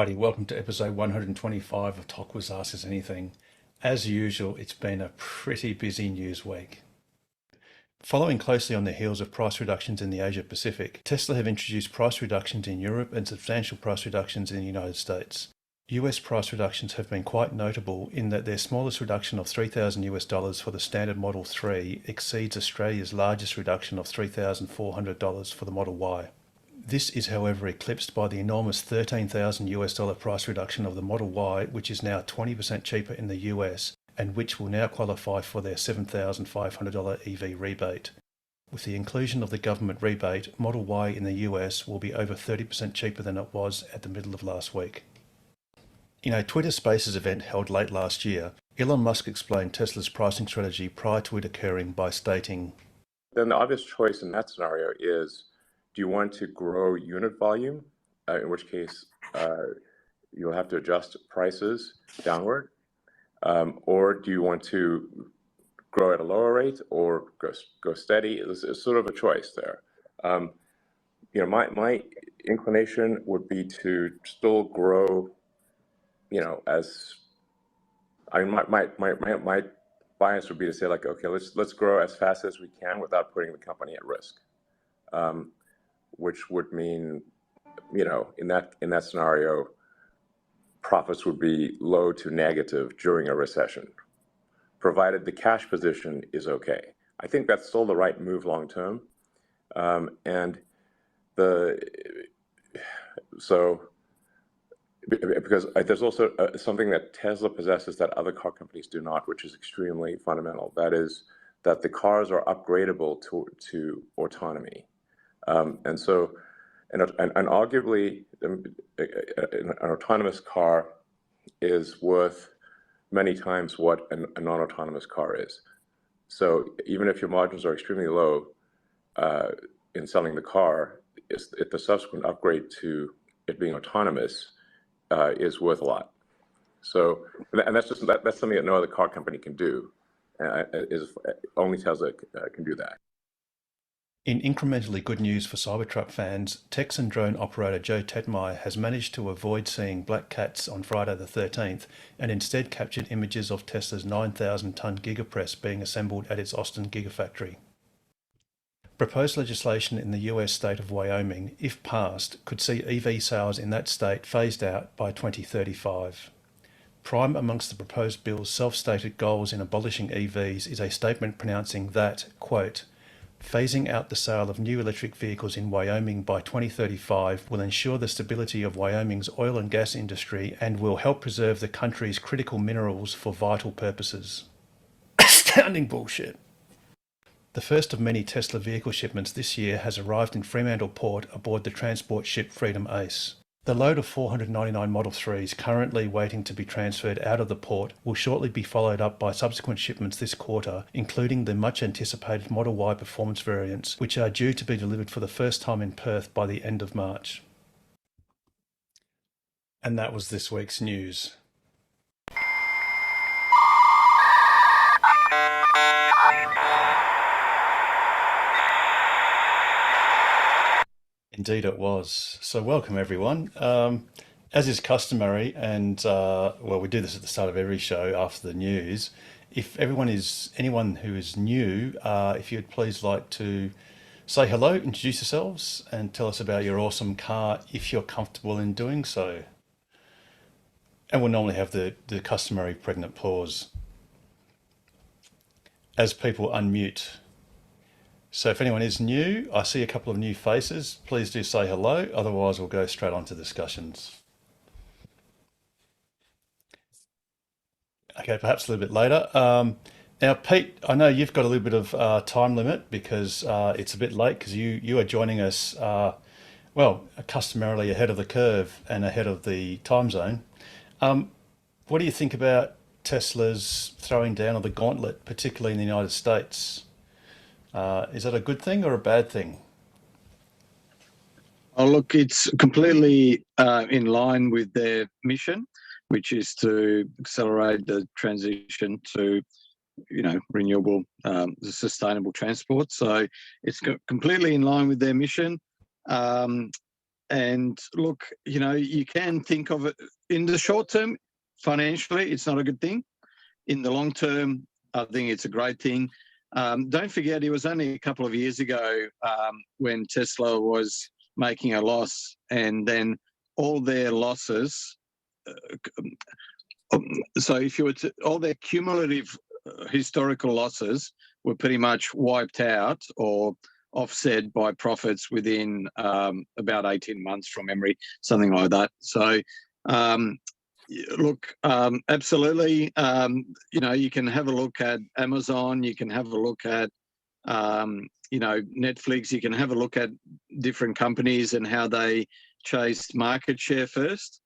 Alrighty, welcome to episode 125 of Talk Was Ask Us Anything. As usual, it's been a pretty busy news week. Following closely on the heels of price reductions in the Asia Pacific, Tesla have introduced price reductions in Europe and substantial price reductions in the United States. US price reductions have been quite notable in that their smallest reduction of $3,000 for the standard Model 3 exceeds Australia's largest reduction of $3,400 for the Model Y. This is, however, eclipsed by the enormous $13,000 price reduction of the Model Y, which is now 20% cheaper in the US and which will now qualify for their $7,500 EV rebate. With the inclusion of the government rebate, Model Y in the US will be over 30% cheaper than it was at the middle of last week. In a Twitter Spaces event held late last year, Elon Musk explained Tesla's pricing strategy prior to it occurring by stating, "Then the obvious choice in that scenario is, do you want to grow unit volume, in which case you'll have to adjust prices downward, or do you want to grow at a lower rate or go steady?" It's sort of a choice there. My inclination would be to still grow. My bias would be to say, like, okay, let's grow as fast as we can without putting the company at risk, which would mean, in that scenario, profits would be low to negative during a recession, provided the cash position is okay. I think that's still the right move long term, because there's also something that Tesla possesses that other car companies do not, which is extremely fundamental. That is that the cars are upgradable to autonomy, and arguably an autonomous car is worth many times what a non-autonomous car is. So even if your margins are extremely low in selling the car, the subsequent upgrade to it being autonomous is worth a lot. So, and that's something that no other car company can do. Only Tesla can do that. In incrementally good news for Cybertruck fans, Texan drone operator Joe Tetmeyer has managed to avoid seeing black cats on Friday the 13th and instead captured images of Tesla's 9,000-ton Gigapress being assembled at its Austin Gigafactory. Proposed legislation in the US state of Wyoming, if passed, could see EV sales in that state phased out by 2035. Prime amongst the proposed bill's self-stated goals in abolishing EVs is a statement pronouncing that, quote, "Phasing out the sale of new electric vehicles in Wyoming by 2035 will ensure the stability of Wyoming's oil and gas industry and will help preserve the country's critical minerals for vital purposes." Astounding bullshit. The first of many Tesla vehicle shipments this year has arrived in Fremantle Port aboard the transport ship Freedom Ace. The load of 499 Model 3s currently waiting to be transferred out of the port will shortly be followed up by subsequent shipments this quarter, including the much anticipated Model Y performance variants, which are due to be delivered for the first time in Perth by the end of March. And that was this week's news. Indeed it was. So welcome everyone. As is customary, and we do this at the start of every show after the news. If anyone who is new, if you'd please like to say hello, introduce yourselves, and tell us about your awesome car if you're comfortable in doing so. And we'll normally have the customary pregnant pause as people unmute. So if anyone is new, I see a couple of new faces. Please do say hello. Otherwise, we'll go straight on to discussions. Okay, perhaps a little bit later. Now, Pete, I know you've got a little bit of time limit because it's a bit late because you are joining us, customarily ahead of the curve and ahead of the time zone. What do you think about Tesla's throwing down of the gauntlet, particularly in the United States? Is that a good thing or a bad thing? Oh, look, it's completely in line with their mission, which is to accelerate the transition to, renewable, sustainable transport. So it's completely in line with their mission. And look, you can think of it in the short term, financially, it's not a good thing. In the long term, I think it's a great thing. Don't forget, it was only a couple of years ago when Tesla was making a loss, and then all their losses. So if you were to, all their cumulative historical losses were pretty much wiped out or offset by profits within about 18 months from memory, something like that. So look, absolutely, you can have a look at Amazon, you can have a look at Netflix, you can have a look at different companies and how they chased market share first,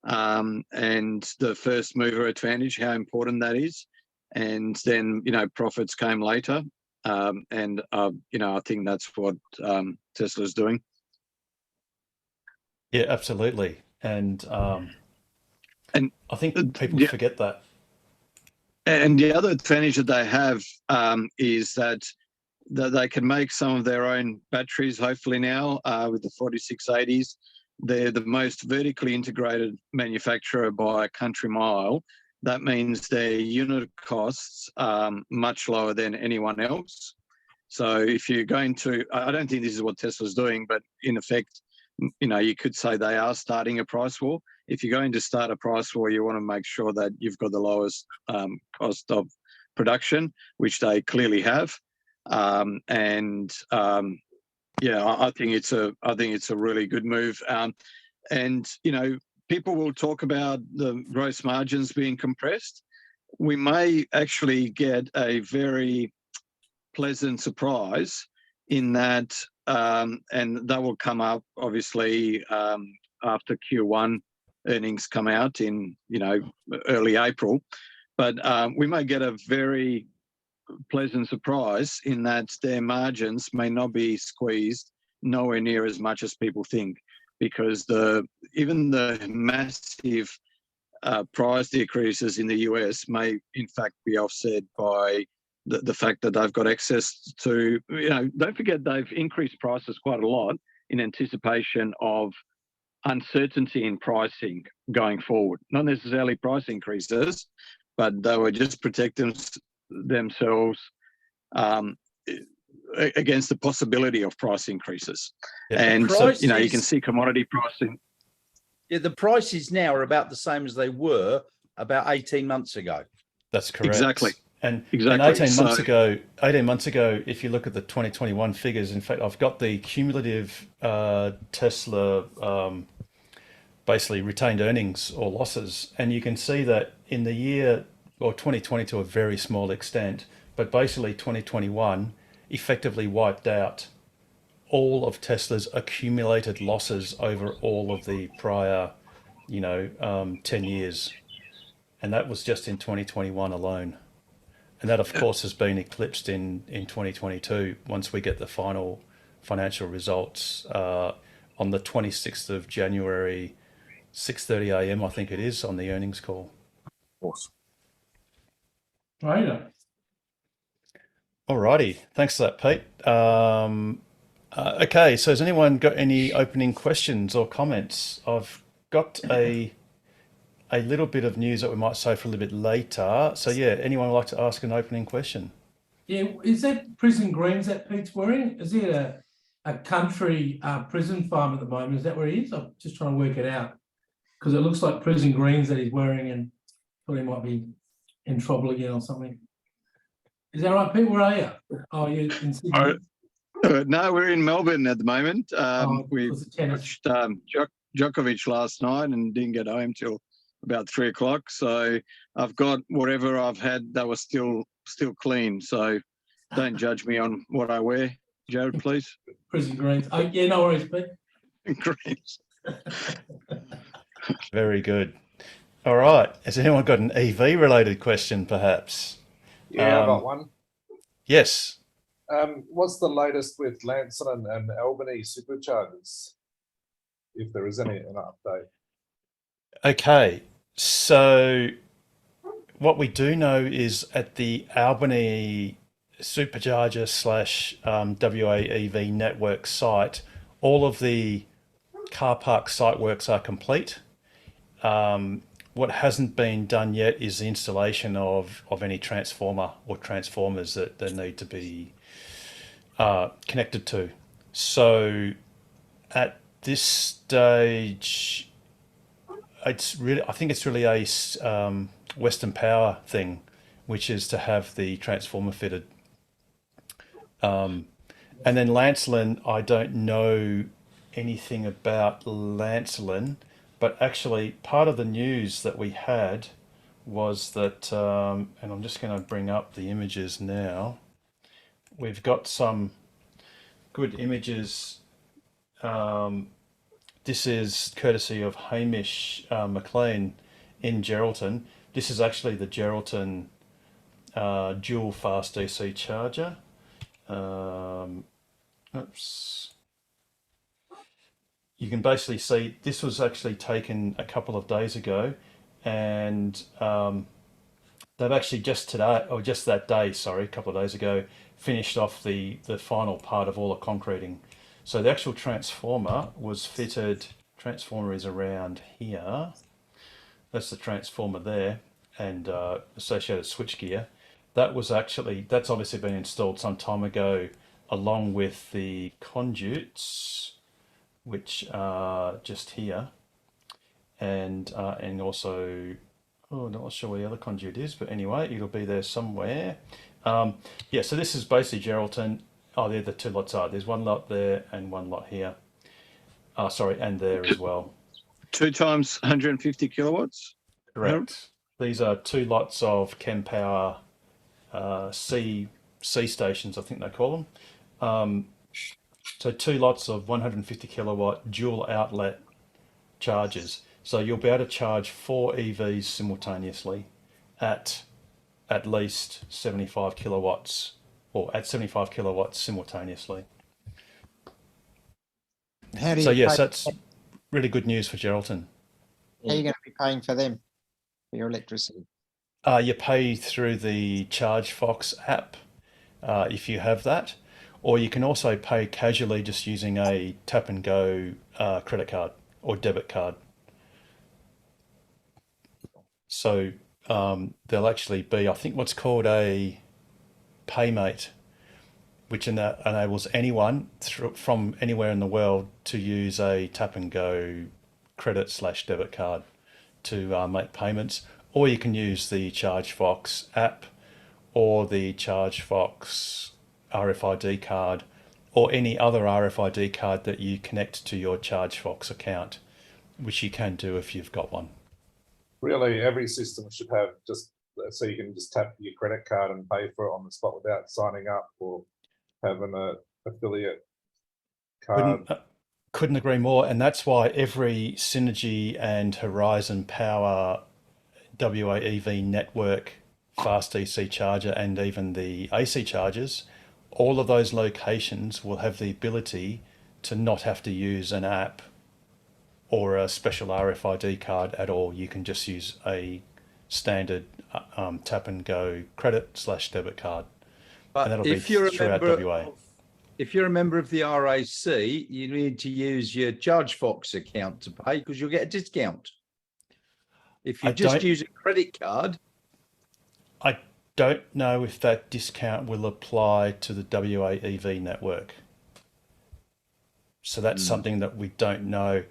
and the first mover advantage, how important that is. And then, profits came later. And I think that's what Tesla's doing. Yeah, absolutely. And I think people forget that. And the other advantage that they have is that they can make some of their own batteries, hopefully now, with the 4680s. They're the most vertically integrated manufacturer by a country mile. That means their unit costs are much lower than anyone else. So if you're going to, I don't think this is what Tesla's doing, but in effect, you could say they are starting a price war. If you're going to start a price war, you want to make sure that you've got the lowest cost of production, which they clearly have. I think it's a really good move. People will talk about the gross margins being compressed. We may actually get a very pleasant surprise in that, and that will come up obviously after Q1 earnings come out in early April. But we may get a very pleasant surprise in that their margins may not be squeezed nowhere near as much as people think, because even the massive price decreases in the US may in fact be offset by the fact that they've got access to, don't forget they've increased prices quite a lot in anticipation of uncertainty in pricing going forward. Not necessarily price increases, but they were just protecting themselves against the possibility of price increases. Yeah. And so, you can see commodity pricing. Yeah, the prices now are about the same as they were about 18 months ago. That's correct. Exactly. And 18 months ago, if you look at the 2021 figures, in fact, I've got the cumulative Tesla basically retained earnings or losses, and you can see that in the year, or 2020 to a very small extent, but basically 2021 effectively wiped out all of Tesla's accumulated losses over all of the prior, 10 years. And that was just in 2021 alone. And that, of course, has been eclipsed in 2022 once we get the final financial results on the 26th of January, 6:30 a.m., I think it is, on the earnings call. Awesome. Right. All righty. Thanks for that, Pete. Okay, so has anyone got any opening questions or comments? I've got a little bit of news that we might say for a little bit later. So yeah, anyone would like to ask an opening question? Yeah, is that prison greens that Pete's wearing? Is he at a country prison farm at the moment? Is that where he is? I'm just trying to work it out, because it looks like prison greens that he's wearing, and thought he might be in trouble again or something. Is that right, Pete? Where are you? Oh, you're in Sydney. No, we're in Melbourne at the moment. We watched Djokovic last night and didn't get home till about 3 o'clock. So I've got whatever I've had that was still clean. So don't judge me on what I wear, Jared, please. Prison greens. Oh, yeah, no worries, Pete. Greens. Very good. All right. Has anyone got an EV related question, perhaps? Yeah, I've got one. Yes. What's the latest with Lansing and Albany superchargers? If there is an update. Okay. So what we do know is at the Albany supercharger / WAEV network site, all of the car park site works are complete. What hasn't been done yet is the installation of any transformer or transformers that need to be connected to. So at this stage, I think it's really a Western Power thing, which is to have the transformer fitted. And then Lancelin, I don't know anything about Lancelin, but actually part of the news that we had was that, and I'm just going to bring up the images now. We've got some good images. This is courtesy of Hamish McLean in Geraldton. This is actually the Geraldton dual fast DC charger. Oops. You can basically see this was actually taken a couple of days ago, and they've actually just today, or just that day, sorry, a couple of days ago, finished off the final part of all the concreting. So the actual transformer was fitted. Transformer is around here. That's the transformer there, and associated switchgear. That's obviously been installed some time ago, along with the conduits, which are just here, and also, oh, not sure where the other conduit is, but anyway, it'll be there somewhere. Yeah, so this is basically Geraldton. Oh, there the two lots are. There's one lot there and one lot here. Sorry, and there as well. 2 times 150 kilowatts? Correct. These are 2 lots of Chempower C stations, I think they call them. So 2 lots of 150 kilowatt dual outlet chargers. So you'll be able to charge 4 EVs simultaneously at least 75 kilowatts, or at 75 kilowatts simultaneously. How do you So yes, pay, that's really good news for Geraldton. how are you going to be paying for them, for your electricity? You pay through the ChargeFox app if you have that, or you can also pay casually just using a tap and go credit card or debit card. So there'll actually be, I think, what's called a PayMate, which enables anyone from anywhere in the world to use a tap and go credit/debit card to make payments. Or you can use the ChargeFox app or the ChargeFox RFID card or any other RFID card that you connect to your ChargeFox account, which you can do if you've got one. Really, every system should have just so you can just tap your credit card and pay for it on the spot without signing up or having an affiliate card. Couldn't agree more, and that's why every Synergy and Horizon Power WA EV network fast DC charger and even the AC chargers, all of those locations will have the ability to not have to use an app or a special RFID card at all. You can just use a standard tap and go credit/debit card. But And that'll if be you're a throughout member WA. if you're a member of the RAC, you need to use your ChargeFox account to pay because you'll get a discount. If you I just don't- use a credit card, I don't know if that discount will apply to the WA EV network. So that's something that we don't know.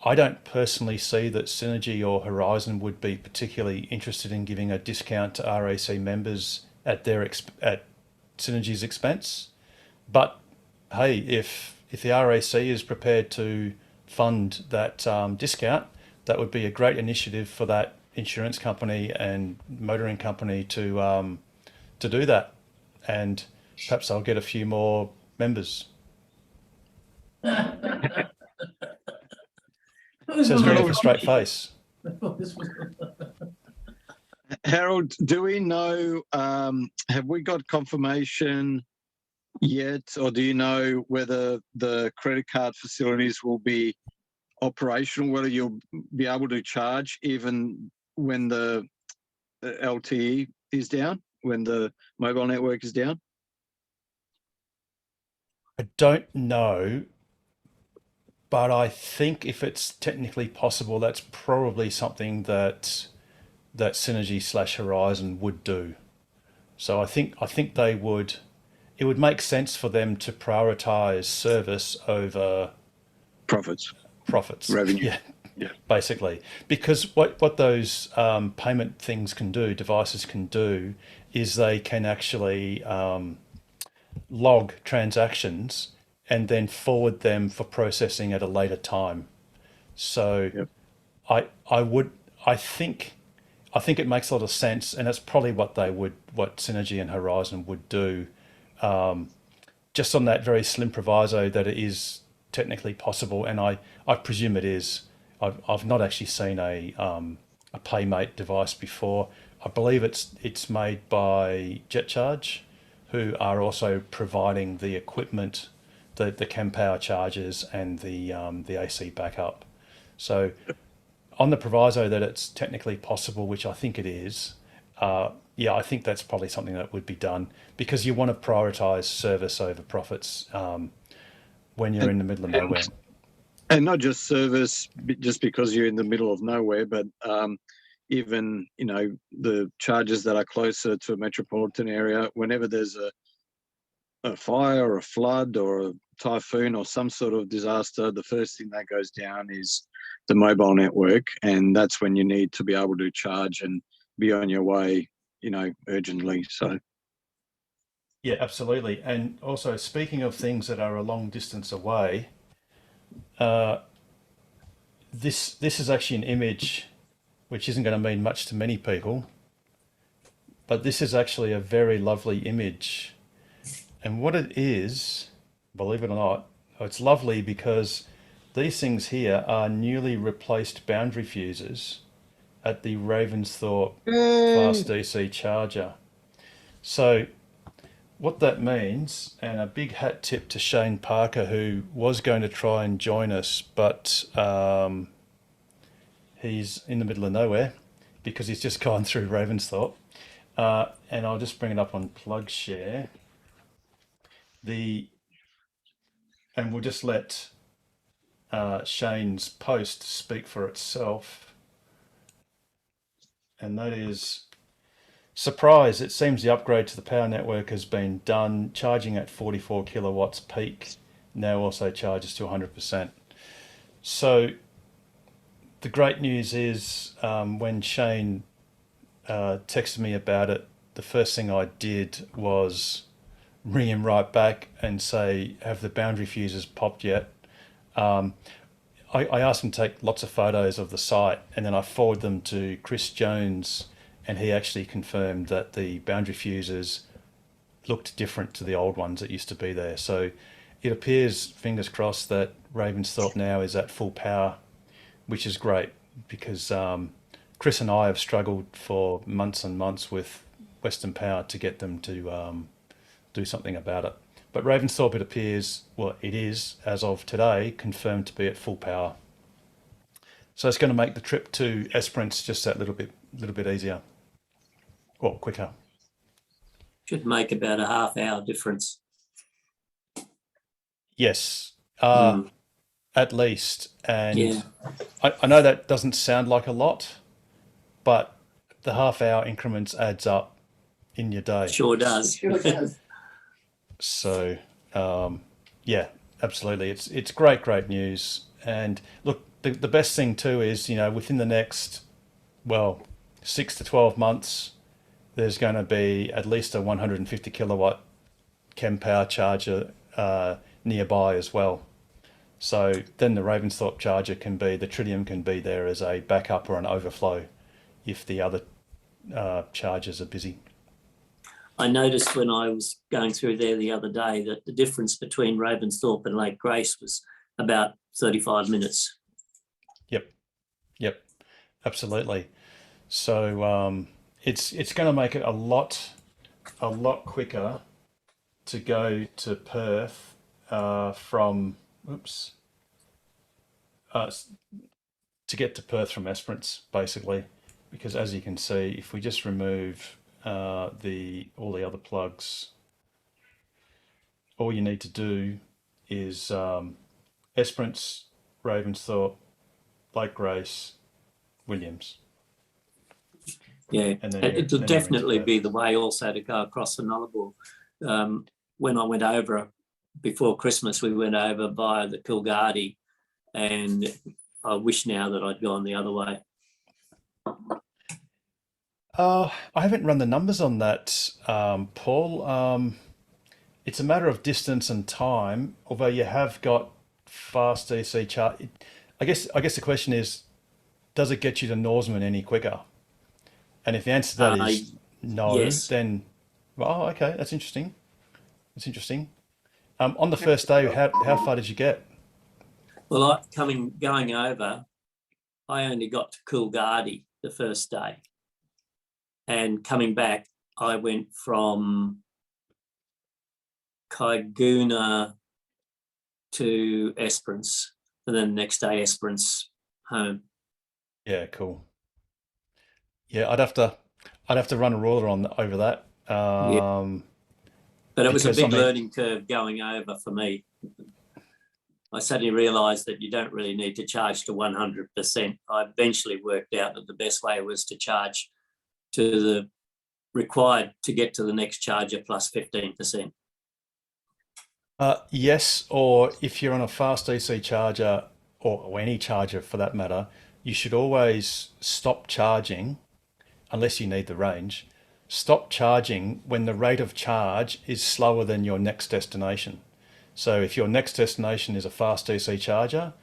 I don't personally see that Synergy or Horizon would be particularly interested in giving a discount to RAC members at at Synergy's expense. But hey, if the RAC is prepared to fund that discount, that would be a great initiative for that insurance company and motoring company to do that, and perhaps I'll get a few more members. Says me with a straight face. Harold, do we know, have we got confirmation yet, or do you know whether the credit card facilities will be operational, whether you'll be able to charge even when the LTE is down, when the mobile network is down? I don't know, but I think if it's technically possible, that's probably something that Synergy slash Horizon would do. So I think they would. It would make sense for them to prioritize service over Profits, profits. revenue. Yeah, Yeah. basically, because what those payment things can do, devices can do, is they can actually log transactions and then forward them for processing at a later time. So Yep. I would I think it makes a lot of sense, and that's probably what Synergy and Horizon would do, just on that very slim proviso that it is technically possible, and I presume it is. I've not actually seen a PayMate device before. I believe it's made by JetCharge, who are also providing the equipment, the CamPower chargers and the AC backup. So on the proviso that it's technically possible, which I think it is, yeah, I think that's probably something that would be done, because you want to prioritize service over profits when you're in the middle of nowhere. And not just service, just because you're in the middle of nowhere, but even, the charges that are closer to a metropolitan area, whenever there's a fire or a flood or a typhoon or some sort of disaster, the first thing that goes down is the mobile network. And that's when you need to be able to charge and be on your way, urgently. So, Yeah, absolutely. And also, speaking of things that are a long distance away, this is actually an image which isn't going to mean much to many people, but this is actually a very lovely image. And what it is, believe it or not, it's lovely because these things here are newly replaced boundary fuses at the Ravensthorpe fast DC charger. So what that means, and a big hat tip to Shane Parker, who was going to try and join us, but he's in the middle of nowhere because he's just gone through Ravensthorpe. And I'll just bring it up on PlugShare. And we'll just let Shane's post speak for itself. And that is, surprise, it seems the upgrade to the power network has been done. Charging at 44 kilowatts peak now also charges to 100%. So the great news is, when Shane texted me about it, the first thing I did was ring him right back and say, have the boundary fuses popped yet? I asked him to take lots of photos of the site, and then I forwarded them to Chris Jones, and he actually confirmed that the boundary fuses looked different to the old ones that used to be there. So it appears, fingers crossed, that Ravensthorpe now is at full power, which is great, because Chris and I have struggled for months and months with Western Power to get them to do something about it. But Ravensthorpe, it appears, well, it is, as of today, confirmed to be at full power. So it's going to make the trip to Esperance just that little bit easier, or quicker. Should make about a half-hour difference. Yes, Mm. at least. And Yeah. I know that doesn't sound like a lot, but the half-hour increments adds up in your day. Sure does. So, yeah, absolutely. It's great news. And look, the best thing too is, within the next, 6 to 12 months, there's going to be at least a 150 kilowatt CamPower charger nearby as well. So then the Ravensthorpe charger the Tritium can be there as a backup or an overflow if the other chargers are busy. I noticed when I was going through there the other day that the difference between Ravensthorpe and Lake Grace was about 35 minutes. Yep, absolutely. So it's going to make it a lot quicker to go to Perth from to get to Perth from Esperance, basically, because as you can see, if we just remove all the other plugs, all you need to do is Esperance Ravensthorpe, Lake Grace, Williams. Yeah, And then it'll then you're into definitely Perth. be the way also to go across the Nullarbor. When I went over before Christmas, we went over via the Coolgardie, and I wish now that I'd gone the other way. I haven't run the numbers on that, Paul. It's a matter of distance and time, although you have got fast DC charge. I guess the question is, does it get you to Norseman any quicker? And if the answer to that is no, yes. then, well, okay, that's interesting. That's interesting. On the first day, how far did you get? Well, going over, I only got to Coolgardie the first day. And coming back, I went from Kaiguna to Esperance, and then the next day Esperance home. Yeah, cool. Yeah, I'd have to run a ruler on over that. But it was a because, big I mean- learning curve going over for me. I suddenly realised that you don't really need to charge to 100%. I eventually worked out that the best way was to charge to the required to get to the next charger plus 15%. Yes, or if you're on a fast DC charger or any charger for that matter, you should always stop charging unless you need the range. Stop charging when the rate of charge is slower than your next destination. So if your next destination is a fast DC charger,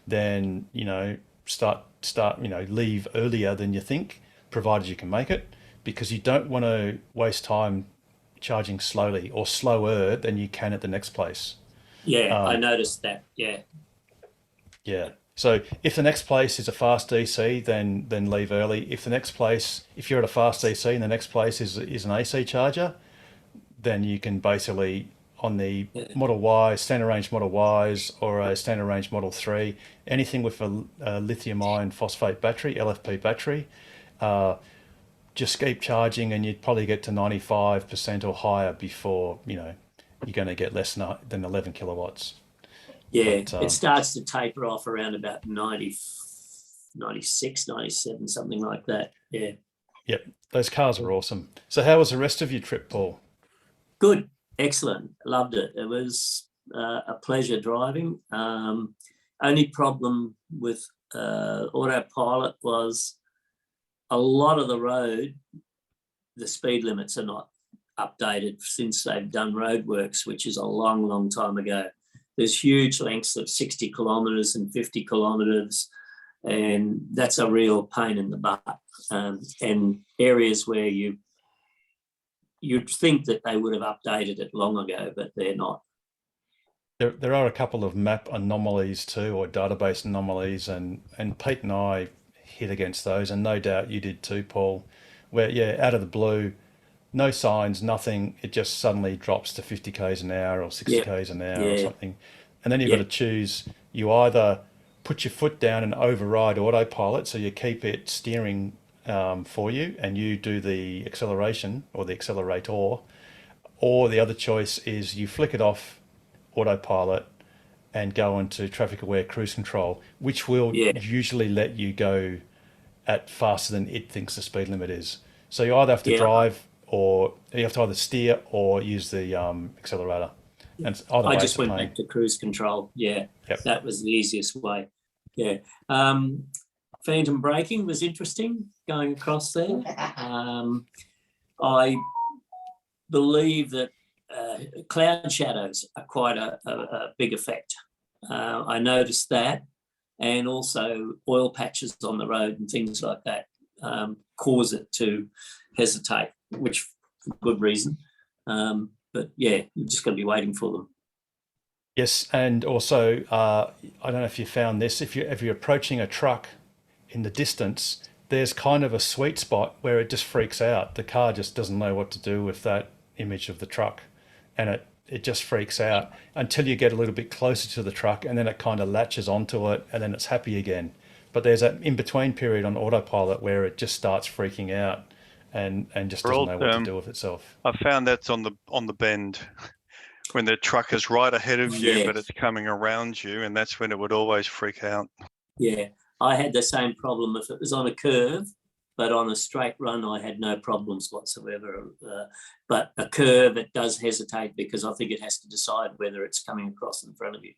then leave earlier than you think, provided you can make it, because you don't want to waste time charging slowly or slower than you can at the next place. Yeah, I noticed that. Yeah. Yeah. So if the next place is a fast DC, then leave early. If you're at a fast DC and the next place is an AC charger, then you can basically on the Model Y, standard range Model Ys or a standard range Model 3, anything with a lithium iron phosphate battery, LFP battery, just keep charging and you'd probably get to 95% or higher before, you're going to get less than 11 kilowatts. Yeah, But, it starts to taper off around about 90, 96, 97, something like that. Yeah. Yep, those cars were awesome. So how was the rest of your trip, Paul? Good. Excellent. Loved it. It was a pleasure driving. Only problem with autopilot was a lot of the road, the speed limits are not updated since they've done roadworks, which is a long, long time ago. There's huge lengths of 60 kilometres and 50 kilometres, and that's a real pain in the butt. And areas where you'd think that they would have updated it long ago, but they're not. There are a couple of map anomalies too, or database anomalies, and Pete and I hit against those, and no doubt you did too, Paul, where, out of the blue, no signs, nothing, it just suddenly drops to 50 k's an hour or 60 k's an hour or something. And then you've got to choose, you either put your foot down and override autopilot, so you keep it steering for you and you do the acceleration or the accelerator, or the other choice is you flick it off autopilot and go into traffic aware cruise control, which will usually let you go at faster than it thinks the speed limit is. So you either have to drive, or you have to either steer or use the accelerator. And either I way, just it's a went pain. back to cruise control. Yeah, that was the easiest way. Yeah. Phantom braking was interesting going across there. I believe that cloud shadows are quite a big effect. I noticed that, and also oil patches on the road and things like that cause it to hesitate, which for good reason. But yeah, you're just going to be waiting for them. Yes, and also, I don't know if you found this, if you're approaching a truck in the distance, there's kind of a sweet spot where it just freaks out. The car just doesn't know what to do with that image of the truck, and it just freaks out until you get a little bit closer to the truck, and then it kind of latches onto it, and then it's happy again. But there's that in-between period on autopilot where it just starts freaking out and just doesn't know what to do with itself. I found that's on the bend. when the truck is right ahead of you, Yeah. but it's coming around you, and that's when it would always freak out. Yeah, I had the same problem if it was on a curve, but on a straight run, I had no problems whatsoever. But a curve, it does hesitate because I think it has to decide whether it's coming across in front of you.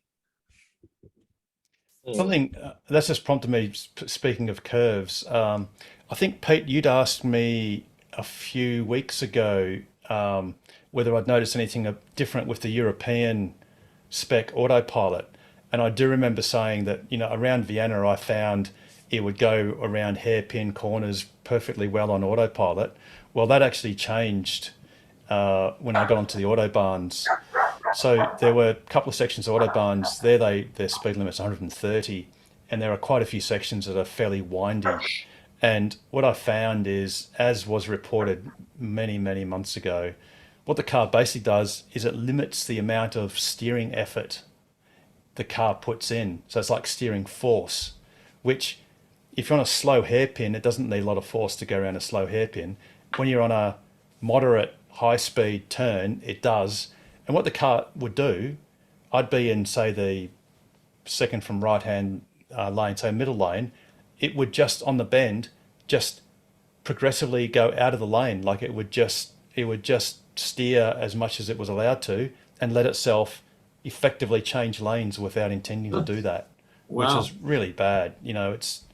Something that's just prompted me, speaking of curves. I think, Pete, you'd asked me a few weeks ago whether I'd noticed anything different with the European spec autopilot. And I do remember saying that, around Vienna, I found it would go around hairpin corners perfectly well on autopilot. Well, that actually changed when I got onto the autobahns. So there were a couple of sections of autobahns there. Their speed limit's 130, and there are quite a few sections that are fairly windy. And what I found is, as was reported many, many months ago, what the car basically does is it limits the amount of steering effort the car puts in. So it's like steering force, which if you're on a slow hairpin, it doesn't need a lot of force to go around a slow hairpin. When you're on a moderate high speed turn, it does. And what the car would do, I'd be in, say, the second from right hand lane, say middle lane, it would just on the bend, just progressively go out of the lane. Like it would just steer as much as it was allowed to and let itself effectively change lanes without intending to do that, which Wow. is really bad. It's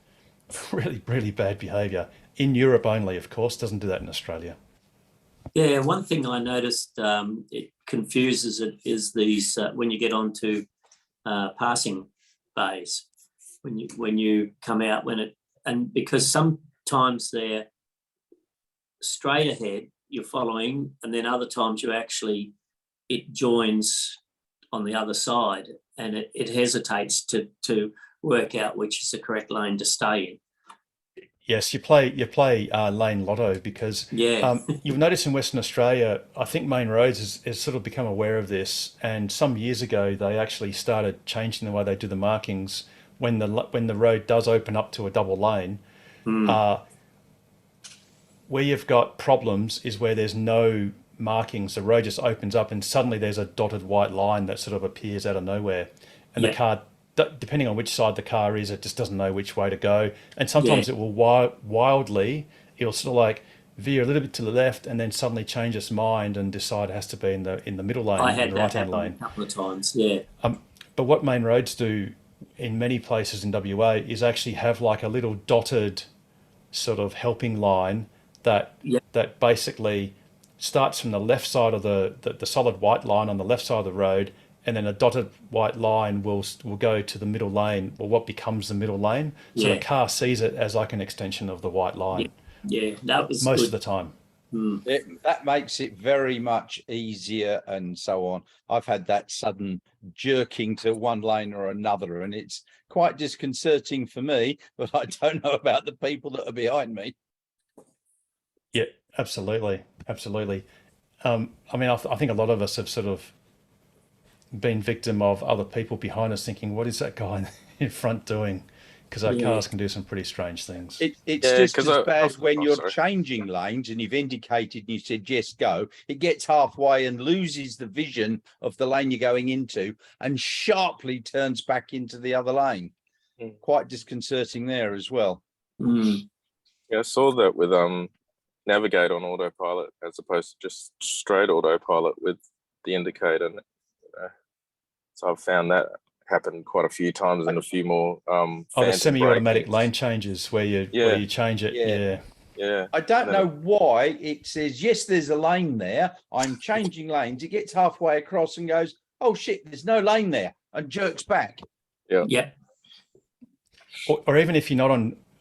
really, really bad behavior. In Europe only, of course, doesn't do that in Australia. Yeah, one thing I noticed, it confuses it, is these when you get onto passing bays, when you come out, and because sometimes they're straight ahead, you're following, and then other times it joins on the other side, and it hesitates to work out which is the correct lane to stay in. Yes, you play lane lotto because Yeah. you'll notice in Western Australia, I think Main Roads has sort of become aware of this, and some years ago they actually started changing the way they do the markings when the road does open up to a double lane. Where you've got problems is where there's no markings. The road just opens up and suddenly there's a dotted white line that sort of appears out of nowhere, and the car, depending on which side the car is, it just doesn't know which way to go. And sometimes it will wildly, it'll sort of like veer a little bit to the left and then suddenly change its mind and decide it has to be in the middle lane, I in had the that right hand happen lane. a couple of times. Yeah. But what Main Roads do in many places in WA is actually have like a little dotted sort of helping line that basically starts from the left side of the solid white line on the left side of the road, and then a dotted white line will go to the middle lane, or what becomes the middle lane. So the car sees it as like an extension of the white line. Yeah, that was most good. of the time. That makes it very much easier and so on. I've had that sudden jerking to one lane or another, and it's quite disconcerting for me, but I don't know about the people that are behind me. Yeah, absolutely. I mean, I think a lot of us have sort of been victim of other people behind us thinking, what is that guy in front doing? Because our cars can do some pretty strange things. It's just as bad when you're changing lanes and you've indicated and you said, yes, go. It gets halfway and loses the vision of the lane you're going into and sharply turns back into the other lane. Quite disconcerting there as well. Yeah, I saw that with Navigate on autopilot as opposed to just straight autopilot with the indicator. So I've found that happen quite a few times and a few more. The semi-automatic lane changes where you change it. Yeah. I don't know why it says, yes, there's a lane there. I'm changing lanes. It gets halfway across and goes, oh shit, there's no lane there, and jerks back. Yeah. Or even if you're not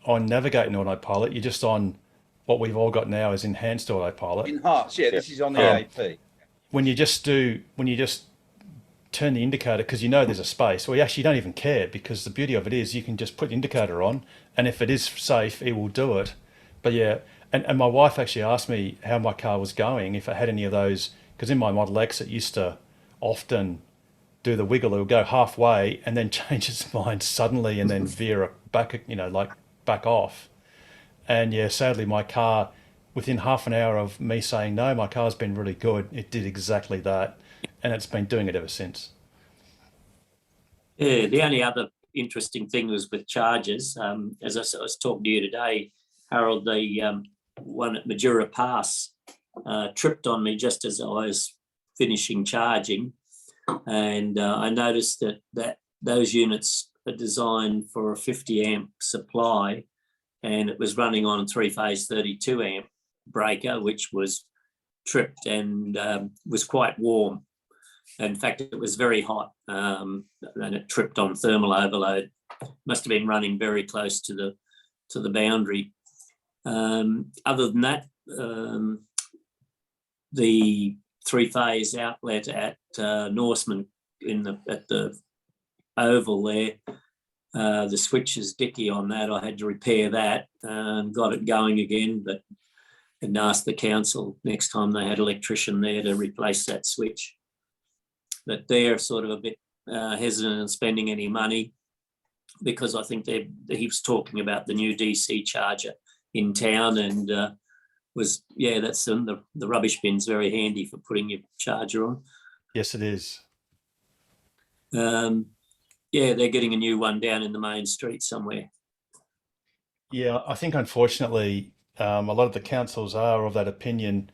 on Navigate and autopilot, you're just on what we've all got now is enhanced autopilot. Enhanced, this is on the AP. When you just turn the indicator, because there's a space, or you actually don't even care, because the beauty of it is you can just put the indicator on, and if it is safe, it will do it. But and my wife actually asked me how my car was going, if it had any of those, because in my Model X it used to often do the wiggle. It would go halfway and then change its mind suddenly and then veer back, back off. And sadly my car, within half an hour of me saying no, my car's been really good, it did exactly that. and it's been doing it ever since. Yeah, the only other interesting thing was with chargers. As I was talking to you today, Harold, the one at Majura Pass tripped on me just as I was finishing charging, and I noticed that those units are designed for a 50 amp supply, and it was running on a 3-phase 32 amp breaker, which was tripped and was quite warm. In fact, it was very hot, and it tripped on thermal overload. Must have been running very close to the boundary. Other than that, the 3-phase outlet at Norseman at the oval there, the switch is dicky on that. I had to repair that and got it going again, but and asked the council next time they had an electrician there to replace that switch. But they're sort of a bit hesitant in spending any money, because I think he was talking about the new DC charger in town, and that's the rubbish bin's very handy for putting your charger on. Yes, it is. They're getting a new one down in the main street somewhere. Yeah, I think unfortunately a lot of the councils are of that opinion.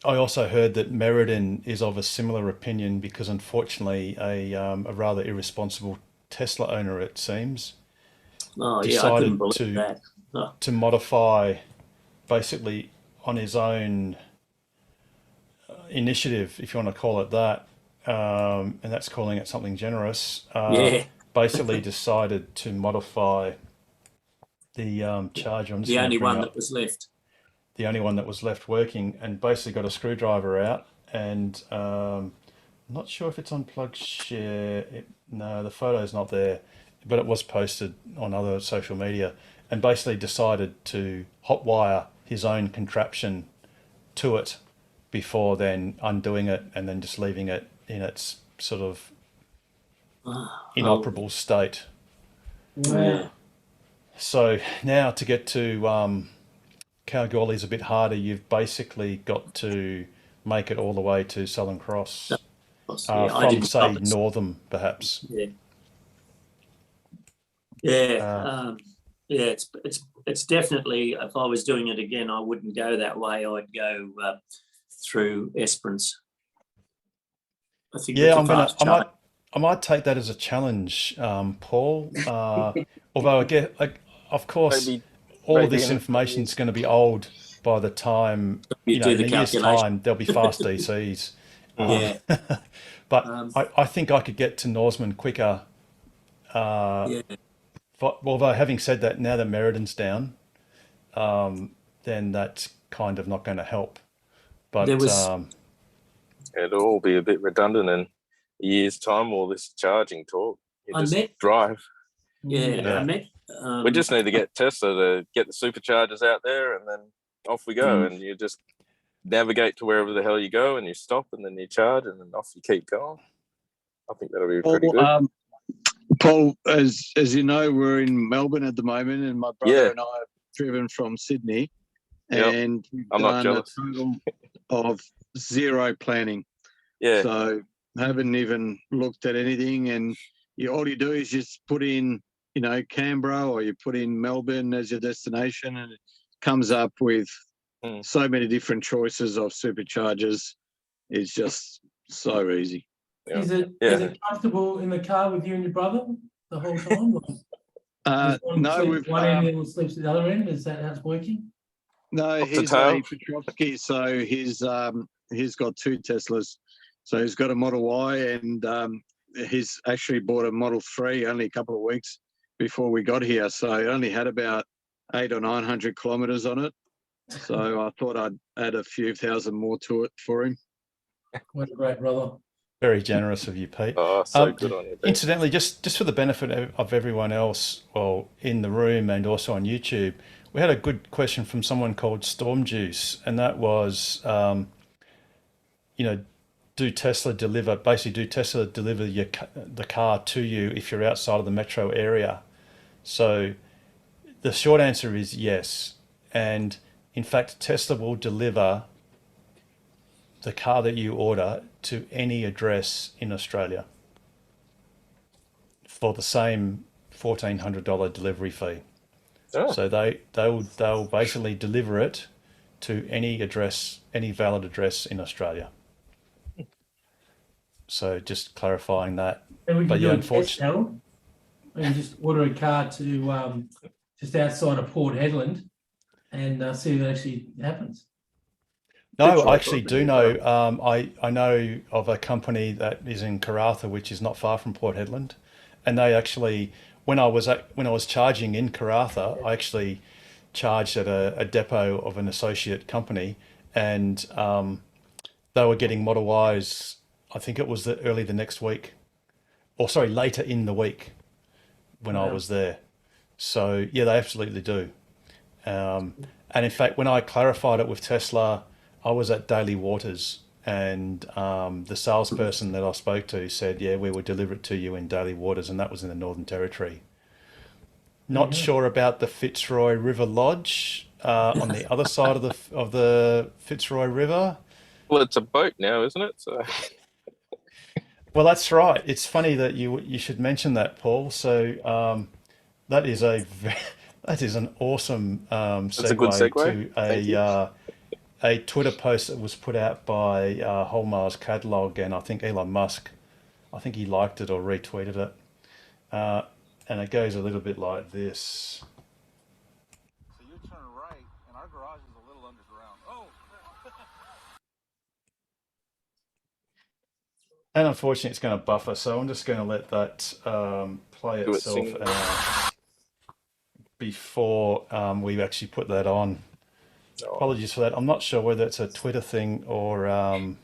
I also heard that Merredin is of a similar opinion, because unfortunately a rather irresponsible Tesla owner, it seems, decided to modify basically on his own initiative, if you want to call it that, and that's calling it something generous. Basically decided to modify the charger. The only one that was left. The only one that was left working, and basically got a screwdriver out, and I'm not sure if it's on PlugShare. No, the photo's not there, but it was posted on other social media, and basically decided to hotwire his own contraption to it before then undoing it and then just leaving it in its sort of inoperable state. Yeah. So now to get to Kalgoorlie is a bit harder. You've basically got to make it all the way to Southern Cross from, say, Northam, perhaps. It's definitely, if I was doing it again, I wouldn't go that way. I'd go through Esperance. I think. I might take that as a challenge, Paul. Although of course, all of this information is going to be old by the time, in a year's time, there'll be fast DCs. But I think I could get to Norseman quicker. Although having said that, now that Merredin's down, then that's kind of not going to help. But it'll all be a bit redundant in a year's time, all this charging talk. Drive. I met. We just need to get Tesla to get the superchargers out there, and then off we go. And you just navigate to wherever the hell you go, and you stop, and then you charge, and then off you keep going. I think that'll be pretty good. Paul, as you know, we're in Melbourne at the moment, and my brother and I have driven from Sydney, and I'm not jealous. A total of zero planning. So haven't even looked at anything, and all you do is just put in, Canberra, or you put in Melbourne as your destination, and it comes up with so many different choices of superchargers. It's just so easy. Is it comfortable in the car with you and your brother the whole time? No, we've one end and sleeps at the other end. Is that how it's working? No, he's a Petrovsky, so he's got two Teslas. So he's got a Model Y, and he's actually bought a Model 3 only a couple of weeks before we got here. So it only had about 800 or 900 kilometres on it. So I thought I'd add a few thousand more to it for him. What a great brother. Very generous of you, Pete. Oh, so good on you, Pete. Incidentally, just for the benefit of everyone else, in the room and also on YouTube, we had a good question from someone called Storm Juice, and that was, do Tesla deliver the car to you if you're outside of the metro area? So the short answer is yes. And in fact, Tesla will deliver the car that you order to any address in Australia for the same $1,400 delivery fee. Oh. So they'll basically deliver it to any address, any valid address in Australia. So just clarifying that. And we But can yeah, do a test, Harold. We can just order a car to just outside of Port Hedland and see if it actually happens. No, I actually do know. I know of a company that is in Karratha, which is not far from Port Hedland, and they actually, when I was charging in Karratha, I actually charged at a depot of an associate company, and they were getting Model Ys. I think it was early the next week, or sorry, later in the week when I was there. So yeah, they absolutely do. And in fact, when I clarified it with Tesla, I was at Daily Waters, and the salesperson that I spoke to said, yeah, we will deliver it to you in Daily Waters, and that was in the Northern Territory. Not sure about the Fitzroy River Lodge on the other side of the Fitzroy River. Well, it's a boat now, isn't it? So. Well, that's right. It's funny that you should mention that, Paul. So that is an awesome That's a good segue. to a Twitter post that was put out by Holmar's Catalog, and I think Elon Musk, I think he liked it or retweeted it, and it goes a little bit like this. So you turn right, and our garage is a little underground. Oh. And unfortunately, it's going to buffer, so I'm just going to let that play itself before we actually put that on. No. Apologies for that. I'm not sure whether it's a Twitter thing or an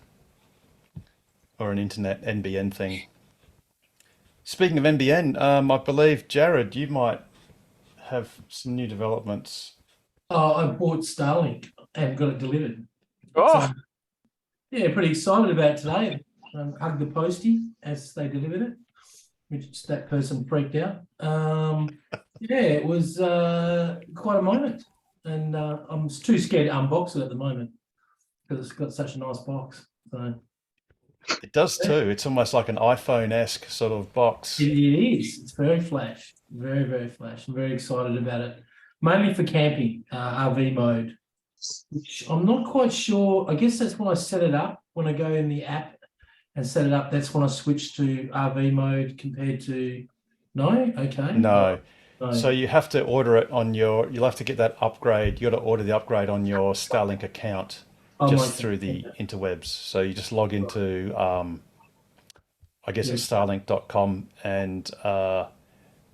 internet NBN thing. Speaking of NBN, I believe, Jared, you might have some new developments. I bought Starlink and got it delivered. Oh. So, yeah, pretty excited about it today. Hugged the postie as they delivered it, which that person freaked out. Yeah, it was quite a moment, and I'm too scared to unbox it at the moment because it's got such a nice box. So it does too. It's almost like an iPhone-esque sort of box. It is. It's very flash, very, very flash. I'm very excited about it, mainly for camping, RV mode, which I'm not quite sure. I guess that's when I set it up. When I go in the app and set it up, that's when I switch to RV mode compared to okay. No. So you have to order it on you'll have to get that upgrade. You got to order the upgrade on your Starlink account just through the interwebs. So you just log into, I guess it's starlink.com, and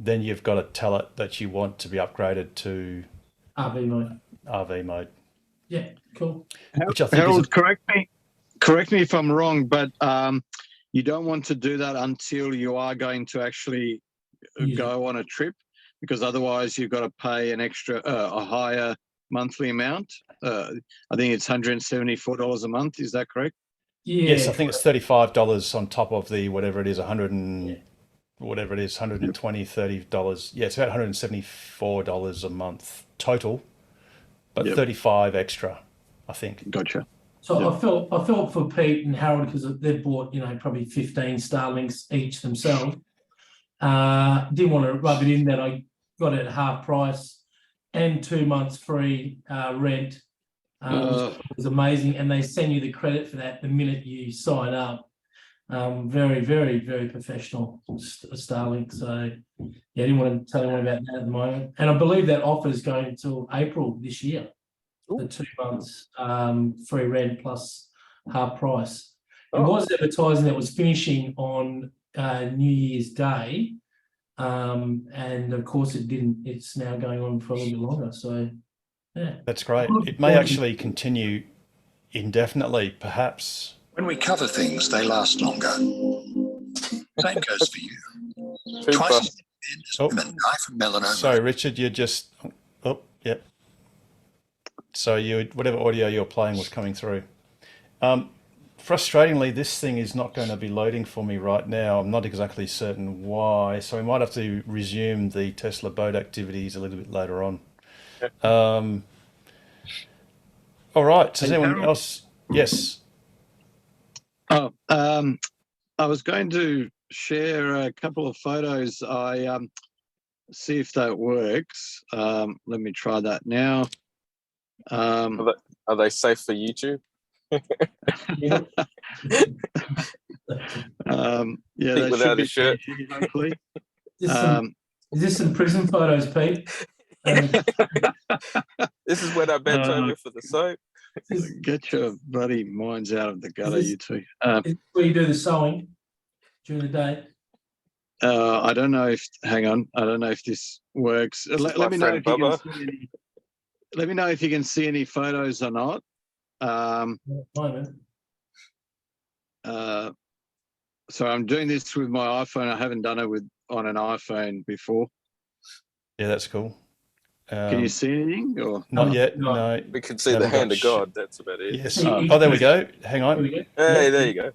then you've got to tell it that you want to be upgraded to RV mode. Yeah, cool. Which I think Harold, correct me if I'm wrong, but you don't want to do that until you are going to actually go on a trip, because otherwise you've got to pay an extra, a higher monthly amount. I think it's $174 a month. Is that correct? Yeah. Yes, I think it's $35 on top of the whatever it is, $120, $30. Yeah, it's about $174 a month total, but 35 extra, I think. Gotcha. So I felt for Pete and Harold because they've bought, probably 15 Starlinks each themselves. Didn't want to rub it in that I got it at half price and 2 months free rent. It was amazing, and they send you the credit for that the minute you sign up. Very, very, very professional Starlink. So yeah, I didn't want to tell anyone about that at the moment. And I believe that offer is going until April this year. The 2 months free rent plus half price. It was advertising that was finishing on New Year's Day, and of course it didn't. It's now going on for a little bit longer. So yeah, that's great. It may actually continue indefinitely, perhaps. When we cover things, they last longer. Same goes for you. Twice with a knife and melanoma. Sorry, Richard, you just. Oh, yep. So whatever audio you're playing was coming through. Frustratingly, this thing is not going to be loading for me right now. I'm not exactly certain why, so we might have to resume the Tesla boat activities a little bit later on. All right. Does anyone else? Yes. Oh, I was going to share a couple of photos. I see if that works. Let me try that now. Are they safe for YouTube? Yeah, they Without should be a shirt. PG, hopefully. Is this some prison photos, Pete? This is when I bent over for the soap. Get your bloody minds out of the gutter, this- you two. Is this where you do the sewing during the day? I don't know if. Hang on. I don't know if this works. Let my me know friend if you can Bubba. see any. Let me know if you can see any photos or not. Moment. So I'm doing this with my iPhone. I haven't done it on an iPhone before. Yeah, that's cool. Can you see anything? Or Not yet. No. We can see the Haven't got hand of sh- God. That's about it. Yes. Oh, there we go. Hang on. Hey, there you go.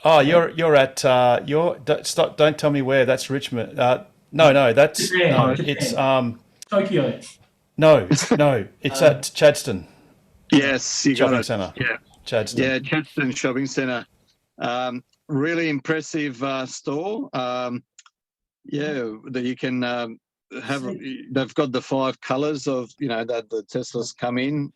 Oh, you're at don't tell me where. That's Richmond. No, that's no. It's Tokyo. no, it's at Chadstone yes, you got Shopping it. Centre. Yeah, Chadstone. yeah, Chadstone Shopping Centre. Really impressive store. Yeah, that you can have. They've got the 5 colours of that the Teslas come in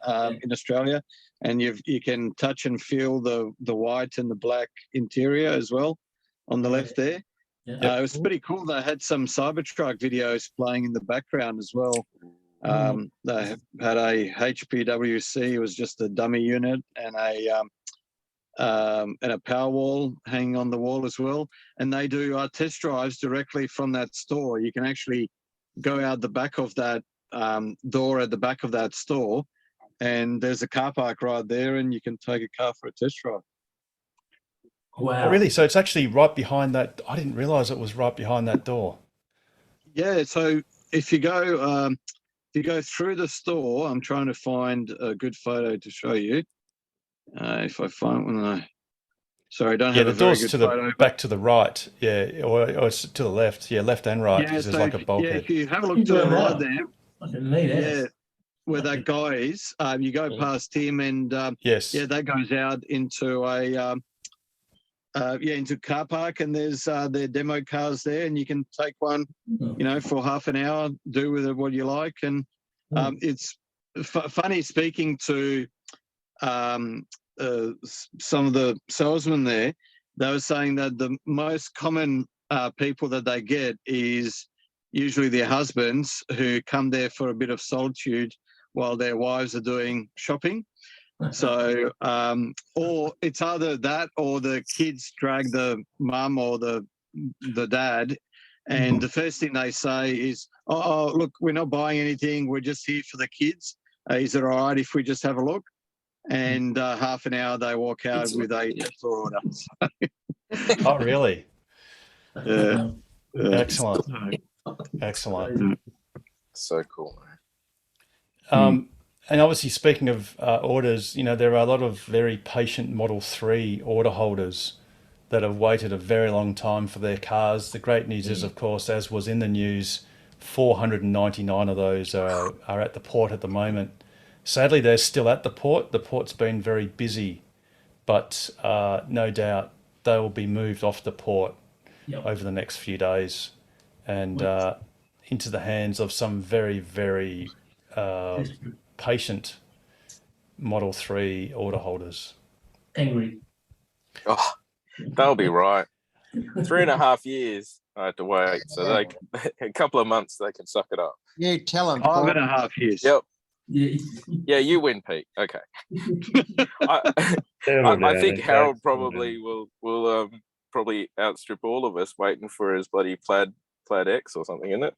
Australia, and you can touch and feel the white and the black interior as well on the left there. Yeah. It was pretty cool. They had some Cybertruck videos playing in the background as well. They had a HPWC. It was just a dummy unit and a Powerwall hanging on the wall as well. And they do test drives directly from that store. You can actually go out the back of that door at the back of that store, and there's a car park right there, and you can take a car for a test drive. Wow. Really? So it's actually right behind that. I didn't realise it was right behind that door. Yeah. So if you go through the store, I'm trying to find a good photo to show you. If I find one, sorry, I don't Yeah, have the a very door's good to the photo. back to the right. Yeah, or it's to the left. Yeah, left and right. Yeah, Because so there's like a if bulkhead. you have a look to the Wow. right there, Fucking neat ass. yeah, where that guy is, you go past him, and Yes. yeah, that goes out into into car park, and there's their demo cars there, and you can take one, for half an hour, do with it what you like, and it's funny speaking to some of the salesmen there. They were saying that the most common people that they get is usually their husbands who come there for a bit of solitude while their wives are doing shopping. So, or it's either that or the kids drag the mum or the dad, and the first thing they say is, "Oh, look, we're not buying anything. We're just here for the kids. Is it all right if we just have a look?" And half an hour they walk out with a Tesla order. Oh, really? Yeah. Excellent. Excellent. So cool. And obviously, speaking of orders, there are a lot of very patient Model 3 order holders that have waited a very long time for their cars. The great news is, of course, as was in the news, 499 of those are at the port at the moment. Sadly, they're still at the port. The port's been very busy, but no doubt they will be moved off the port over the next few days and into the hands of some very, very patient Model 3 order holders. Angry. Oh, they'll be right. 3.5 years I had to wait, so they a couple of months they can suck it up. You tell them. 5.5 years. Yep. Yeah. Yeah, you win, Pete. Okay. I think Harold probably will probably outstrip all of us waiting for his bloody plaid X or something, isn't it?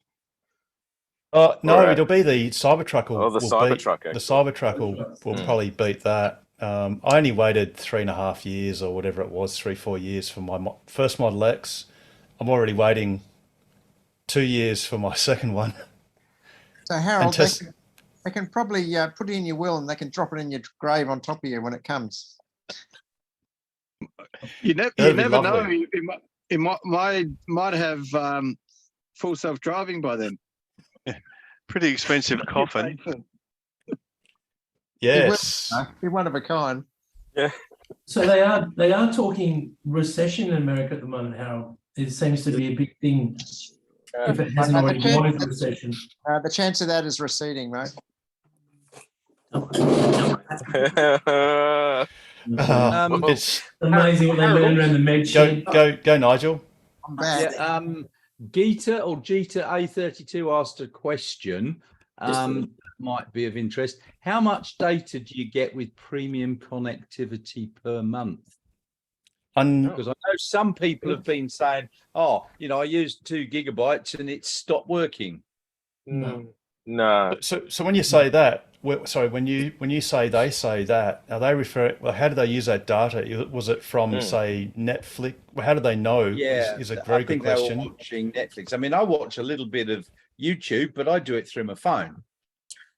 No, it'll be the Cybertruck. The Cybertruck. The Cybertruck will probably beat that. I only waited 3.5 years or whatever it was, 3-4 years for my first Model X. I'm already waiting 2 years for my second one. So Harold, they can probably put it in your will, and they can drop it in your grave on top of you when it comes. You never know. It might have full self-driving by then. Pretty expensive coffin. Yes. Be one of a kind. Yeah. So they are talking recession in America at the moment, Harold. It seems to be a big thing if it hasn't the already chance- gone into recession. The chance of that is receding, right? It's Amazing what they learn around the med shed. go, Nigel. I'm back. Yeah, Geeta or Jeeta A32 asked a question. Might be of interest. How much data do you get with premium connectivity per month? Because I know some people have been saying, "Oh, you know, I used 2 gigabytes and it stopped working." No. So when you say that, when you say they say that, are they referring? Well, how do they use that data? Was it from say Netflix? Well, how do they know? Yeah, is a very good question. They were watching Netflix. I mean, I watch a little bit of YouTube, but I do it through my phone.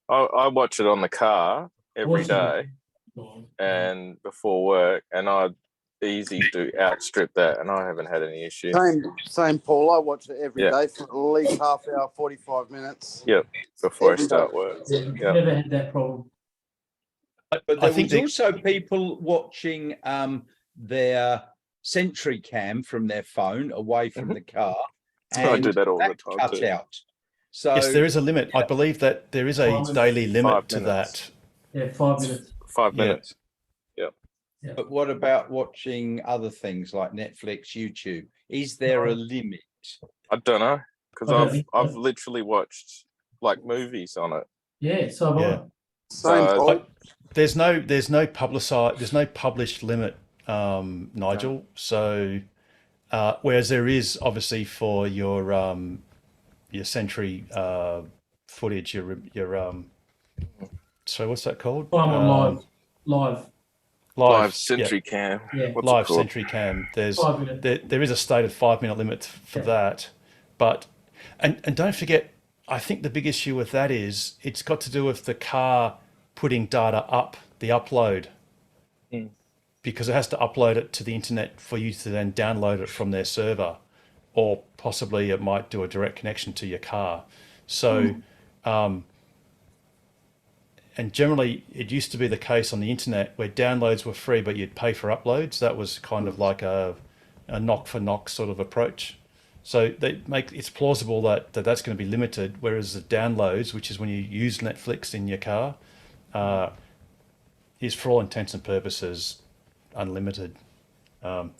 I watch it on the car every day and before work, and I'd easy to outstrip that, and I haven't had any issues. Same, Paul. I watch it every day for at least half hour, 45 minutes. Yep, before I start work. Never had that problem. But there was also people watching their Sentry Cam from their phone away from the car. And I do that all the time cut too. out. So Yes, there is a limit. I believe that there is a daily limit to that. Yeah, 5 minutes. 5 minutes. Yeah. But what about watching other things like Netflix, YouTube? Is there a limit? I don't know, because I don't think so. I've literally watched like movies on it. Yeah, so have I. Same, Paul. There's no published limit, Nigel. So whereas there is obviously for your Sentry footage, your so what's that called? Live Sentry Cam. Yeah. What's it Live called? Sentry Cam. There's 5 minutes. there is a stated 5-minute limit for that, but and don't forget, I think the big issue with that is it's got to do with the car putting data up, the upload, because it has to upload it to the internet for you to then download it from their server, or possibly it might do a direct connection to your car. So. And generally, it used to be the case on the internet where downloads were free, but you'd pay for uploads. That was kind of like a knock for knock sort of approach. So it's plausible that that's going to be limited, whereas the downloads, which is when you use Netflix in your car, is for all intents and purposes unlimited. 2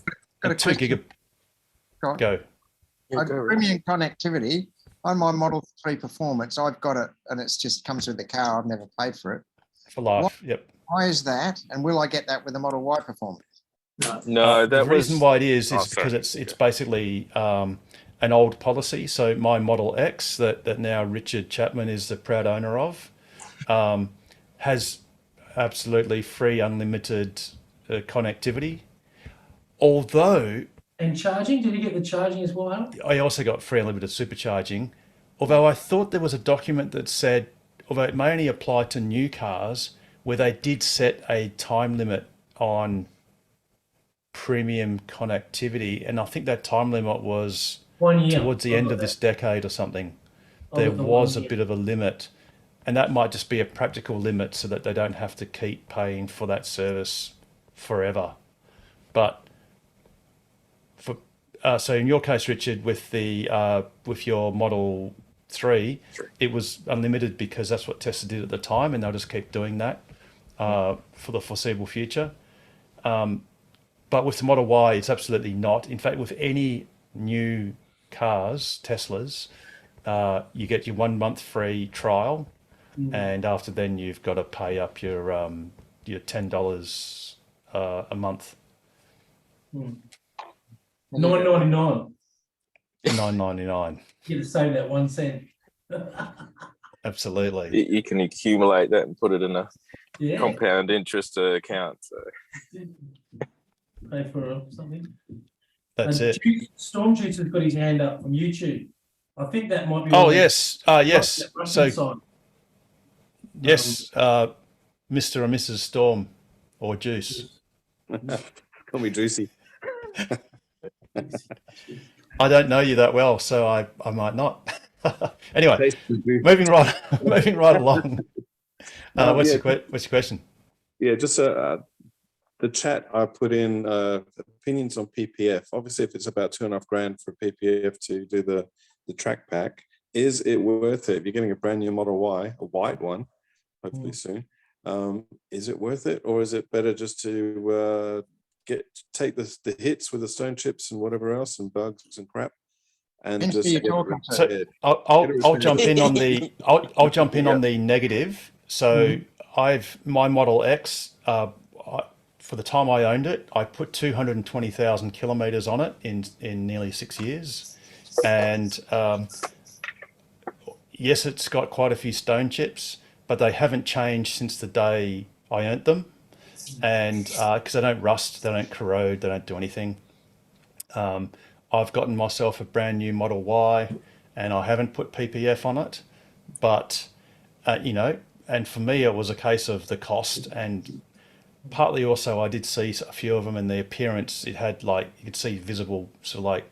gig. Go. Premium connectivity. On my Model 3 Performance, I've got it, and it's just comes with the car. I've never paid for it. For life, yep. Why is that? And will I get that with the Model Y Performance? No, the reason why it is because it's basically an old policy. So my Model X that now Richard Chapman is the proud owner of has absolutely free, unlimited connectivity. Although. And charging? Did you get the charging as well, Harold? I also got free unlimited supercharging, although I thought there was a document that said, although it may only apply to new cars, where they did set a time limit on premium connectivity, and I think that time limit was 1 year towards the end of this decade or something. There was a bit of a limit, and that might just be a practical limit so that they don't have to keep paying for that service forever. But so in your case, Richard, with your Model 3, it was unlimited because that's what Tesla did at the time, and they'll just keep doing that for the foreseeable future. But with the Model Y, it's absolutely not. In fact, with any new cars, Teslas, you get your 1 month free trial, and after then you've got to pay up your $10 a month. $9.99. $9.99. You get to save that 1 cent. Absolutely. You can accumulate that and put it in a Yeah. compound interest account. So. Pay for something. That's it. Storm Juice has got his hand up from YouTube. I think that might be. Oh yes, yes. So side. yes, Mr. and Mrs. Storm or Juice. Call me Juicy. I don't know you that well, so I might not. Anyway, moving right along. What's your question? Yeah, just the chat, I put in opinions on PPF. Obviously, if it's about $2.5 grand for PPF to do the track pack, is it worth it? If you're getting a brand new Model Y, a white one, hopefully soon, is it worth it, or is it better just to take the hits with the stone chips and whatever else and bugs and crap? And Depends who just you're talking to. So I'll jump in on the I'll jump in on the negative. So my Model X, for the time I owned it, I put 220,000 kilometers on it in nearly 6 years, and yes, it's got quite a few stone chips, but they haven't changed since the day I owned them, and because they don't rust, they don't corrode, they don't do anything. I've gotten myself a brand new Model Y, and I haven't put PPF on it, but you know, and for me it was a case of the cost, and partly also I did see a few of them and the appearance. It had, like, you could see visible sort of like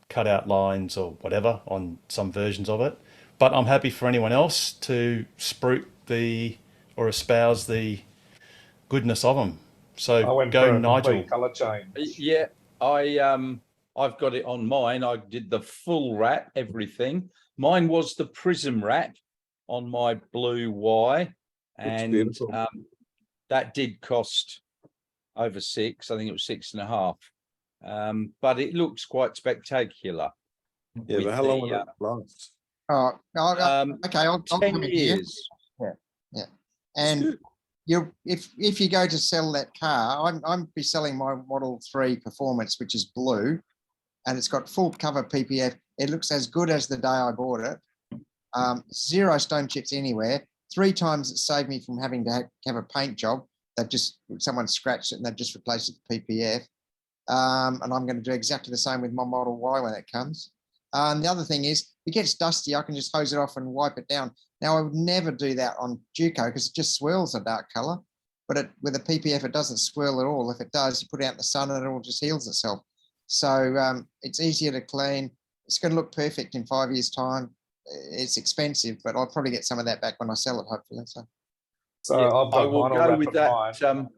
cutout lines or whatever on some versions of it. But I'm happy for anyone else to spruik or espouse the goodness of them. So go, Nigel. Color change. Yeah, I've got it on mine. I did the full wrap, everything. Mine was the prism wrap on my blue Y, and that did cost over $6. I think it was $6.5. But it looks quite spectacular. Yeah, but how long will it last? Okay, I'll 10 years. Yeah. And if you go to sell that car, I'm be selling my Model 3 Performance, which is blue, and it's got full cover PPF. It looks as good as the day I bought it. 0 stone chips anywhere. 3 times it saved me from having to have a paint job. Someone scratched it and they've just replaced it with PPF. And I'm going to do exactly the same with my Model Y when it comes. The other thing is, if it gets dusty, I can just hose it off and wipe it down. Now, I would never do that on Duco because it just swirls a dark color. But with a PPF, it doesn't swirl at all. If it does, you put it out in the sun and it all just heals itself. So it's easier to clean. It's going to look perfect in 5 years' time. It's expensive, but I'll probably get some of that back when I sell it, hopefully. So I've got I will go with that. I don't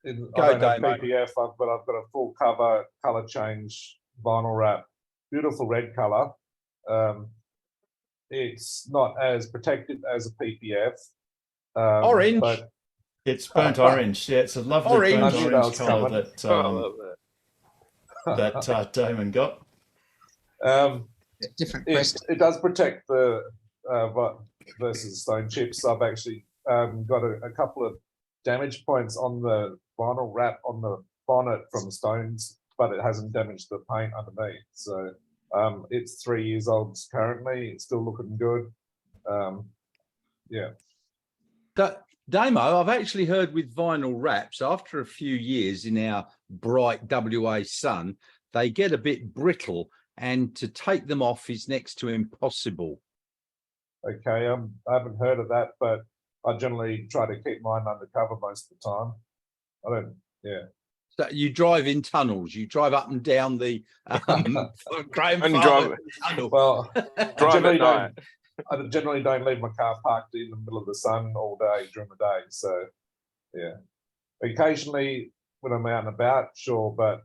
have PPF, but I've got a full cover color change vinyl wrap, beautiful red color. It's not as protected as a PPF. Orange. But it's burnt orange. Yeah, it's a lovely burnt orange color that Damon got. Different. It does protect the versus stone chips. I've actually got a couple of damage points on the vinyl wrap on the bonnet from stones, but it hasn't damaged the paint underneath. So it's 3 years old currently. It's still looking good. Yeah. Damo, I've actually heard with vinyl wraps, after a few years in our bright WA sun, they get a bit brittle, and to take them off is next to impossible. Okay, I haven't heard of that, but I generally try to keep mine undercover most of the time. I don't, yeah. So you drive in tunnels. You drive up and down the Graham Only Farmer drive. tunnel. Well, Drive at night. I generally don't leave my car parked in the middle of the sun all day during the day. So, yeah. Occasionally, when I'm out and about, sure, but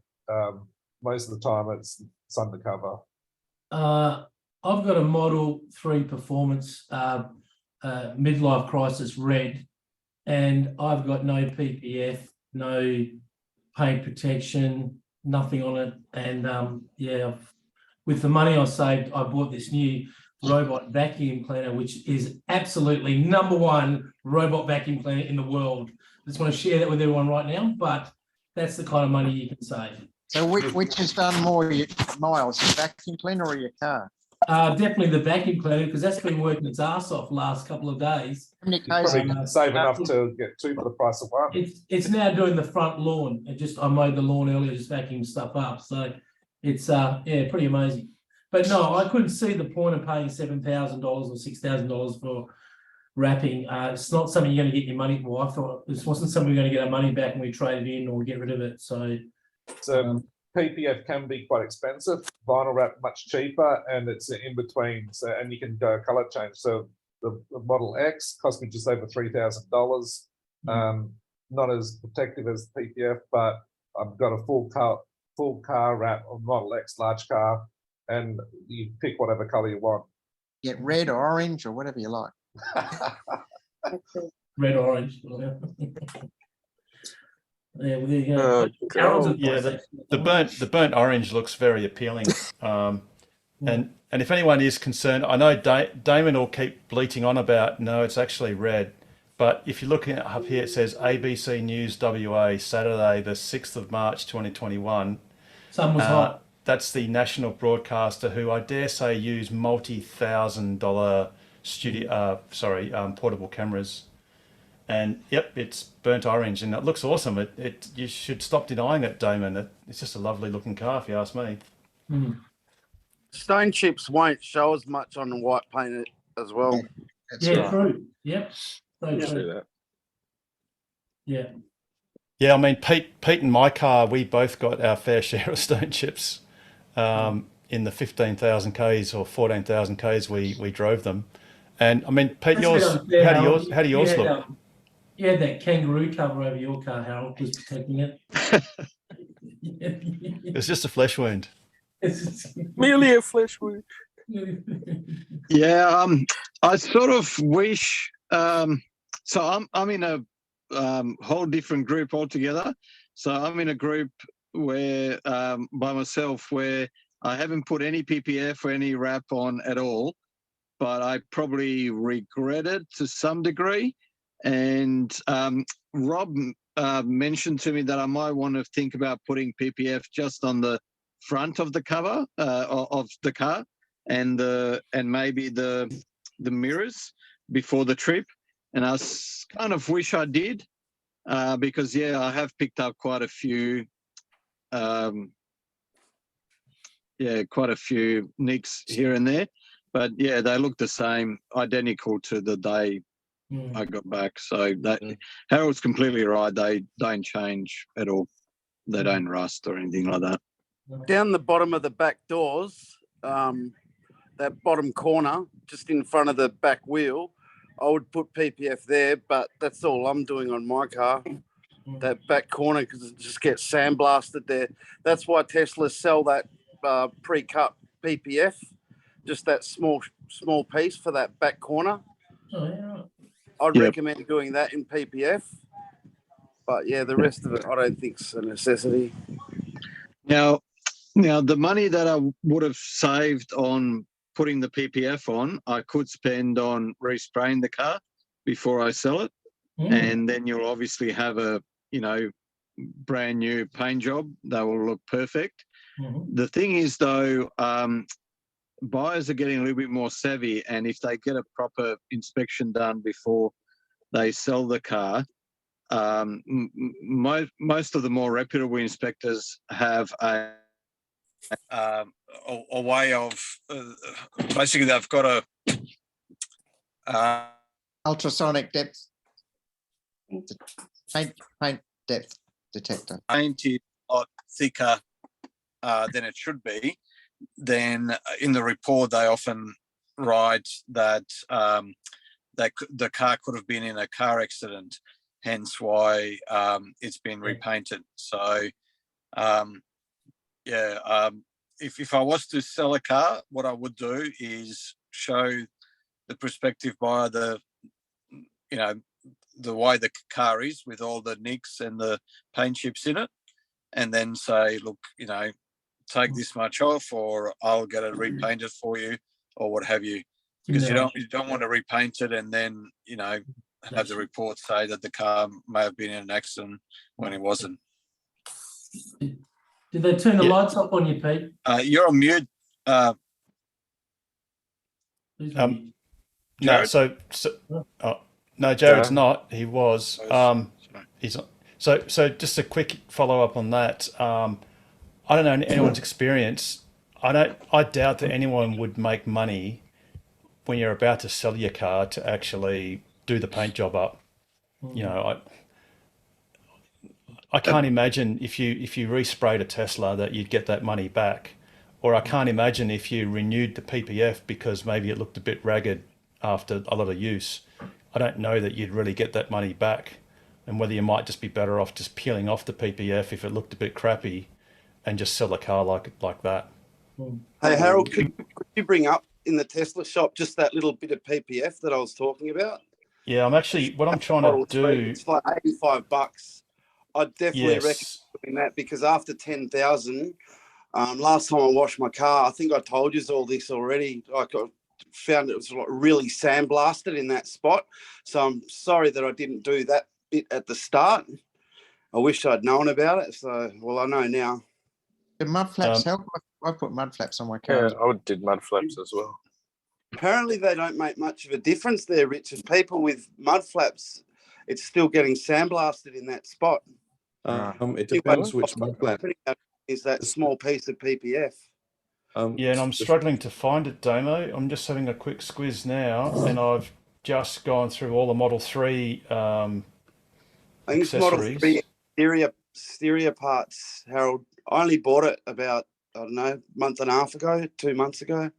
most of the time it's undercover. I've got a Model 3 Performance midlife crisis red, and I've got no PPF, no paint protection, nothing on it. And yeah, with the money I saved, I bought this new robot vacuum cleaner, which is absolutely #1 robot vacuum cleaner in the world. I just want to share that with everyone right now, but that's the kind of money you can save. So which has done more miles, your vacuum cleaner or your car? Definitely the vacuum cleaner, because that's been working its ass off the last couple of days. How many You probably can save enough to get 2 for the price of 1. It's now doing the front lawn. I mowed the lawn earlier, just vacuuming stuff up. So it's yeah, pretty amazing. But no, I couldn't see the point of paying $7,000 or $6,000 for wrapping. It's not something you're going to get your money for. I thought this wasn't something we're going to get our money back when we trade it in or get rid of it. So PPF can be quite expensive. Vinyl wrap much cheaper, and it's in between. So, and you can go color change. So the Model X cost me just over $3,000. not as protective as PPF, but I've got a full car wrap of Model X large car, and you pick whatever color you want. Get red or orange or whatever you like. Red, orange. Yeah, well, there you go. Harold's advice, the burnt orange looks very appealing. And if anyone is concerned, I know Damon will keep bleating on about, no, it's actually red. But if you're looking up here, it says ABC News WA, Saturday, the 6th of March, 2021. Sun was hot. That's the national broadcaster who I dare say use multi-$1,000 portable cameras. And yep, it's burnt orange and it looks awesome. You should stop denying it, Damon. It's just a lovely looking car, if you ask me. Stone chips won't show as much on the white paint as well. True. Yep. True. Yeah. Yeah, I mean, Pete and my car, we both got our fair share of stone chips. In the 15,000 Ks or 14,000 Ks we drove them. And I mean, Pete, how do yours look? You had that kangaroo cover over your car, Harold, was protecting it. It's just a flesh wound. Merely a flesh wound. Yeah, I sort of wish. So I'm in a whole different group altogether. So I'm in a group where by myself where I haven't put any PPF or any wrap on at all, but I probably regret it to some degree. And Rob mentioned to me that I might want to think about putting PPF just on the front of the cover of the car and maybe the mirrors before the trip. And I kind of wish I did because I have picked up quite a few nicks here and there, but they look the same, identical to the day I got back. So Harold's completely right. They don't change at all. They don't rust or anything like that. Down the bottom of the back doors, that bottom corner, just in front of the back wheel, I would put PPF there, but that's all I'm doing on my car. That back corner, because it just gets sandblasted there. That's why Tesla sell that pre-cut PPF, just that small piece for that back corner. I'd recommend doing that in PPF, but the rest of it I don't think is a necessity. Now the money that I would have saved on putting the PPF on, I could spend on respraying the car before I sell it, and then you'll obviously have a brand new paint job that will look perfect. The thing is though, buyers are getting a little bit more savvy, and if they get a proper inspection done before they sell the car, most of the more reputable inspectors have a way of basically they've got a ultrasonic depth paint depth detector. Paint is a lot thicker than it should be. Then in the report they often write that the car could have been in a car accident, hence why it's been repainted. So if I was to sell a car, what I would do is show the prospective buyer the way the car is with all the nicks and the paint chips in it, and then say, look, take this much off, or I'll get it repainted for you, or what have you, because you don't want to repaint it and then have the report say that the car may have been in an accident when it wasn't. Did they turn the lights up on you, Pete? You're on mute. No, no, Jared's not. He was. He's not. So just a quick follow up on that. I don't know anyone's experience. I doubt that anyone would make money when you're about to sell your car to actually do the paint job up. I can't imagine if you resprayed a Tesla that you'd get that money back, or I can't imagine if you renewed the PPF because maybe it looked a bit ragged after a lot of use. I don't know that you'd really get that money back. and whether you might just be better off just peeling off the PPF if it looked a bit crappy, and just sell a car like that. Hey, Harold, could you bring up in the Tesla shop just that little bit of PPF that I was talking about? Yeah, I'm actually, what I'm trying to do. It's like $85. I'd definitely Yes. recommend doing that, because after 10,000, last time I washed my car, I think I told you all this already. Like, I found it was like really sandblasted in that spot. So I'm sorry that I didn't do that bit at the start. I wish I'd known about it. So, well, I know now. The mud flaps help. I put mud flaps on my car. Yeah, I did mud flaps as well. Apparently, they don't make much of a difference there, Richard. People with mud flaps, it's still getting sandblasted in that spot. It depends which mud flap. Is that small piece of PPF? Yeah, and I'm struggling to find it, Damo. I'm just having a quick squiz now, and I've just gone through all the Model 3 I think it's Model 3 exterior parts, Harold. I only bought it about, I don't know, month and a half ago, 2 months ago.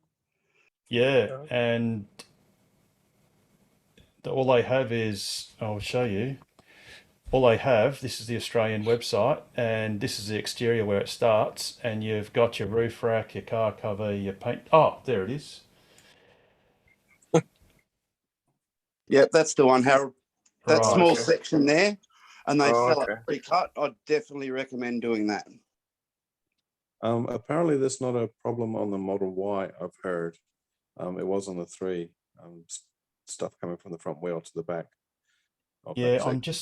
Yeah, and all they have is, I'll show you. All they have, this is the Australian website, and this is the exterior where it starts, and you've got your roof rack, your car cover, your paint. Oh, there it is. Yep, that's the one, Harold. That Right. small section there, and they Oh, sell okay. it pre-cut. I'd definitely recommend doing that. Apparently, there's not a problem on the Model Y, I've heard. It was on the 3. Stuff coming from the front wheel to the back. of that Yeah, section.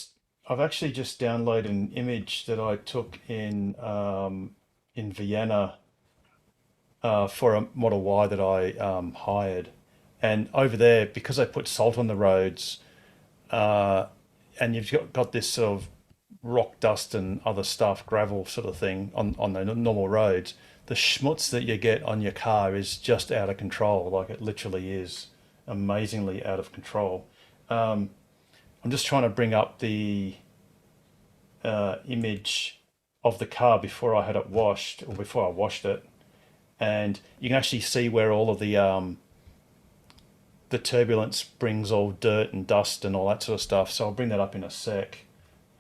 I've actually just downloaded an image that I took in Vienna for a Model Y that I hired, and over there, because they put salt on the roads, and you've got this sort of rock dust and other stuff, gravel sort of thing on the normal roads, the schmutz that you get on your car is just out of control. Like, it literally is amazingly out of control. I'm just trying to bring up the image of the car before I had it washed, or before I washed it, and you can actually see where all of the turbulence brings all dirt and dust and all that sort of stuff. So I'll bring that up in a sec.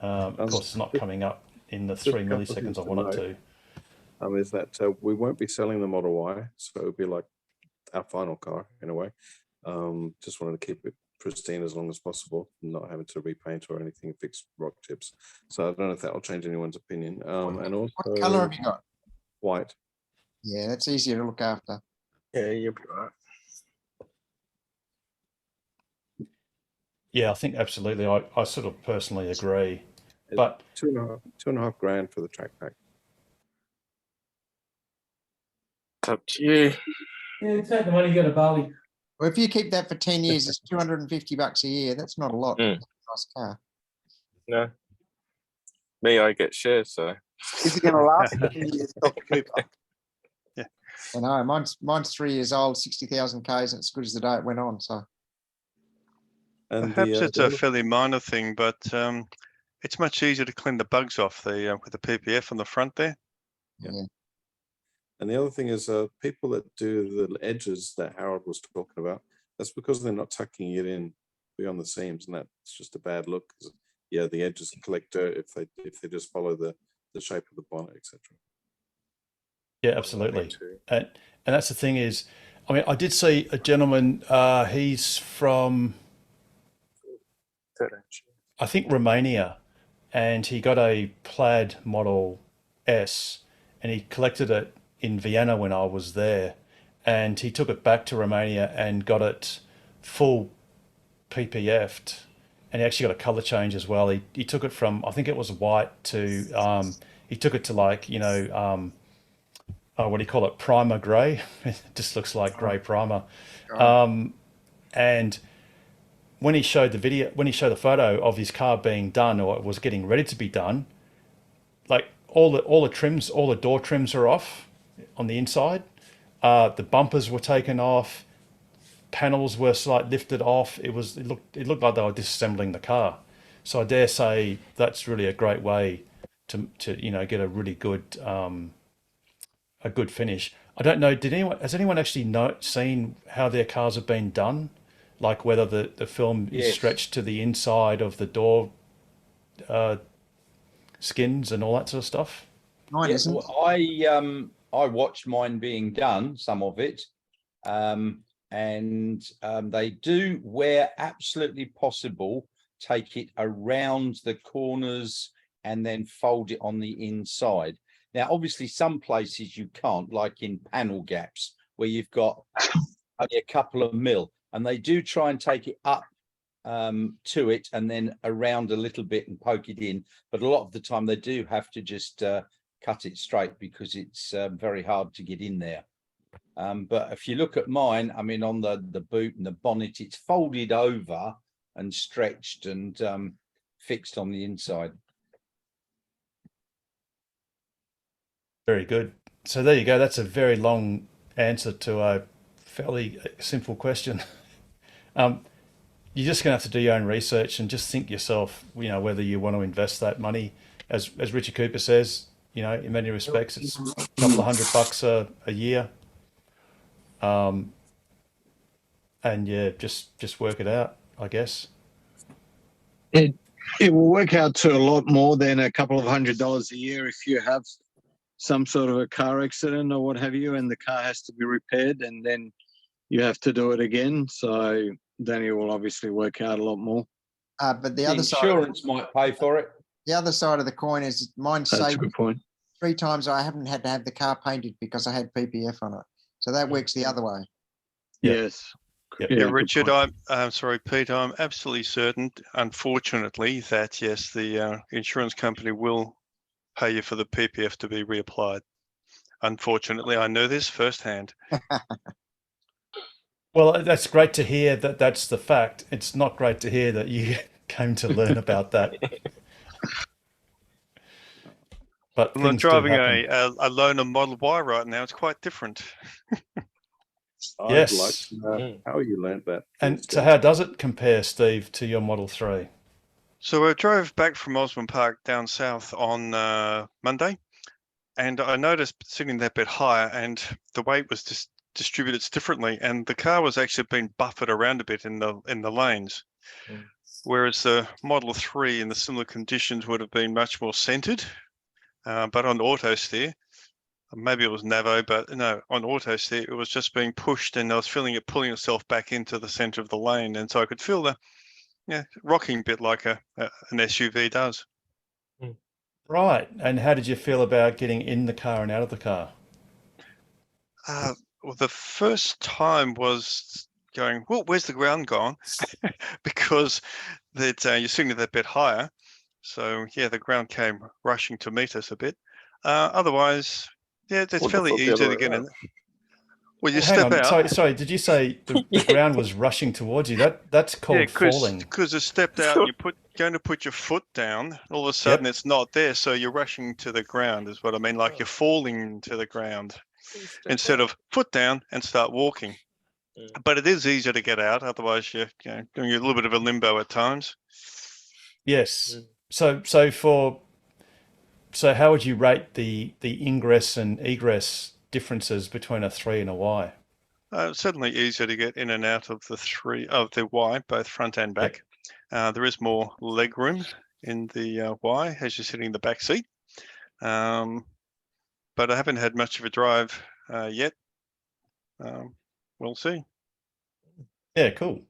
Of course, it's not coming up in the 3 milliseconds I want it to. Is that we won't be selling the Model Y, so it'll be like our final car in a way. Just wanted to keep it pristine as long as possible, not having to repaint or anything, fix rock chips. So I don't know if that will change anyone's opinion. And also, What colour have you got? White. Yeah, that's easier to look after. Yeah, you're right. Yeah, I think absolutely. I sort of personally agree. But $2.5 grand for the track pack. It's up to you. Yeah, take the money, go to Bali. Well, if you keep that for 10 years, it's $250 a year. That's not a lot. Mm. That's a nice car. No. Me, I get shares, so. Is it going to last 10 years, Dr. Cooper? I know, mine's 3 years old, 60,000 Ks, and it's good as the day it went on. So, And Perhaps it's a fairly minor thing, but it's much easier to clean the bugs off with the PPF on the front there. yeah. And the other thing is, people that do the edges that Harold was talking about, that's because they're not tucking it in beyond the seams, and that's just a bad look. 'Cause, yeah, the edges collect dirt if they just follow the shape of the bonnet, etc. yeah, absolutely. And that's the thing is, I mean, I did see a gentleman. He's from, I think, Romania, and he got a plaid Model S, and he collected it in Vienna when I was there, and he took it back to Romania and got it full PPF'd, and he actually got a color change as well. He took it from, I think it was white to, he took it to, like, what do you call it, primer grey. It just looks like grey primer. And when he showed the photo of his car being done, or it was getting ready to be done, like all the trims, all the door trims are off on the inside. The bumpers were taken off. Panels were slightly lifted off. It looked like they were disassembling the car. So I dare say that's really a great way to get a really good a good finish. I don't know. Has anyone actually seen how their cars have been done? Like whether the film is Yes. stretched to the inside of the door skins and all that sort of stuff? Mine Yeah, isn't. well, I watched mine being done, some of it, they do, where absolutely possible, take it around the corners and then fold it on the inside. Now, obviously, some places you can't, like in panel gaps where you've got only a couple of mil, and they do try and take it up to it and then around a little bit and poke it in. But a lot of the time they do have to just cut it straight because it's very hard to get in there. But if you look at mine, I mean, on the boot and the bonnet, it's folded over and stretched and fixed on the inside. Very good. So there you go. That's a very long answer to a fairly simple question. You're just going to have to do your own research and just think yourself, you know, whether you want to invest that money. As Richard Cooper says, you know, in many respects, it's a couple of $100 a year. And yeah, just work it out, I guess. It will work out to a lot more than a couple of $100 a year if you have some sort of a car accident or what have you, and the car has to be repaired, and then you have to do it again. So then it will obviously work out a lot more. But the other side, insurance might pay for it. the other side of the coin is mine That's a saved good point. 3 times. I haven't had to have the car painted because I had PPF on it. So that works the other way. Yeah. Yes. Yep. Yeah, Yeah, good Richard, point. I'm sorry, Pete, I'm absolutely certain, unfortunately, that yes, the insurance company will pay you for the PPF to be reapplied. Unfortunately, I know this firsthand. Well, that's great to hear that that's the fact. It's not great to hear that you came to learn about that. But I'm not things do driving happen. a loaner Model Y right now. It's quite different. I'd Yes. like to know how you learned that. And so how does it compare, Steve, to your Model 3? So I drove back from Osborne Park down south on Monday, and I noticed sitting there a bit higher, and the weight was just distributed differently, and the car was actually being buffered around a bit in the lanes, whereas the Model 3 in the similar conditions would have been much more centered. But on auto steer, maybe it was Navo, but no, on auto steer it was just being pushed, and I was feeling it pulling itself back into the center of the lane, and so I could feel the rocking bit like an SUV does. Right. And how did you feel about getting in the car and out of the car? Well, the first time was going, well, where's the ground gone? Because that you're sitting there a bit higher. So yeah, the ground came rushing to meet us a bit. Otherwise, yeah, it's fairly easy to get in. Well, you Hang step on. out. Sorry. Did you say the ground was rushing towards you? That's called falling. Because you stepped out, going to put your foot down. All of a sudden, it's not there, so you're rushing to the ground. Is what I mean. Like you're falling to the ground instead of foot down and start walking. But it is easier to get out. Otherwise, you're doing a little bit of a limbo at times. Yes. So how would you rate the ingress and egress differences between a 3 and a Y? Certainly easier to get in and out of the Y, both front and back. There is more leg room in the Y as you're sitting in the back seat. But I haven't had much of a drive yet. We'll see. Yeah, cool.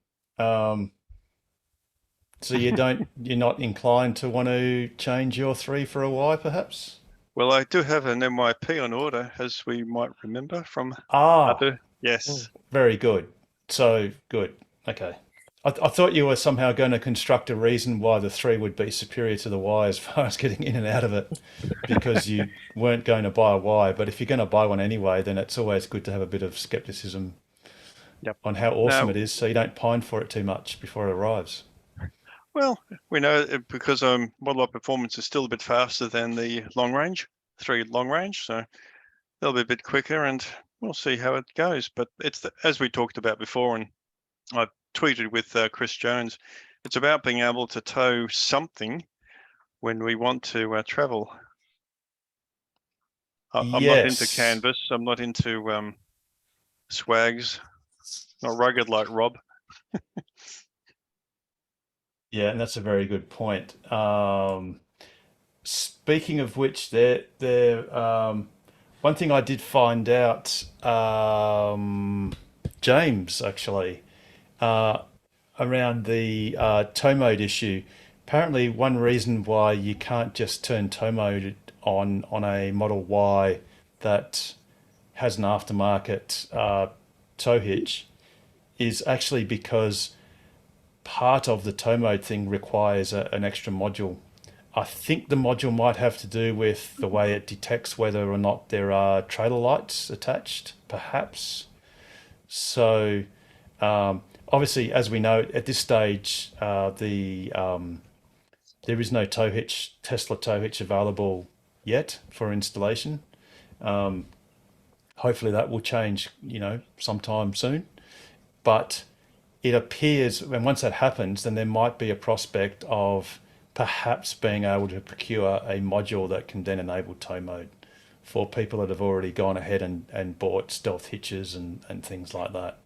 So you're not inclined to want to change your 3 for a Y, perhaps? Well, I do have an MYP on order, as we might remember from other. Yes. Very good. So good. Okay. I thought you were somehow going to construct a reason why the 3 would be superior to the Y as far as getting in and out of it, because you weren't going to buy a Y. But if you're going to buy one anyway, then it's always good to have a bit of skepticism on how awesome it is, so you don't pine for it too much before it arrives. Well, we know because Model Y Performance is still a bit faster than the long range, 3 long range, so they'll be a bit quicker, and we'll see how it goes. But it's as we talked about before, and I tweeted with Chris Jones, it's about being able to tow something when we want to travel. I'm not into canvas. I'm not into swags. Not rugged like Rob. Yeah, and that's a very good point. Speaking of which, one thing I did find out, James, actually, uh, around the tow mode issue. Apparently, one reason why you can't just turn tow mode on a Model Y that has an aftermarket tow hitch is actually because part of the tow mode thing requires an extra module. I think the module might have to do with the way it detects whether or not there are trailer lights attached, perhaps. So, obviously, as we know, at this stage, there is no tow hitch, Tesla tow hitch available yet for installation. Hopefully that will change, sometime soon. But it appears, and once that happens, then there might be a prospect of perhaps being able to procure a module that can then enable tow mode for people that have already gone ahead and bought stealth hitches and things like that.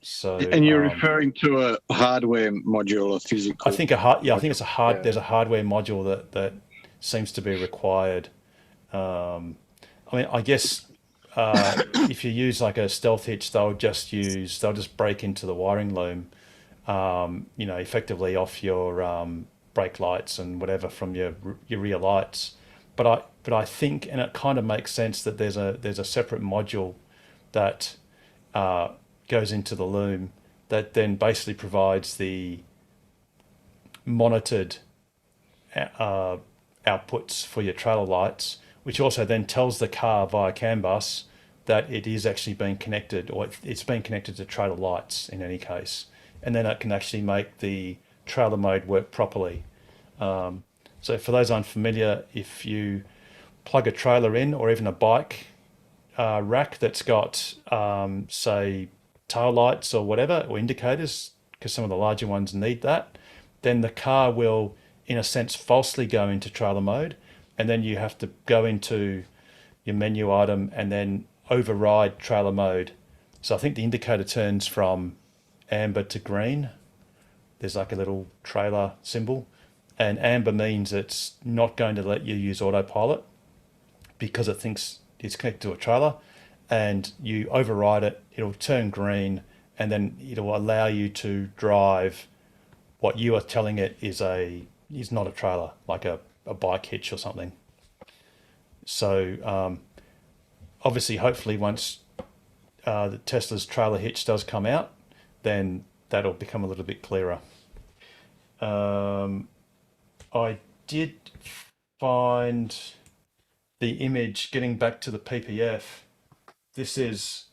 So, And you're referring to a hardware module or physical? I think I think it's there's a hardware module that seems to be required. I mean, I guess if you use like a stealth hitch, they'll just break into the wiring loom, effectively off your brake lights and whatever from your rear lights. But I think, and it kind of makes sense that there's a separate module that goes into the loom that then basically provides the monitored outputs for your trailer lights, which also then tells the car via CAN bus that it is actually being connected, or it's being connected to trailer lights in any case. And then it can actually make the trailer mode work properly. So for those unfamiliar, if you plug a trailer in, or even a bike rack that's got, say, tail lights or whatever, or indicators, because some of the larger ones need that, then the car will, in a sense, falsely go into trailer mode, and then you have to go into your menu item and then override trailer mode. So I think the indicator turns from amber to green. There's like a little trailer symbol, and amber means it's not going to let you use autopilot because it thinks it's connected to a trailer, and you override it, it'll turn green, and then it'll allow you to drive what you are telling it is not a trailer, like a bike hitch or something. So obviously, hopefully, once the Tesla's trailer hitch does come out, then that'll become a little bit clearer. I did find the image, getting back to the PPF. This is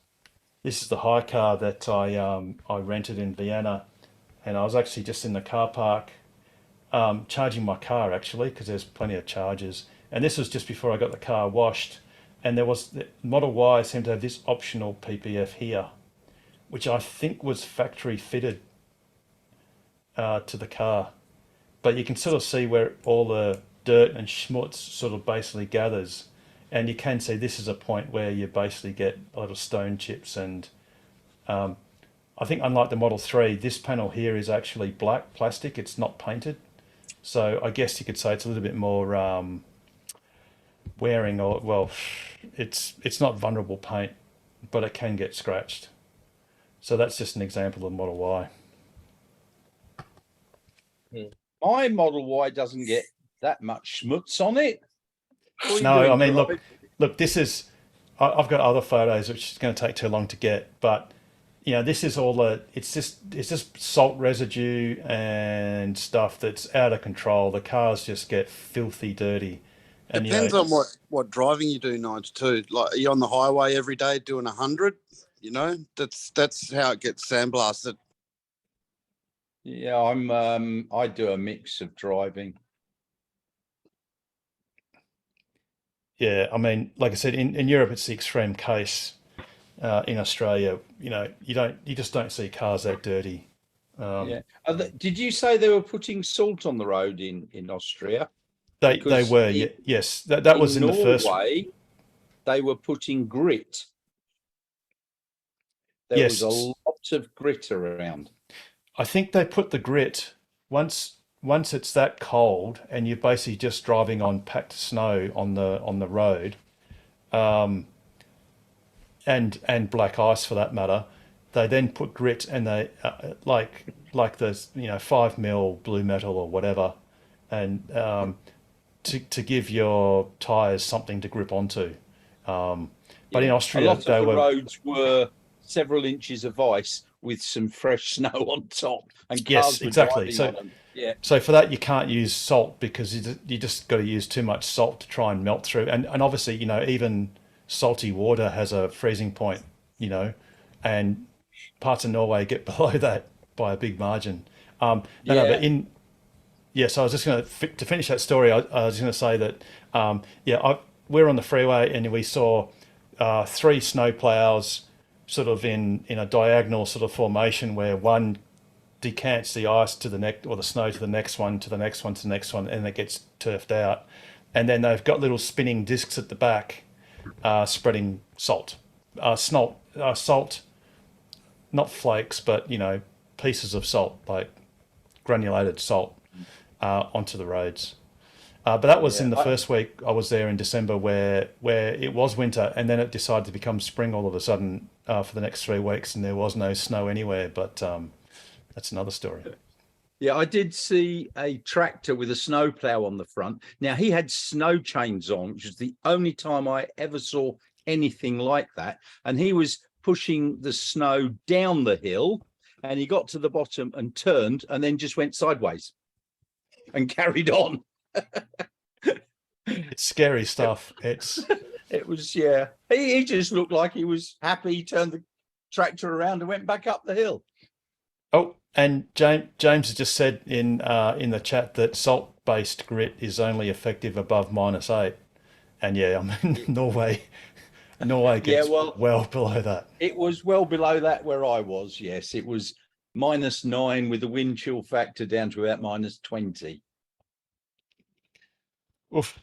the hire car that I rented in Vienna, and I was actually just in the car park charging my car, actually, because there's plenty of charges. And this was just before I got the car washed, and the Model Y seemed to have this optional PPF here, which I think was factory fitted to the car. But you can sort of see where all the dirt and schmutz sort of basically gathers. And you can see this is a point where you basically get a lot of stone chips. And I think, unlike the Model 3, this panel here is actually black plastic. It's not painted. So I guess you could say it's a little bit more wearing, or, well, it's not vulnerable paint, but it can get scratched. So that's just an example of Model Y. My Model Y doesn't get that much schmutz on it. No, I mean, look, this is, I've got other photos which is going to take too long to get, but this is all it's just salt residue and stuff that's out of control. The cars just get filthy dirty. And depends on what driving you do, Nige, too. Like, are you on the highway every day doing 100? That's how it gets sandblasted. Yeah, I do a mix of driving. Yeah, I mean, like I said, in Europe it's the extreme case. In Australia, you just don't see cars that dirty. Yeah. Did you say they were putting salt on the road in Austria? They were, yes. That was in Norway, the first. They were putting grit. There was a lot of grit around. I think they put the grit once it's that cold and you're basically just driving on packed snow on the road, and black ice for that matter, they then put grit and they like the 5 mil blue metal or whatever, and to give your tires something to grip onto. But in Austria, a lot of the roads were several inches of ice with some fresh snow on top, and cars yes, were exactly. driving So on them. Yeah. so for that you can't use salt because you just got to use too much salt to try and melt through, and obviously even salty water has a freezing point, and parts of Norway get below that by a big margin. No, but so I was just going to finish that story. I was going to say that, we're on the freeway and we saw 3 snow plows sort of in a diagonal sort of formation where one decants the ice to the next, or the snow to the next one, to the next one, to the next one, and it gets turfed out. And then they've got little spinning discs at the back, spreading salt, salt, not flakes, but pieces of salt, like granulated salt, onto the roads. But that was in the first week I was there in December, where it was winter, and then it decided to become spring all of a sudden for the next 3 weeks, and there was no snow anywhere. But that's another story. Yeah, I did see a tractor with a snow plow on the front. Now, he had snow chains on, which was the only time I ever saw anything like that. And he was pushing the snow down the hill, and he got to the bottom and turned and then just went sideways and carried on. It's scary stuff. It was, he just looked like he was happy. He turned the tractor around and went back up the hill. Oh, and James has just said in the chat that salt-based grit is only effective above -8, and I mean Norway gets well below that. It was well below that where I was. Yes, it was -9 with the wind chill factor down to about -20. Oof,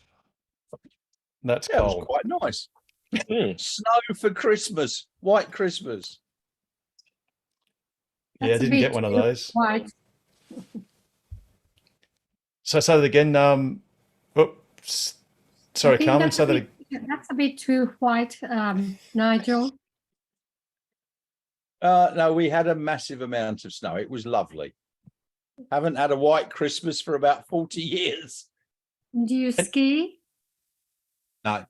that's It was cold. quite nice. Snow for Christmas, white Christmas. Yeah, I didn't get one of those. White. So say that again. Oops, sorry, Carmen. Say that again. That's a bit too white, Nigel. No, we had a massive amount of snow. It was lovely. Haven't had a white Christmas for about 40 years. Do you ski? No,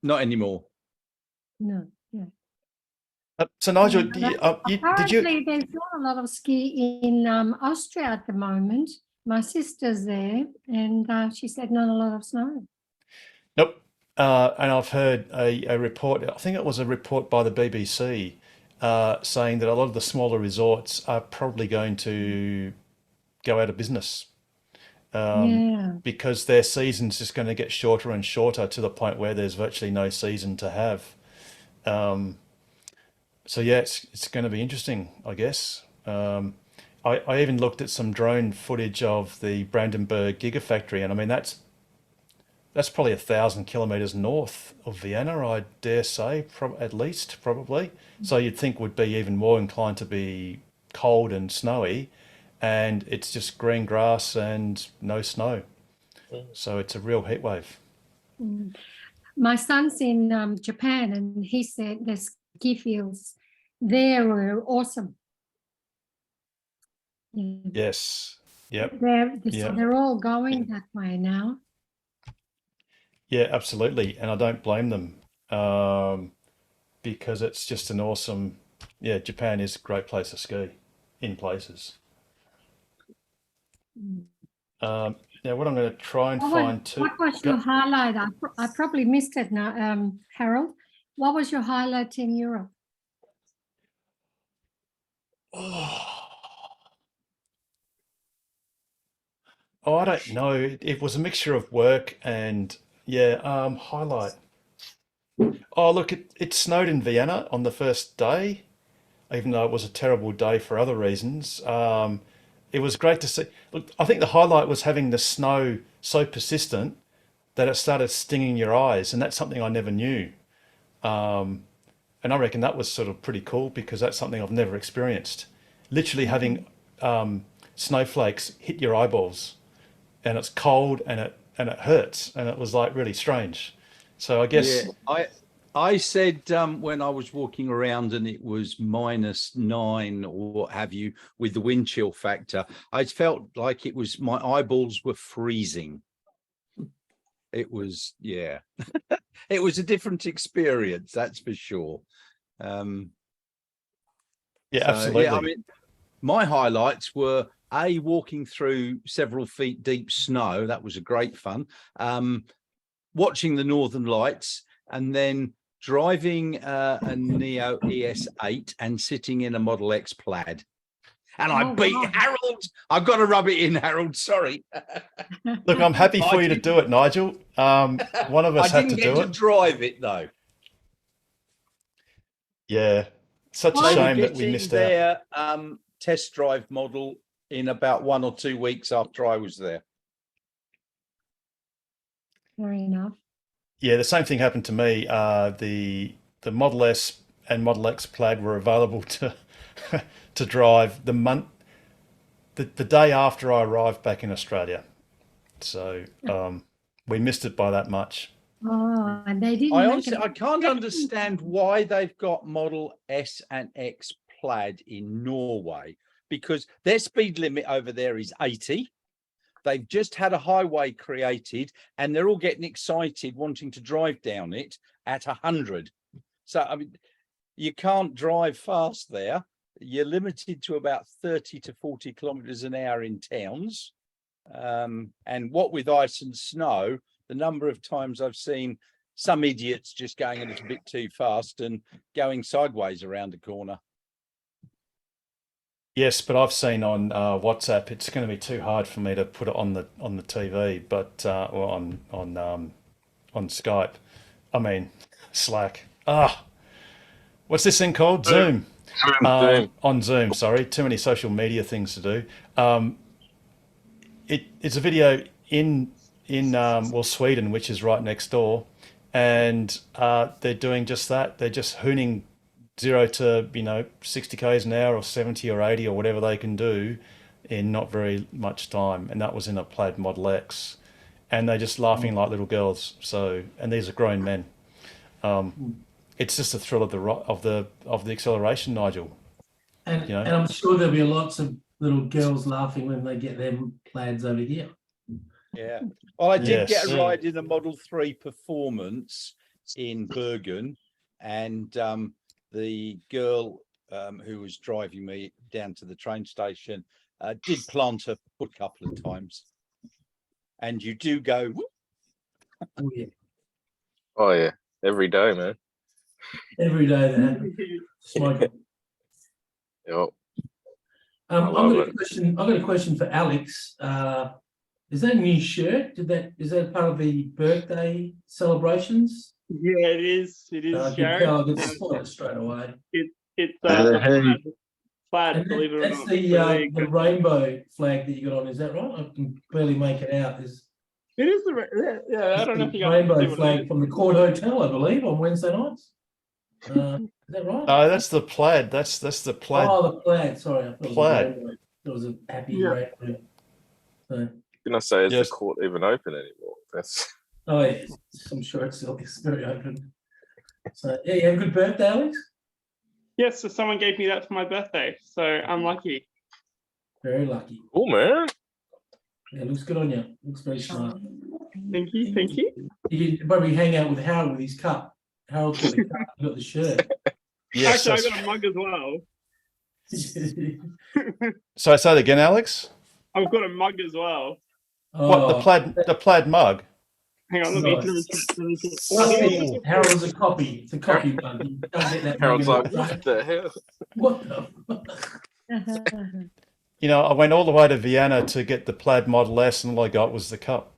not anymore. No. Yeah. So Nigel, Apparently, there's not a lot of ski in Austria at the moment. My sister's there, and she said not a lot of snow. Nope. And I've heard a report. I think it was a report by the BBC saying that a lot of the smaller resorts are probably going to go out of business. Because their season's just going to get shorter and shorter to the point where there's virtually no season to have. So it's going to be interesting, I guess. I even looked at some drone footage of the Brandenburg Gigafactory, and I mean that's probably 1,000 kilometers north of Vienna, I dare say, at least probably. So you'd think would be even more inclined to be cold and snowy, and it's just green grass and no snow. So it's a real heat wave. My son's in Japan, and he said the ski fields there were awesome. Yes. Yep. They're all going that way now. Yeah, absolutely. And I don't blame them, because it's just an awesome, Japan is a great place to ski in places. Now what I'm going to try and find too. What was your highlight? I probably missed it now, Harold. What was your highlight in Europe? Oh, I don't know. It was a mixture of work and highlight. Oh, look, it snowed in Vienna on the first day, even though it was a terrible day for other reasons. It was great to see. Look, I think the highlight was having the snow so persistent that it started stinging your eyes, and that's something I never knew. And I reckon that was sort of pretty cool because that's something I've never experienced. Literally having snowflakes hit your eyeballs, and it's cold and it hurts, and it was like really strange. So I guess I said when I was walking around and it was -9 or what have you with the wind chill factor, I felt like it was my eyeballs were freezing. It was, yeah, it was a different experience, that's for sure. Absolutely. Yeah, I mean, my highlights were walking through several feet deep snow. That was a great fun. Watching the Northern Lights, and then driving a Neo ES8 and sitting in a Model X Plaid. And I beat Harold. I've got to rub it in, Harold. Sorry. Look, I'm happy for you to do it, Nigel. One of us had to do it. I didn't get to drive it though. Yeah, such a shame that we missed their test drive model in about 1 or 2 weeks after I was there. Fair enough. Yeah, the same thing happened to me. The Model S and Model X Plaid were available to to drive the day after I arrived back in Australia. So we missed it by that much. Oh, and they didn't. I can't understand why they've got Model S and X Plaid in Norway, because their speed limit over there is 80. They've just had a highway created and they're all getting excited wanting to drive down it at 100. So, I mean, you can't drive fast there. You're limited to about 30 to 40 kilometers an hour in towns. And what with ice and snow, the number of times I've seen some idiots just going a little bit too fast and going sideways around a corner. Yes, but I've seen on WhatsApp it's going to be too hard for me to put it on the TV, but or on Skype. I mean Slack. What's this thing called? Zoom. Zoom. On Zoom. Sorry, too many social media things to do. It's a video in Sweden, which is right next door, and they're doing just that. They're just hooning 0 to 60 k's an hour or 70 or 80 or whatever they can do in not very much time, and that was in a Plaid Model X, and they're just laughing like little girls. So, and these are grown men. It's just the thrill of the acceleration, Nigel. And I'm sure there'll be lots of little girls laughing when they get them Plaids over here. Yeah. Well, I did get a ride in a Model 3 Performance in Bergen, and the girl who was driving me down to the train station did plant her foot a couple of times. And you do go, whoop. Oh, yeah. Oh, yeah. Every day, man. Every day that happens. Smoking. Yep. I've got a question for Alex. Is that a new shirt? Is that part of the birthday celebrations? Yeah, it is. It is. I can tell. I can spot it straight away. It's plaid, believe it or That's not. the rainbow flag that you got on. Is that right? I can barely make it out. It is I don't know if you got rainbow flag from the Court Hotel, I believe, on Wednesday nights. Is that right? No, that's the Plaid. That's the Plaid. Oh, the Plaid. Sorry, I thought Plaid. it was a happy rainbow. So, Can I say, is the court even open anymore? That's. Oh yeah, I'm sure it's very open. So yeah, you have a good birthday, Alex? Yes, so someone gave me that for my birthday, so I'm lucky. Very lucky. Oh man. Yeah, looks good on you. Looks very smart. Thank you, thank you. You can probably hang out with Harold with his cup. Harold's got the cup, you got the shirt. Yes. Actually, I got a mug as well. So say that again, Alex. I've got a mug as well. What, the plaid mug? Hang on, let me Oh, Harold's a copy. It's a copy mug. You don't get that Harold's mug like, what the hell? What the You know, I went all the way to Vienna to get the Plaid Model S, and all I got was the cup.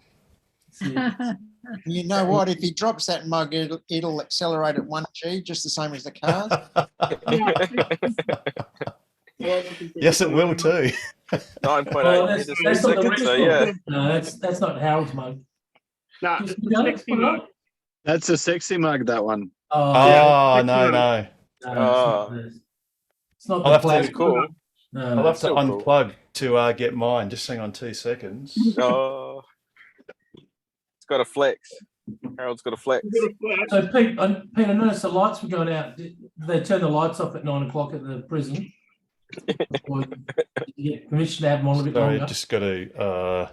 You know what? If he drops that mug, it'll accelerate at 1G, just the same as the cars. Yes, it will too. 9.8 meters per second. So yeah. No, that's not Harold's mug. No, Sexy mug. That's a sexy mug, that one. Oh, no. No, it's not the I'll have to- Plaid. Cool. No, I'll have to Still cool. unplug to get mine. Just hang on 2 seconds. Oh, it's got a flex. Harold's got a flex. So Pete, I noticed the lights were going out. Did they turn the lights off at 9 o'clock at the prison? Or did you get permission to have them on a bit Sorry, longer? just got to.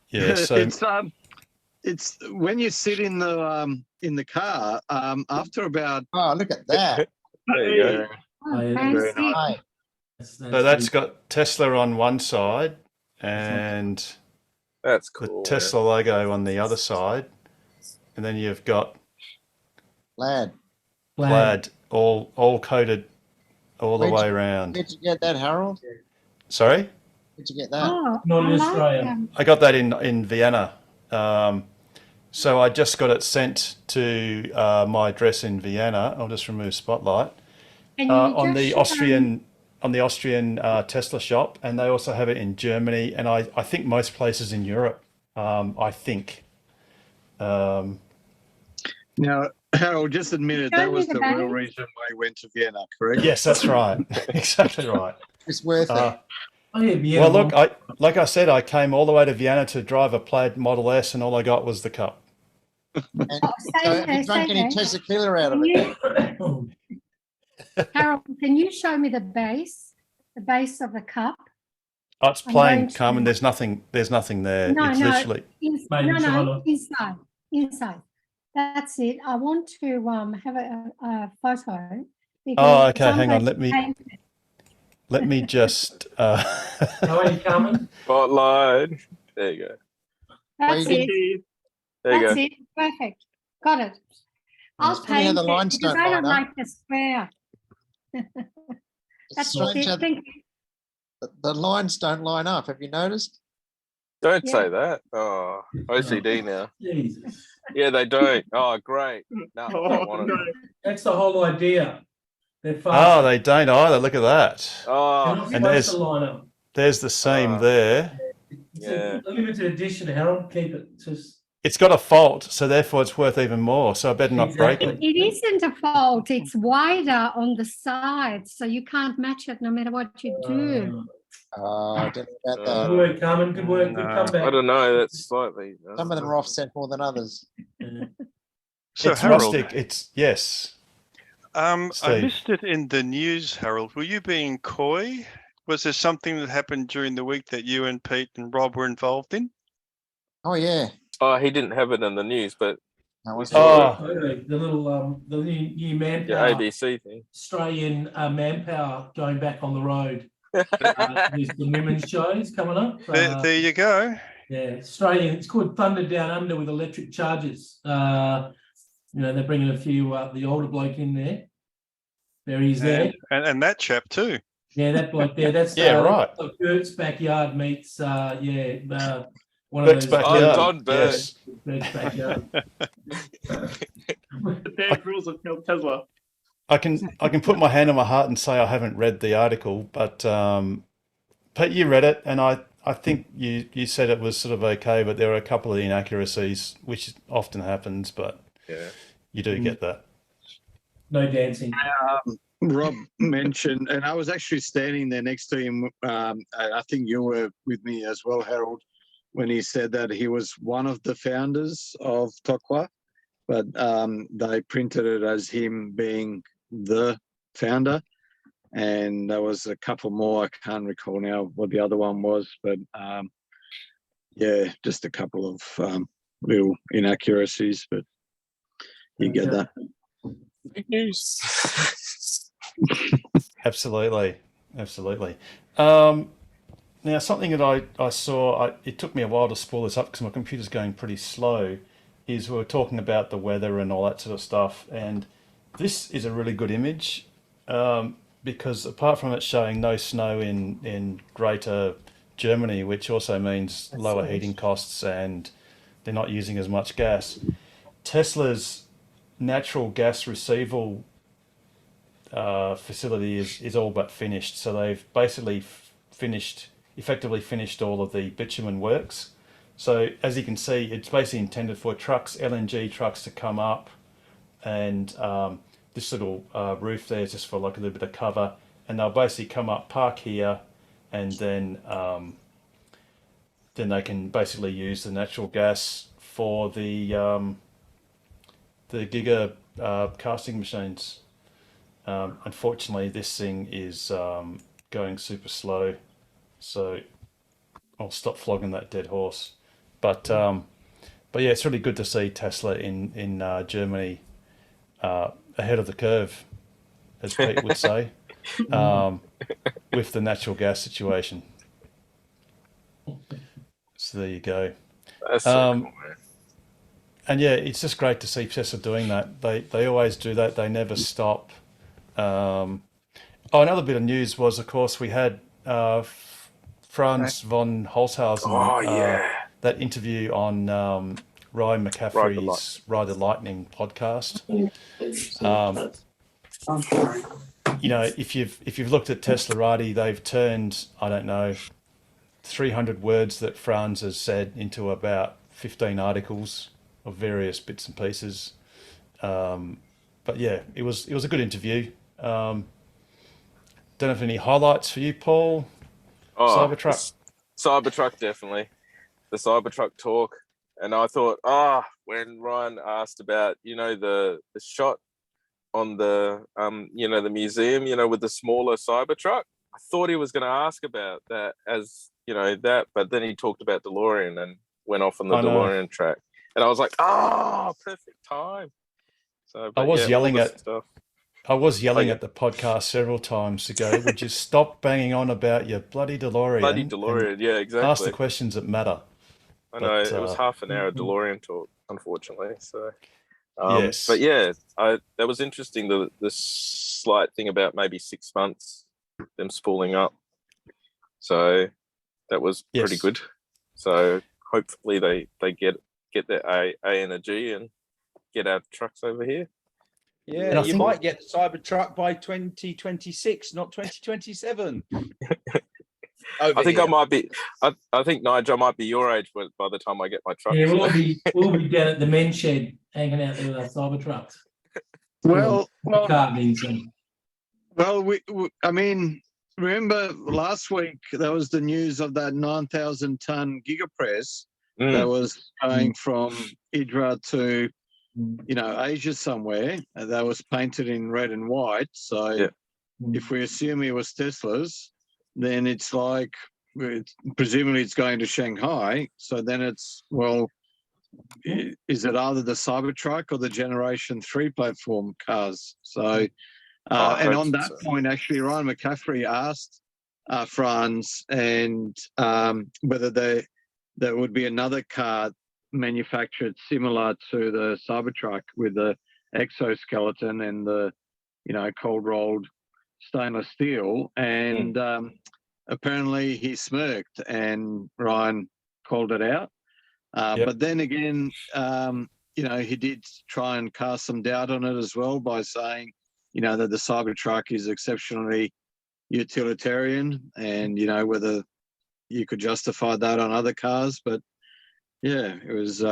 Yeah. So It's when you sit in the car after about. Oh, look at that. There you go. Oh, yeah, Fancy. Hey, that's got Tesla on one side and That's the cool. Tesla logo on the other side, and then you've got lad. Plaid all coated all the Where'd way you- around. Where'd you get that, Harold? Sorry, Where'd you get that? Oh, Not in I like Australia. them. I got that in Vienna. So I just got it sent to my address in Vienna. I'll just remove Spotlight Can you on the just show- Austrian Tesla shop, and they also have it in Germany, and I think most places in Europe. I think. Now, Harold just admitted Show that me was the the real badge. reason why he went to Vienna, correct? Yes, that's right. Exactly right. It's worth it. Oh, yeah, Vienna. Well, look, like I said, I came all the way to Vienna to drive a Plaid Model S, and all I got was the cup. And Oh, so stay have there, you drunk stay any there. tequila out of Can it? you, Harold, can you show me the base of the cup? Oh, it's I'm plain, going to- Carmen. There's nothing there. No, It's no, literally. Made in China. inside. That's it. I want to have a photo. Oh, because okay. I'm Hang on. going to paint it. Let me just. How are you coming? Spotlight. There you go. That's you it. There you That's go. it. Perfect. Got it. I'll It's funny how paint the it lines because don't I don't line up. like the square. It's That's strange how it. Thank you. the lines don't line up. Have you noticed? Don't Yeah. say that. Oh, OCD now. Jesus. Yeah, they don't. Oh, great. No, don't want it. That's the whole idea. They're Oh, fast. they don't either. Look at that. They're Oh, not And supposed there's- to line up. There's the seam Ah. there. It's Yeah. a limited edition, Harold. Keep it just It's got a fault, so therefore it's worth even more. So I better not break it. exactly. It isn't a fault. It's wider on the sides, so you can't match it no matter what you do. Oh, I don't know about Good that. work, Carmen. Good work. Good I comeback. don't know. That's slightly. Some of them are offset more than others. Yeah. So It's Harold, rustic. It's yes. I Steve. missed it in the news, Harold. Were you being coy? Was there something that happened during the week that you and Pete and Rob were involved in? Oh yeah. Oh, he didn't have it in the news, but That was Oh, Totally. The little the new manpower, yeah, ABC thing. Australian manpower going back on the road. There's the women's shows coming up. There you go. Yeah, Australian. It's called Thunder Down Under with electric charges. They're bringing a few the older bloke in there. There he's there. And that chap too. Yeah, that bloke there. That's Yeah, right. Bert's backyard meets. One Bert's of those. backyard. Don Bert. Yes. Bert's backyard. The Bear Grylls of Tesla. I can put my hand on my heart and say I haven't read the article, but Pete, you read it, and I think you said it was sort of okay, but there are a couple of inaccuracies, which often happens, but Yeah. you do get that. No dancing. Rob mentioned, and I was actually standing there next to him. I think you were with me as well, Harold, when he said that he was one of the founders of Tokwa, but they printed it as him being the founder. And there was a couple more. I can't recall now what the other one was, but yeah, just a couple of little inaccuracies, but you get that. Big news. Absolutely. Now, something that I saw, it took me a while to spool this up because my computer's going pretty slow, is we were talking about the weather and all that sort of stuff. And this is a really good image because apart from it showing no snow in greater Germany, which also means lower heating costs and they're not using as much gas, Tesla's natural gas receival facility is all but finished. So they've basically effectively finished all of the bitumen works. So as you can see, it's basically intended for trucks, LNG trucks to come up, and this little roof there is just for like a little bit of cover. and they'll basically come up, park here, and then they can basically use the natural gas for the Giga casting machines. Unfortunately, this thing is going super slow, so I'll stop flogging that dead horse. But yeah, it's really good to see Tesla in Germany ahead of the curve, as Pete would say, with the natural gas situation. So there you go. That's so cool, man. And yeah, it's just great to see Tesla doing that. They always do that. They never stop. Another bit of news was, of course, we had Franz von Holzhausen, that interview on Ryan McCaffrey's Ride the Lightning podcast. You know, if you've looked at Teslarati, they've turned, I don't know, 300 words that Franz has said into about 15 articles of various bits and pieces. But yeah, it was a good interview. Don't have any highlights for you, Paul? Cybertruck. Cybertruck, definitely. The Cybertruck talk. And I thought, when Ryan asked about, the shot on the, the museum, with the smaller Cybertruck, I thought he was going to ask about that as, that, but then he talked about DeLorean and went off on the DeLorean track. And I was like, perfect time. So I was yelling at the podcast several times to go, would you stop banging on about your bloody DeLorean? Bloody DeLorean, yeah, exactly. Ask the questions that matter. I know, it was half an hour of DeLorean talk, unfortunately. So, yes. But yeah, that was interesting, the slight thing about maybe 6 months, them spooling up. So that was pretty good. So hopefully they get their A and a G and get our trucks over here. Yeah, you might get the Cybertruck by 2026, not 2027. I think I might be. I think Nigel, I might be your age by the time I get my truck. Yeah, we'll be down at the men's shed hanging out there with our Cybertrucks. Well, I mean, remember last week there was the news of that 9,000-ton gigapress that was going from Hydra to, Asia somewhere. That was painted in red and white. So if we assume it was Tesla's, then it's like, presumably it's going to Shanghai. So then it's, is it either the Cybertruck or the Generation 3 platform cars? So, and on that point, actually, Ryan McCaffrey asked Franz and whether there would be another car manufactured similar to the Cybertruck with the exoskeleton and the, cold rolled stainless steel. And apparently he smirked and Ryan called it out. But then again, he did try and cast some doubt on it as well by saying, that the Cybertruck is exceptionally utilitarian and, whether you could justify that on other cars. But yeah, it was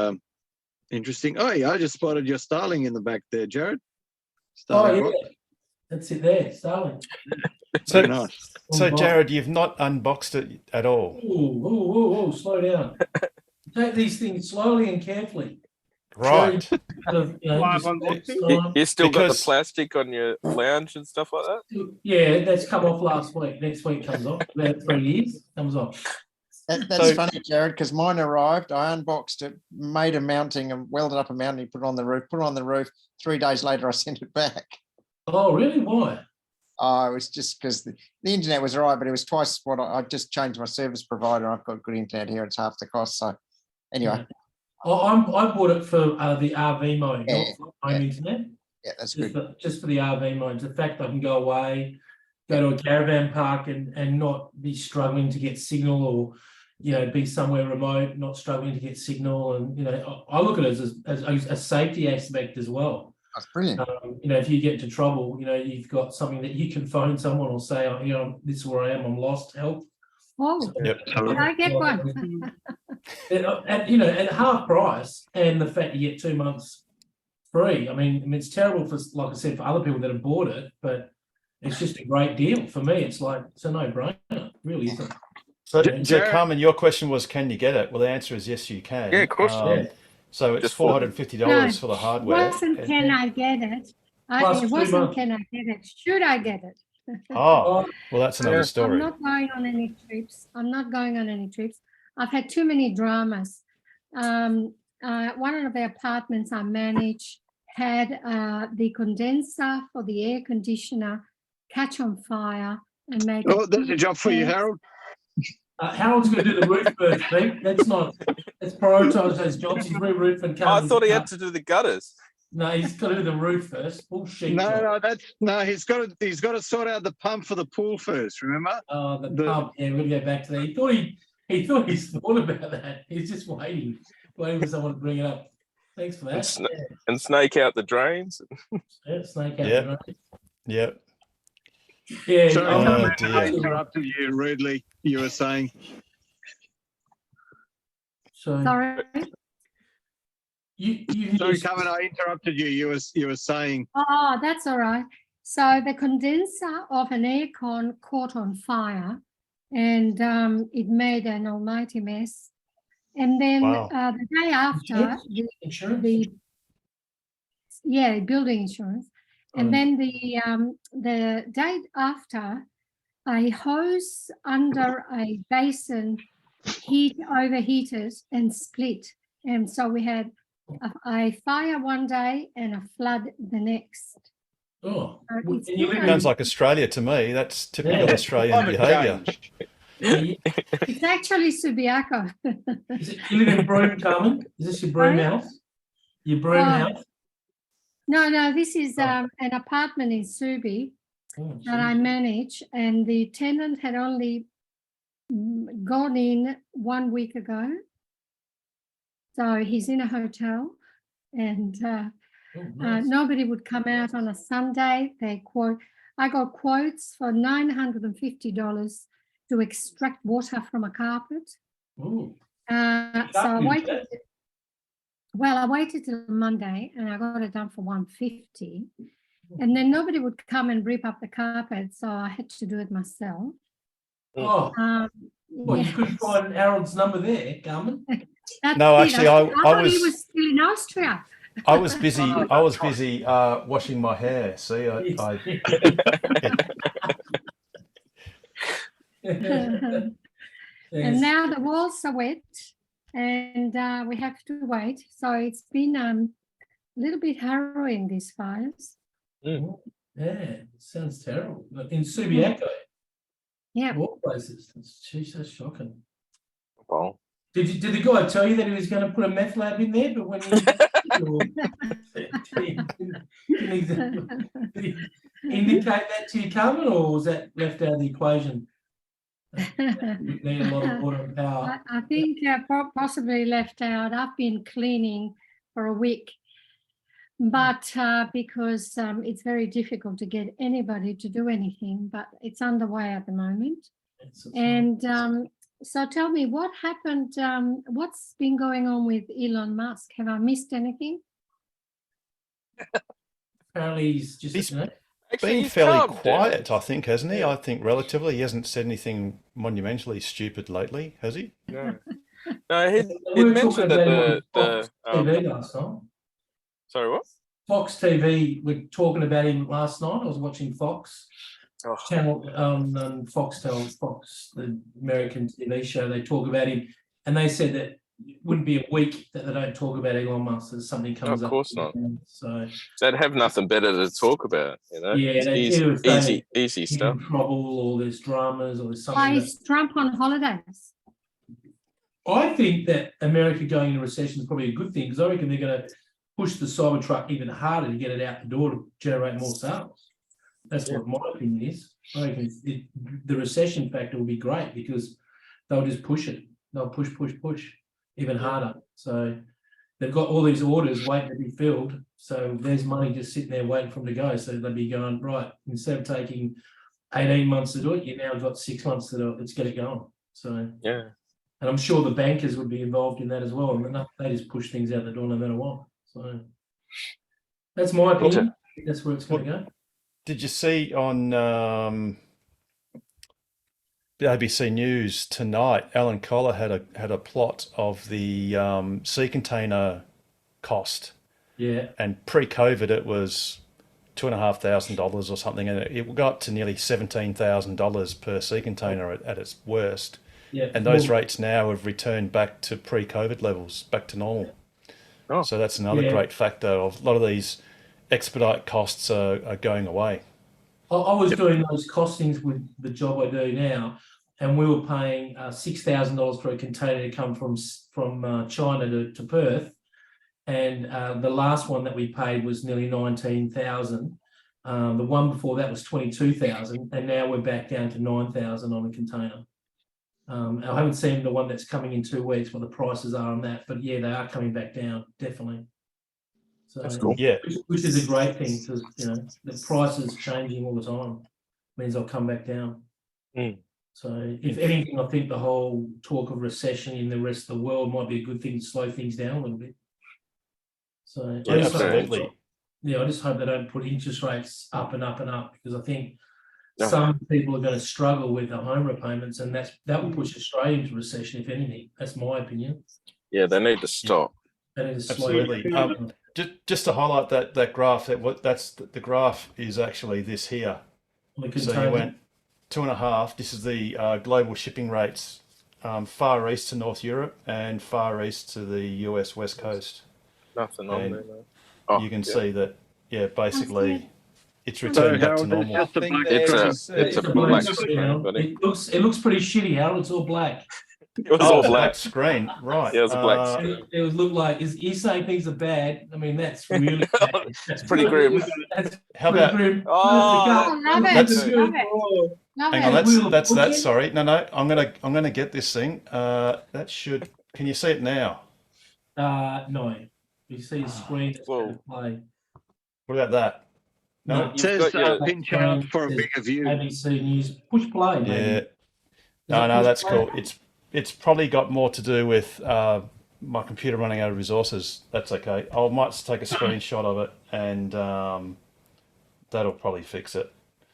interesting. Oh, yeah, I just spotted your Starling in the back there, Jared. Starling that's it there, Starling. So, nice. So Jared, you've not unboxed it at all. Oh, slow down. Take these things slowly and carefully. Right. You still got the plastic on your lounge and stuff like that? Yeah, that's come off last week. Next week comes off. About 3 years comes off. That's funny, Jared, because mine arrived. I unboxed it, made a mounting and welded up a mounting, put it on the roof. 3 days later, I sent it back. Oh, really? Why? It was just because the internet was all right, but it was twice what I just changed my service provider. I've got good internet here. It's half the cost. So anyway. I bought it for the RV mode, not for home internet. Yeah, that's just good. Just for the RV mode. The fact I can go away, go to a caravan park and not be struggling to get signal or, be somewhere remote, not struggling to get signal. And, I look at it as a safety aspect as well. That's brilliant. If you get into trouble, you've got something that you can phone someone or say, this is where I am, I'm lost, help. Oh, can I get one? At half price, and the fact you get 2 months free. I mean, it's terrible for, like I said, for other people that have bought it, but it's just a great deal for me. It's like it's a no-brainer, really, isn't it? So, Yeah. Carmen, your question was, can you get it? Well, the answer is yes, you can. Yeah, of course. So it's Just for- $450 for the hardware. Wasn't can I get it? Plus It 2 wasn't months. can I get it? Should I get it? Oh, well, that's another I'm story. not going on any trips. I'm not going on any trips. I've had too many dramas. One of the apartments I manage had the condenser for the air conditioner catch on fire and make. Oh, that's a job for you, Harold. Harold's going to do the roof first, Pete. Let's prioritise those jobs. He's re-roof and I thought he had to do the gutters. No, he's got to do the roof first. Full sheet. job. He's got to sort out the pump for the pool first. Remember? Oh, the pump. Yeah, we'll go back to that. He thought he's thought about that. He's just waiting for someone to bring it up. Thanks for that. And snake out the drains. Yeah, snake out Yep. the drain. Yep. Yeah. Sorry, dear. I interrupted you rudely. You were saying. So Sorry. Sorry, Carmen, I interrupted you. You were saying. Oh, that's all right. So the condenser of an aircon caught on fire, and it made an almighty mess. And then Wow. the day after, Insurance? building insurance. And then the day after, a hose under a basin overheated and split, and so we had a fire one day and a flood the next. Oh, it's and you live Sounds like Australia to me. That's typical Yeah. Australian Climate behaviour. change. It's actually Subiaco. You live in Broome, Carmen? Is this your Broome Sorry? house? Your Broome house? No, this is an apartment in Subi Oh, that I manage, and the tenant had only gone in 1 week ago. So he's in a hotel, and nice. nobody would come out on a Sunday. I got quotes for $950 to extract water from a carpet. Ooh. So I Lucky with waited. Well, I waited till Monday, and I got it done for $150. And then nobody would come and rip up the carpet, so I had to do it myself. Oh, well, you yes. could find Harold's number there, Carmen. That's No, it. actually, I I thought he was- was still in Austria. I was busy. I was busy washing my hair. See, And now the walls are wet, and we have to wait. So it's been a little bit harrowing, these fires. Yeah, sounds terrible. But in Subiaco, Yeah. all places. Geez, that's shocking. Well, Did the guy tell you that he was going to put a meth lab in there? But when did he indicate that to you, Carmen, or was that left out of the equation? You need a lot of water and power. I think possibly left out. I've been cleaning for a week, but because it's very difficult to get anybody to do anything, but it's underway at the moment. And so tell me, what happened? What's been going on with Elon Musk? Have I missed anything? Apparently, he's just been fairly quiet, I think, hasn't he? I think relatively. He hasn't said anything monumentally stupid lately, has he? No. No, he We were mentioned talking that about him on Fox TV last night. Sorry, what? Fox TV, we're talking about him last night. I was watching Fox channel, Foxtel, Fox, the American TV show. They talk about him, and they said that it wouldn't be a week that they don't talk about Elon Musk as something comes Of up. course not. So They'd have nothing better to talk about, you know. yeah, It's they easy, would say easy he's stuff. in trouble, or there's dramas, or there's something. Why that- is Trump on holidays? I think that America going into recession is probably a good thing, because I reckon they're going to push the Cybertruck even harder to get it out the door to generate more sales. That's what my opinion is. I reckon the recession factor will be great, because they'll just push it. They'll push even harder. So they've got all these orders waiting to be filled. So there's money just sitting there waiting for them to go. So they'll be going, right, instead of taking 18 months to do it, you now got 6 months to do it. Let's get it going. So yeah. And I'm sure the bankers would be involved in that as well. And they just push things out the door no matter what. So that's my opinion. I think that's where it's going to go. Did you see on the ABC News tonight? Alan Kohler had a plot of the sea container cost, Yeah. and pre-COVID it was $2,500 or something, and it got to nearly $17,000 per sea container at its worst. Yeah. And those rates now have returned back to pre-COVID levels, back to normal. Oh. So that's another great factor. Of a lot of these expedite costs are going away. I was doing those costings with the job I do now, and we were paying $6,000 for a container to come from China to Perth, and the last one that we paid was nearly 19,000. The one before that was 22,000, and now we're back down to 9,000 on a container. I haven't seen the one that's coming in 2 weeks, what the prices are on that, but yeah, they are coming back down, definitely. So That's cool. Yeah. which is a great thing, because the prices changing all the time means they'll come back down. Mm. So if anything, I think the whole talk of recession in the rest of the world might be a good thing to slow things down a little bit. So Yeah, absolutely. I just hope they don't put interest rates up and up and up, because I think No. some people are going to struggle with the home repayments, and that will push Australia into recession, if anything. That's my opinion. Yeah, they need to stop. They need to slow Absolutely. down. Just to highlight that graph, that's the graph is actually this here. On the So you container. went 2.5. This is the global shipping rates, far east to North Europe and far east to the US West Coast. Nothing on And there, though. Oh, you can yeah. see that, basically, it's So returned back to Harold, normal. it's just a black It's a black screen, screen, Harold. buddy. It looks pretty shitty, Harold. It's all black. It was Oh, all it's a black. black screen, right? Yeah, it was a black screen. It would look like, is you saying things are bad? I mean, that's really bad. It's pretty grim. That's How pretty about- grim. Oh, love it, That's- love it. Love Hang it. on, that's that. Sorry, no. I'm gonna get this thing. That should. Can you see it now? No. You see a screen that's going to play. What about that? No. It says pinch out for a bigger view. ABC News. Push play, maybe. Yeah. No, push that's play? cool. It's probably got more to do with my computer running out of resources. That's okay. I might just take a screenshot of it, and that'll probably fix it.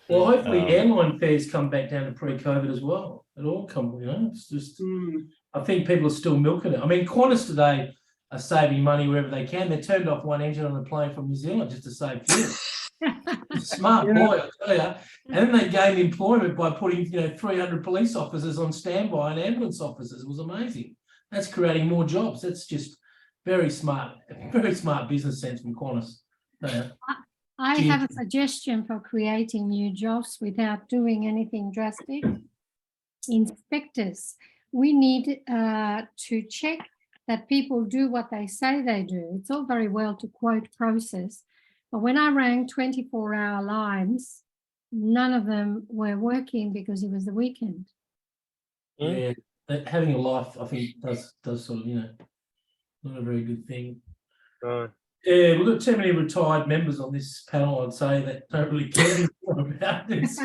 Well, hopefully airline fares come back down to pre-COVID as well. It all come, it's just, I think people are still milking it. I mean, Qantas today are saving money wherever they can. They turned off one engine on a plane from New Zealand just to save fuel. Smart boy, I tell you. And then they gained employment by putting, 300 police officers on standby and ambulance officers. It was amazing. That's creating more jobs. That's just very smart business sense from Qantas. Yeah. I have a suggestion for creating new jobs without doing anything drastic. Inspectors. We need to check that people do what they say they do. It's all very well to quote process, but when I rang 24-hour lines, none of them were working because it was the weekend. Yeah, having a life, I think, does sort of, not a very good thing. No. Yeah, we've got too many retired members on this panel, I'd say, that don't really care about this.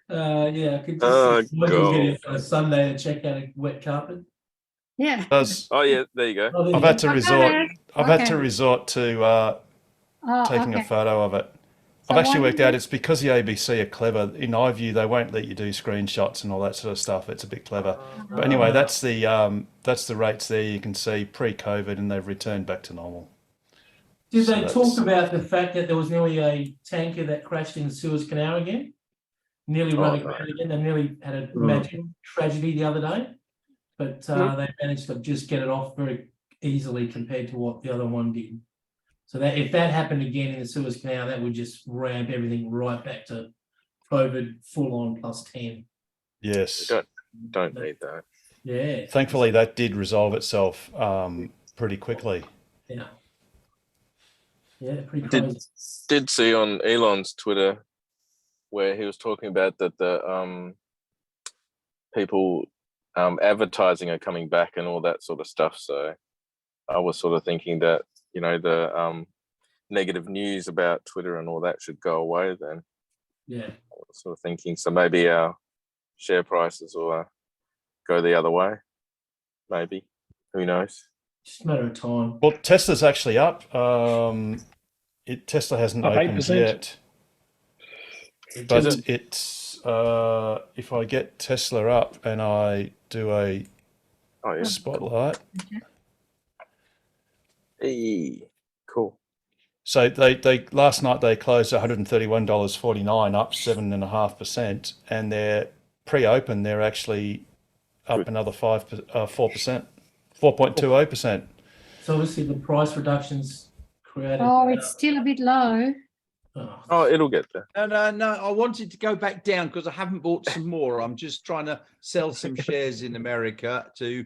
Yeah, I could just see someone on a Sunday to check out a wet carpet. Yeah. Oh yeah, there you go. I've had to resort to taking a okay. photo of it. So I've actually what worked do out you- it's because the ABC are clever. In our view, they won't let you do screenshots and all that sort of stuff. It's a bit clever. But anyway, that's the rates there. You can see pre-COVID, and they've returned back to normal. Did So they that's- talk about the fact that there was nearly a tanker that crashed in the Suez Canal again? Nearly run aground again. They nearly had a imagine tragedy the other day, but they managed to just get it off very easily compared to what the other one did. So that if that happened again in the Suez Canal, that would just ramp everything right back to COVID full on +10. Yes. Don't need that. Yeah. Thankfully, that did resolve itself pretty quickly. Yeah. Yeah, pretty crazy. Did see on Elon's Twitter where he was talking about that the people advertising are coming back and all that sort of stuff. So I was sort of thinking that, the negative news about Twitter and all that should go away then. Yeah. I was sort of thinking, so maybe our share prices will go the other way. Maybe. Who knows? Just a matter of time. Well, Tesla's actually up. Tesla hasn't Up opened 8%. yet, but it's if I get Tesla up and I do a spotlight. Hey, cool. So they last night they closed $131.49, up 7.5%, and they're pre-open. They're actually up another 4%, 4.20%. So obviously the price reductions created. Oh, it's still a bit low. Oh, it'll get there. No. I wanted to go back down because I haven't bought some more. I'm just trying to sell some shares in America to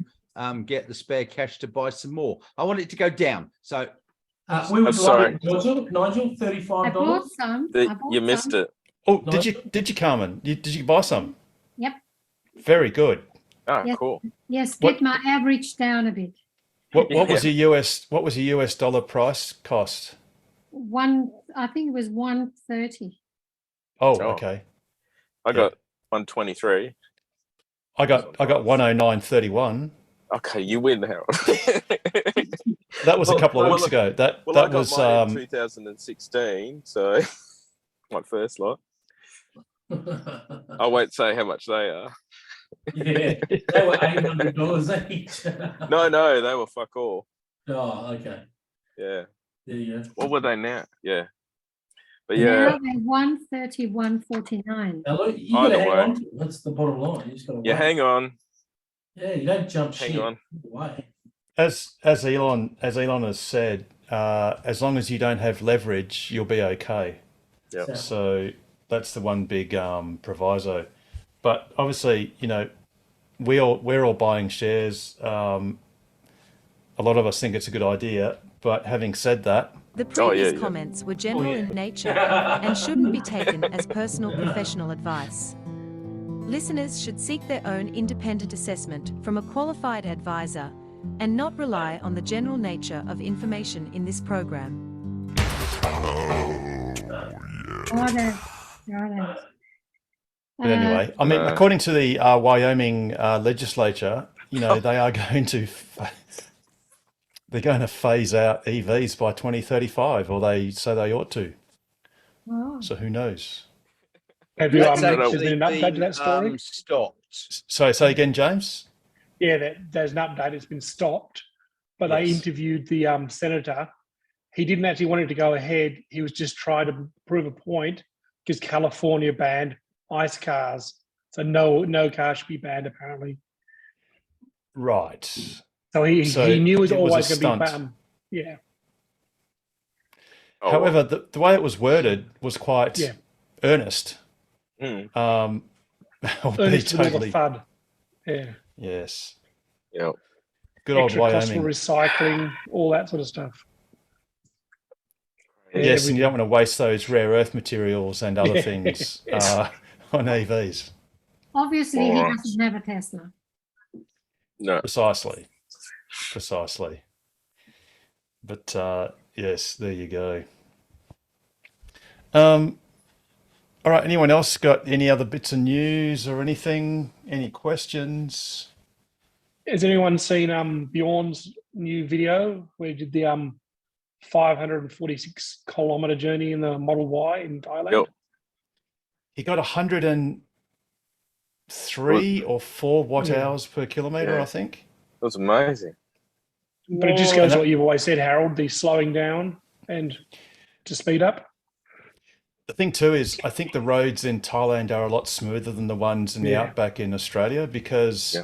get the spare cash to buy some more. I want it to go down. So we would sorry. Nigel, I bought $35. some. You missed it. Oh, did you, Carmen? Did you buy some? Yep. Very good. Ah, Yes. cool. Yes, get my average down a bit. What was your US dollar price cost? I think it was 130. Oh, okay. I got 123. I got 109.31. Okay, you win, Harold. That was a couple of weeks ago. That I got was mine in 2016, so my first lot. I won't say how much they are. Yeah, they were $800 each. No, they were fuck all. Oh, okay. Yeah. There you go. What were they now? Yeah. But yeah. Now they're 131.49. Now look, you got to Either hang way. on to it. That's the bottom line. You just got to Yeah, hang on. Yeah, you don't jump Hang ship. on. Away. As Elon has said, as long as you don't have leverage, you'll be okay. Yeah. So that's the one big proviso. But obviously, we're all buying shares. A lot of us think it's a good idea. But having said that, the previous comments were general in nature and shouldn't be taken as personal professional advice. Listeners should seek their own independent assessment from a qualified advisor and not rely on the general nature of information in this program. But anyway, I mean, according to the Wyoming legislature, they are going to phase out EVs by 2035, or they say they ought to. Oh. So who knows? Have you That's has there actually been an update to that story? stopped. So say again, James. Yeah, there's an update. It's been stopped, but they interviewed the senator. He didn't actually want it to go ahead. He was just trying to prove a point because California banned ICE cars, so no car should be banned apparently. Right. So he knew it was always going to stunt. be banned. Yeah. However, the way it was worded was quite earnest. Earnest with all the FUD. Yeah. Yes. Yeah. Good old Extra cost for Wyoming. recycling, all that sort of stuff. Yes, and you don't want to waste those rare earth materials and other things on EVs. Obviously, he doesn't have a Tesla. No. Precisely. But yes, there you go. All right, anyone else got any other bits of news or anything? Any questions? Has anyone seen Bjorn's new video where he did the 546-kilometer journey in the Model Y in Thailand? Yep. He got 103 or 4 watt hours per kilometre, I think. That was amazing. But it just goes to what you've always said, Harold, the slowing down and to speed up. The thing too is I think the roads in Thailand are a lot smoother than the ones in the outback in Australia because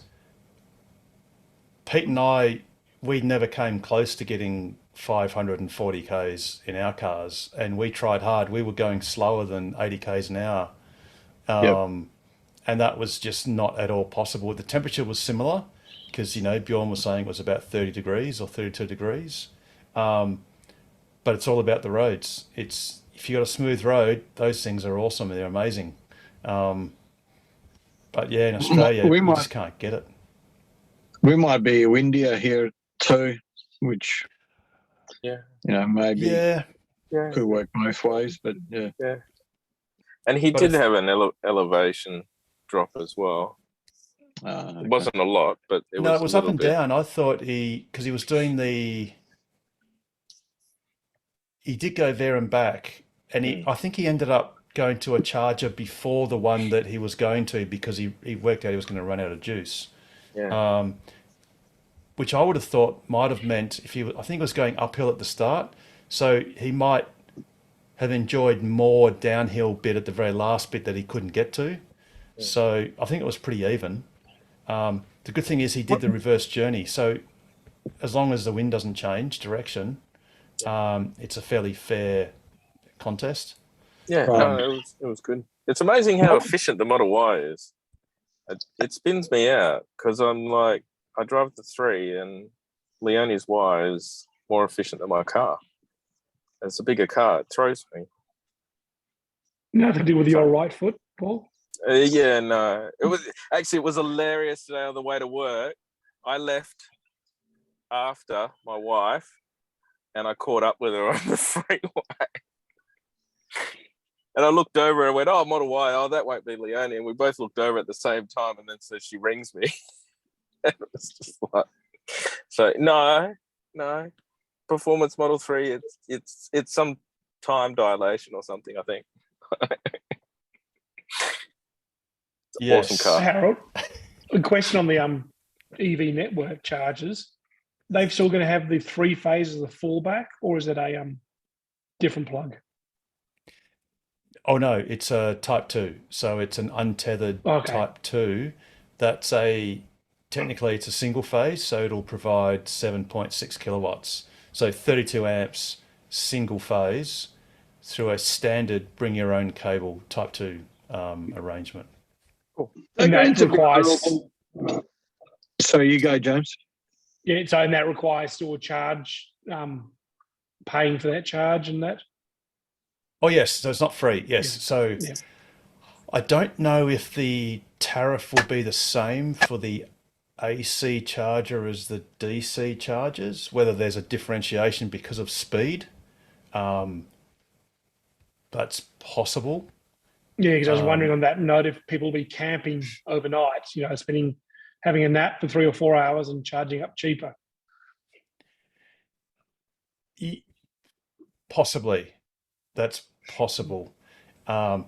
Pete and I, we never came close to getting 540 Ks in our cars, and we tried hard. We were going slower than 80 Ks an hour. And that was just not at all possible. The temperature was similar because, Bjorn was saying it was about 30 degrees or 32 degrees. But it's all about the roads. If you got a smooth road, those things are awesome. They're amazing. But yeah, in Australia, we just can't get it. We might be windier here too, which maybe could work both ways. But yeah. And he did have an elevation drop as well. It wasn't a lot, but it was up and down. I thought because he was doing he did go there and back, and I think he ended up going to a charger before the one that he was going to because he worked out he was going to run out of juice. Yeah. Which I would have thought might have meant I think he was going uphill at the start, so he might have enjoyed more downhill bit at the very last bit that he couldn't get to. Yeah. So I think it was pretty even. The good thing is he did the reverse journey, so as long as the wind doesn't change direction, it's a fairly fair contest. Yeah, no, it was good. It's amazing how efficient the Model Y is. It spins me out because I'm like, I drive the 3 and Leone's Y is more efficient than my car. It's a bigger car. It throws me. Nothing to do with your right foot, Paul? Yeah, no. It was hilarious today on the way to work. I left after my wife and I caught up with her on the freeway. And I looked over and went, oh, Model Y, oh, that won't be Leone. And we both looked over at the same time, and then so she rings me. And it was just like, so no. Performance Model 3, it's some time dilation or something, I think. Yes. Awesome car. Harold, a question on the EV network chargers. They've still going to have the 3 phases of fallback, or is it a different plug? Oh no, it's a Type 2, so it's an untethered Type 2. That's technically it's a single phase, so it'll provide 7.6 kilowatts. So 32 amps, single phase, through a standard bring your own cable Type 2 arrangement. Cool. And that requires. So you go, James. Yeah, so and that requires still a charge, paying for that charge and that. Oh yes, so it's not free. Yes, so I don't know if the tariff will be the same for the AC charger as the DC chargers, whether there's a differentiation because of speed. That's possible. Yeah, because I was wondering on that note if people will be camping overnight, having a nap for 3 or 4 hours and charging up cheaper. Possibly. That's possible. The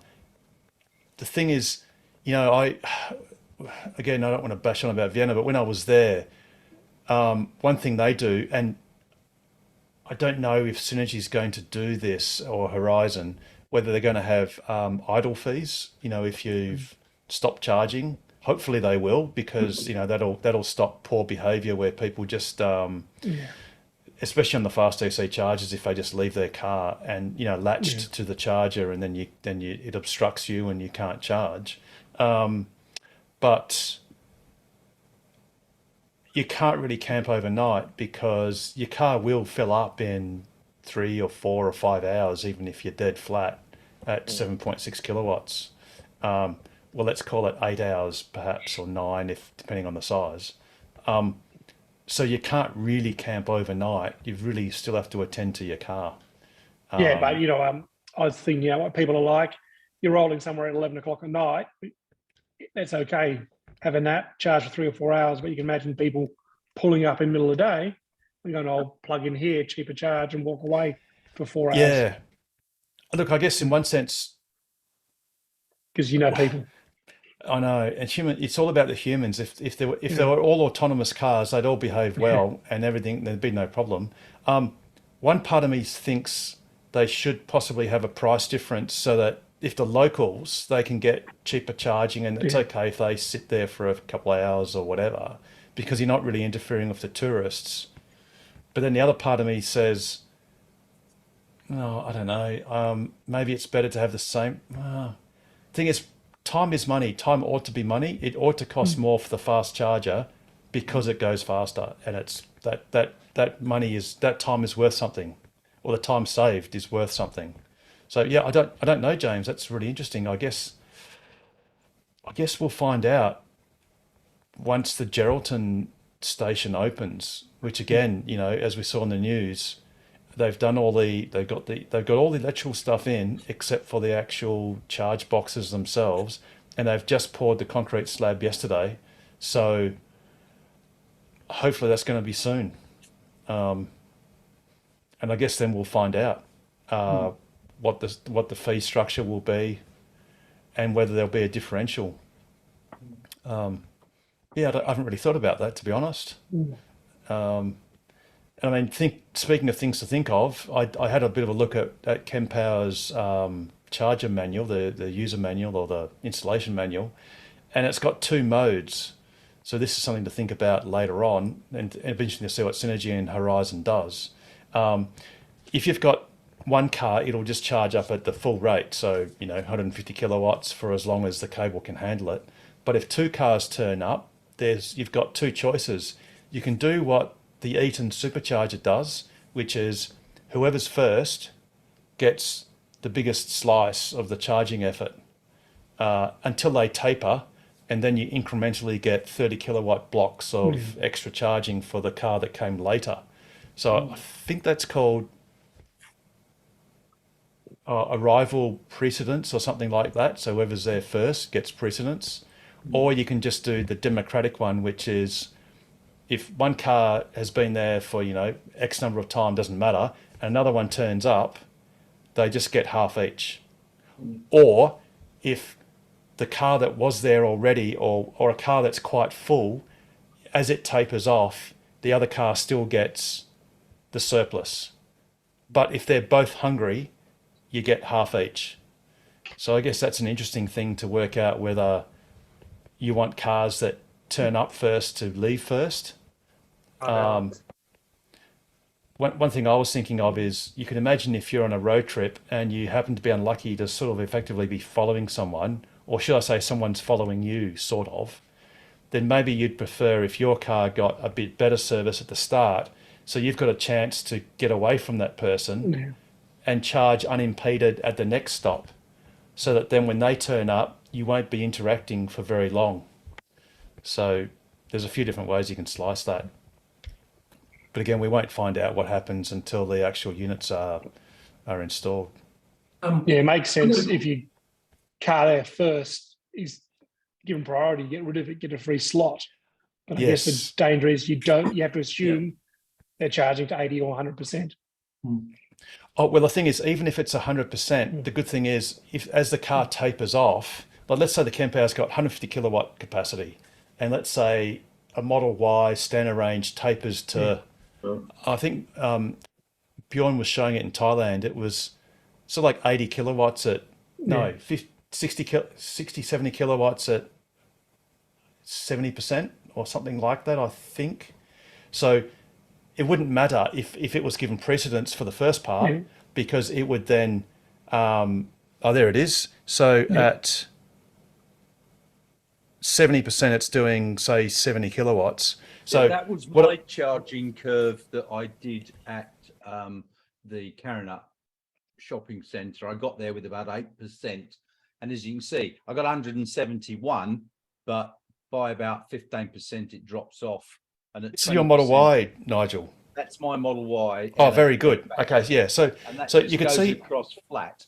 thing is, I don't want to bash on about Vienna, but when I was there, one thing they do, and I don't know if Synergy is going to do this or Horizon, whether they're going to have idle fees. If you've stopped charging, hopefully they will, because that'll stop poor behaviour where people just, especially on the fast DC chargers, if they just leave their car and latched to the charger, and then it obstructs you and you can't charge. But you can't really camp overnight because your car will fill up in 3 or 4 or 5 hours, even if you're dead flat at 7.6 kilowatts. Well, let's call it 8 hours perhaps, or 9, depending on the size. So you can't really camp overnight. You really still have to attend to your car. But I was thinking, what people are like. You're rolling somewhere at 11 o'clock at night. That's okay. Have a nap, charge for 3 or 4 hours. But you can imagine people pulling up in the middle of the day and going, "I'll plug in here, cheaper charge, and walk away for 4 hours." Yeah. Look, I guess in one sense, because people. I know, and it's all about the humans. If they were all autonomous cars, they'd all behave well and everything. There'd be no problem. One part of me thinks they should possibly have a price difference so that if the locals, they can get cheaper charging, and it's okay if they sit there for a couple of hours or whatever, because you're not really interfering with the tourists. But then the other part of me says, no, I don't know. Maybe it's better to have the same. Thing is, time is money. Time ought to be money. It ought to cost more for the fast charger because it goes faster, and it's that money that time is worth something, or the time saved is worth something. So I don't know, James. That's really interesting. I guess we'll find out once the Geraldton station opens, which again, as we saw in the news, they've got all the electrical stuff in except for the actual charge boxes themselves, and they've just poured the concrete slab yesterday. So hopefully that's going to be soon. And I guess then we'll find out. what the fee structure will be, and whether there'll be a differential. Yeah, I haven't really thought about that, to be honest. I mean, speaking of things to think of, I had a bit of a look at Kempower's charger manual, the user manual or the installation manual, and it's got 2 modes. So this is something to think about later on, and it'll be interesting to see what Synergy and Horizon does. If you've got one car, it'll just charge up at the full rate, so 150 kilowatts for as long as the cable can handle it. But if 2 cars turn up, you've got 2 choices. You can do what the Eaton supercharger does, which is whoever's first gets the biggest slice of the charging effort until they taper, and then you incrementally get 30 kilowatt blocks of extra charging for the car that came later. So I think that's called arrival precedence or something like that. So whoever's there first gets precedence. Or you can just do the democratic one, which is if one car has been there for, X number of time, doesn't matter, and another one turns up, they just get half each. Or if the car that was there already or a car that's quite full, as it tapers off, the other car still gets the surplus. But if they're both hungry, you get half each. So I guess that's an interesting thing to work out, whether you want cars that turn up first to leave first. One thing I was thinking of is, you can imagine if you're on a road trip and you happen to be unlucky to sort of effectively be following someone, or should I say someone's following you, sort of, then maybe you'd prefer if your car got a bit better service at the start, so you've got a chance to get away from that person and charge unimpeded at the next stop, so that then when they turn up, you won't be interacting for very long. So there's a few different ways you can slice that. But again, we won't find out what happens until the actual units are installed. Yeah, it makes sense. If you car there first is given priority, get rid of it, get a free slot. But I guess the danger is you have to assume they're charging to 80 or 100%. Oh, well, the thing is, even if it's 100%, the good thing is, if as the car tapers off, like let's say the Kempower's got 150 kilowatt capacity, and let's say a Model Y standard range tapers to, I think Bjorn was showing it in Thailand, it was sort of like 80 kilowatts at, 60, 70 kilowatts at 70% or something like that, I think. So it wouldn't matter if it was given precedence for the first part, because it would then, there it is. So at 70%, it's doing, say, 70 kilowatts. So that was my charging curve that I did at the Karrinyup shopping centre. I got there with about 8%. And as you can see, I got 171, but by about 15%, it drops off. And it's your Model Y, Nigel. That's my Model Y. Oh, very good. Okay, yeah. So you could see across flat.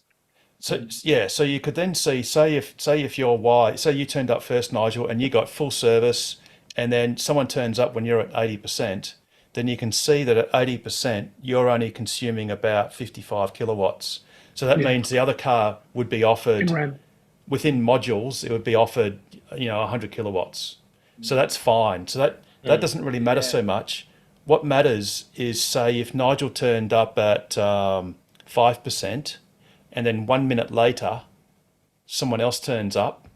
So yeah, so you could then see, say if your Y, say you turned up first, Nigel, and you got full service, and then someone turns up when you're at 80%, then you can see that at 80%, you're only consuming about 55 kilowatts. So that means the other car would be offered, within modules, it would be offered, 100 kilowatts. So that's fine. So that doesn't really matter so much. What matters is, say, if Nigel turned up at 5%, and then 1 minute later, someone else turns up,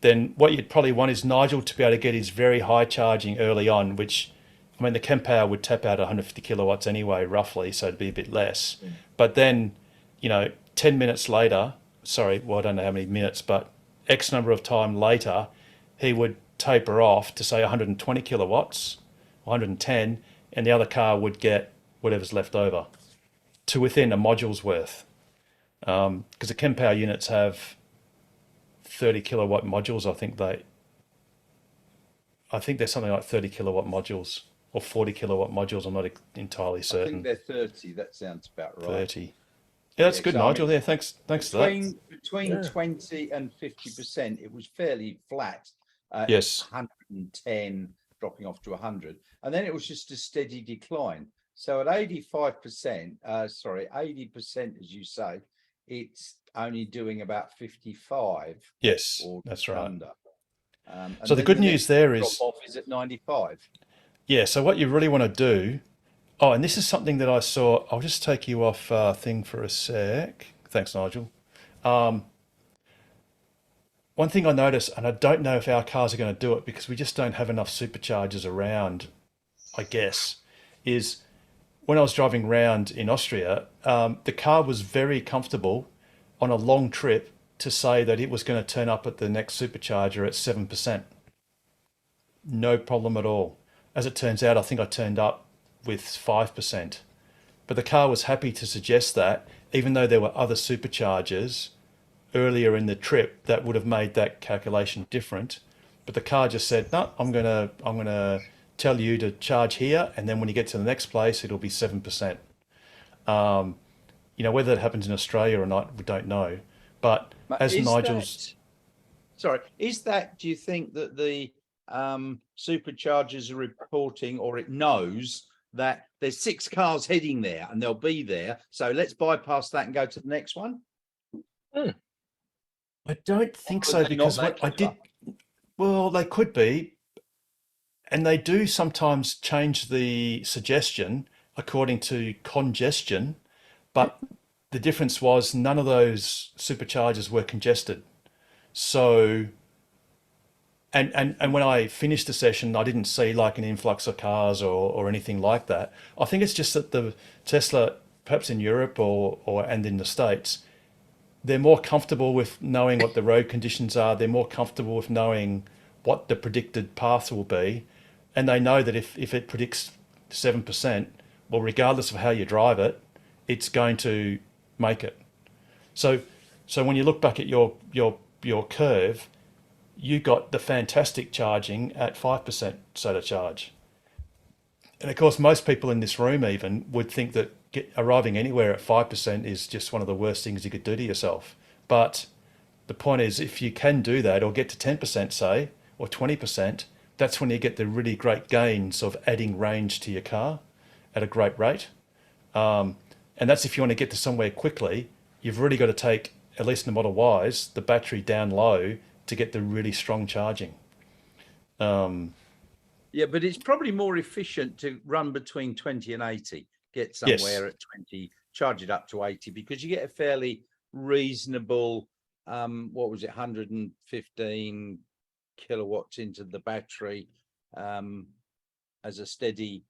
then what you'd probably want is Nigel to be able to get his very high charging early on, which, I mean, the Kempower would tap out 150 kilowatts anyway, roughly, so it'd be a bit less. But then, 10 minutes later, I don't know how many minutes, but X number of time later, he would taper off to say 120 kilowatts, 110, and the other car would get whatever's left over to within a module's worth. Because the Kempower units have 30 kilowatt modules. I think there's something like 30 kilowatt modules or 40 kilowatt modules. I'm not entirely certain. I think they're 30. That sounds about right. 30. Yeah, that's good, Nigel. Yeah, thanks for that. Between 20 and 50%, it was fairly flat. Yes. 110 dropping off to 100, and then it was just a steady decline. So at 85%, sorry, 80%, as you say, it's only doing about 55. Yes, or that's right. Under. And So the then good news next there drop is, off is at 95. yeah, so what you really want to do, oh, and this is something that I saw, I'll just take you off thing for a sec. Thanks, Nigel. One thing I noticed, and I don't know if our cars are going to do it because we just don't have enough superchargers around, I guess, is when I was driving around in Austria, the car was very comfortable on a long trip to say that it was going to turn up at the next supercharger at 7%. No problem at all. As it turns out, I think I turned up with 5%. But the car was happy to suggest that, even though there were other superchargers earlier in the trip that would have made that calculation different. But the car just said, no, I'm gonna tell you to charge here, and then when you get to the next place, it'll be 7%. You know, whether that happens in Australia or not, we don't know. But as Nigel's... Sorry, is that, do you think that the superchargers are reporting, or it knows that there's 6 cars heading there and they'll be there, so let's bypass that and go to the next one? I don't think so, because what I did, well, they could be, and they do sometimes change the suggestion according to congestion, but the difference was none of those superchargers were congested. So, and when I finished the session, I didn't see like an influx of cars or anything like that. I think it's just that the Tesla, perhaps in Europe or and in the States, they're more comfortable with knowing what the road conditions are. They're more comfortable with knowing what the predicted path will be. And they know that if it predicts 7%, well, regardless of how you drive it, it's going to make it. So when you look back at your curve, you got the fantastic charging at 5% SOTA charge. And of course, most people in this room even would think that arriving anywhere at 5% is just one of the worst things you could do to yourself. But the point is, if you can do that or get to 10%, say, or 20%, that's when you get the really great gains of adding range to your car at a great rate. And that's if you want to get to somewhere quickly. You've really got to take, at least in the Model Ys, the battery down low to get the really strong charging. Yeah, but it's probably more efficient to run between 20 and 80, get somewhere at 20, charge it up to 80, because you get a fairly reasonable, what was it, 115 kilowatts into the battery as a steady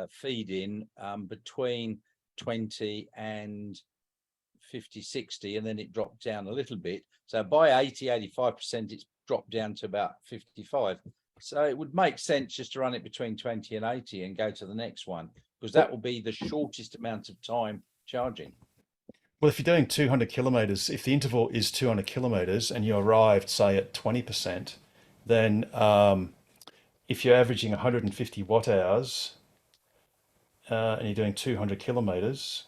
feed in between 20 and 50, 60, and then it dropped down a little bit. So by 80, 85%, it's dropped down to about 55. So it would make sense just to run it between 20 and 80 and go to the next one, because that will be the shortest amount of time charging. Well, if you're doing 200 kilometers, if the interval is 200 kilometers and you arrived, say, at 20%, then if you're averaging 150 watt hours and you're doing 200 kilometers,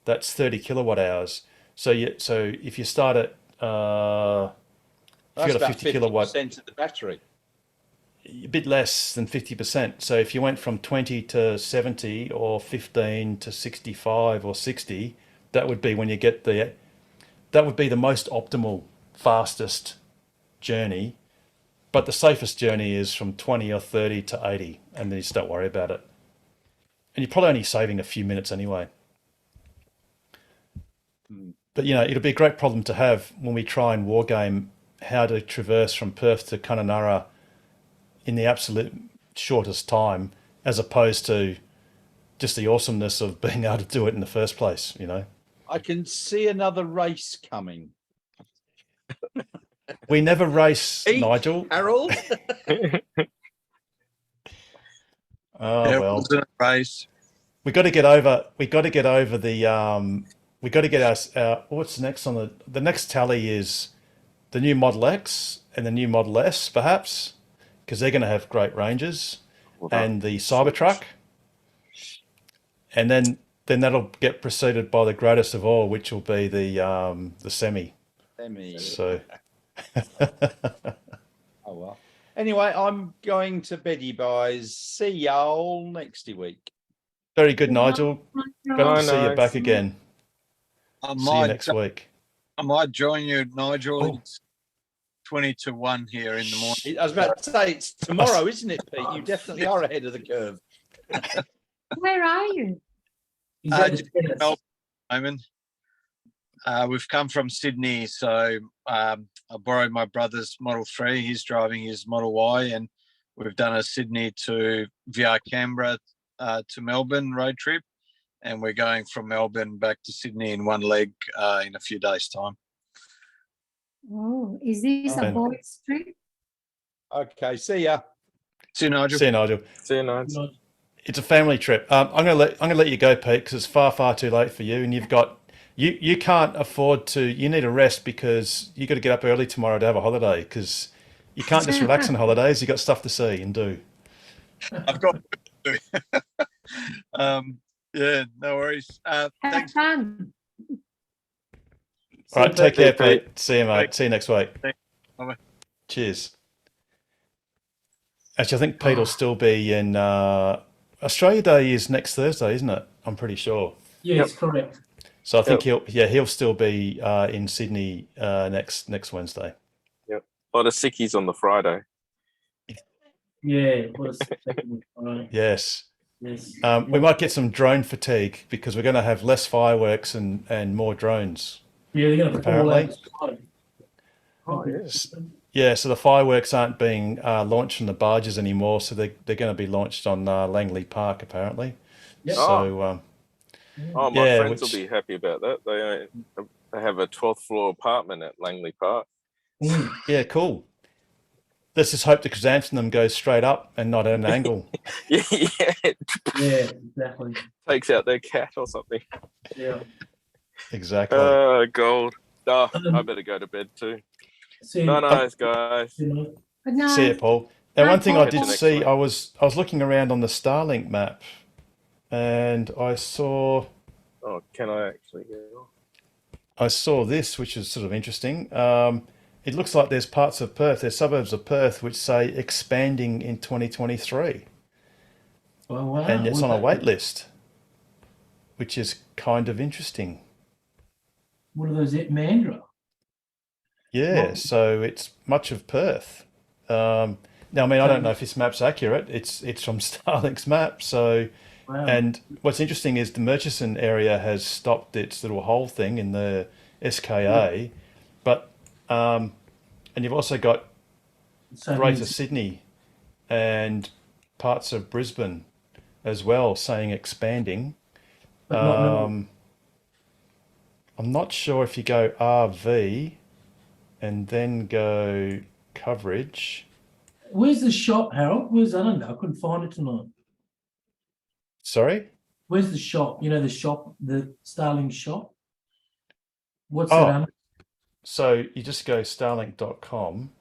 that's 30 kilowatt hours. So if you start at, if you've got a 50 kilowatt, of the battery, a bit less than 50%. So if you went from 20 to 70 or 15 to 65 or 60, that would be when you get that would be the most optimal, fastest journey. But the safest journey is from 20 or 30 to 80, and then you just don't worry about it. And you're probably only saving a few minutes anyway. But, you know, it'll be a great problem to have when we try and wargame how to traverse from Perth to Kununurra in the absolute shortest time, as opposed to just the awesomeness of being able to do it in the first place, you know. I can see another race coming. We never race, Nigel. Harold. Oh well. Race. We got to get over the. We got to get our. What's next on the next tally is the new Model X and the new Model S, perhaps, because they're going to have great ranges, and the Cybertruck, and then that'll get preceded by the greatest of all, which will be the Semi. So. Oh well. Anyway, I'm going to beddy buys. See y'all next week. Very good, Nigel. Glad to see you back again. I See you next week. I might join you, Nigel. Oh. It's 20 to 1 here in the morning. I was about to say it's tomorrow, isn't it, Pete? You definitely are ahead of the curve. Where are you? Just in Melbourne at the moment. We've come from Sydney, so I borrowed my brother's Model 3. He's driving his Model Y, and we've done a Sydney to via Canberra to Melbourne road trip, and we're going from Melbourne back to Sydney in one leg in a few days' time. Oh, is this a boys' trip? Okay, see ya. See you, Nigel. See you, Nigel. See you, Nigel. It's a family trip. I'm gonna let you go, Pete, because it's far too late for you, and you've got you can't afford to. You need a rest because you got to get up early tomorrow to have a holiday because you can't just relax on holidays. You got stuff to see and do. I've got. Yeah, no worries. Have Thanks. fun. All right, take care, Pete. See you, mate. See you next week. Bye-bye. Cheers. Actually, I think Pete will still be in Australia Day is next Thursday, isn't it? I'm pretty sure. Yes, correct. So I think he'll still be in Sydney next Wednesday. Yep. A lot of sickies on the Friday. Yeah, what a spectacle. Right. Yes. Yes. We might get some drone fatigue because we're going to have less fireworks and more drones. Yeah, they're going to fall apparently. outside. Oh, yes. Yeah, so the fireworks aren't being launched from the barges anymore, so they're going to be launched on Langley Park apparently. Yep. So my yeah, friends will be happy about that. They have a 12th floor apartment at Langley Park. Yeah, cool. Let's just hope the chrysanthemum goes straight up and not at an angle. Yeah, Yeah, exactly. takes out their cat or something. Yeah. Exactly. Gold. Oh, I better go to bed too. See you. Nice, guys. Good night. See you, Paul. And one thing I Catch you did next see, week. I was looking around on the Starlink map, and I saw Oh, can I actually go? this, which is sort of interesting. It looks like there's parts of Perth, there's suburbs of Perth, which say expanding in 2023, Oh, wow. and it's on a wait list, which is kind of interesting. What are those at Mandurah? Yeah, Well- so it's much of Perth. Now, I mean, I don't know if this map's accurate. It's from Starlink's map. So, Wow. and what's interesting is the Murchison area has stopped its little hole thing in the SKA, but and you've also got So Greater means- Sydney and parts of Brisbane as well saying expanding. But not Melbourne. I'm not sure if you go RV and then go coverage. Where's the shop, Harold? Where's that under? I couldn't find it tonight. Sorry? Where's the shop? You know, the shop, the Starling shop? What's Oh. that under? So you just go starlink.com.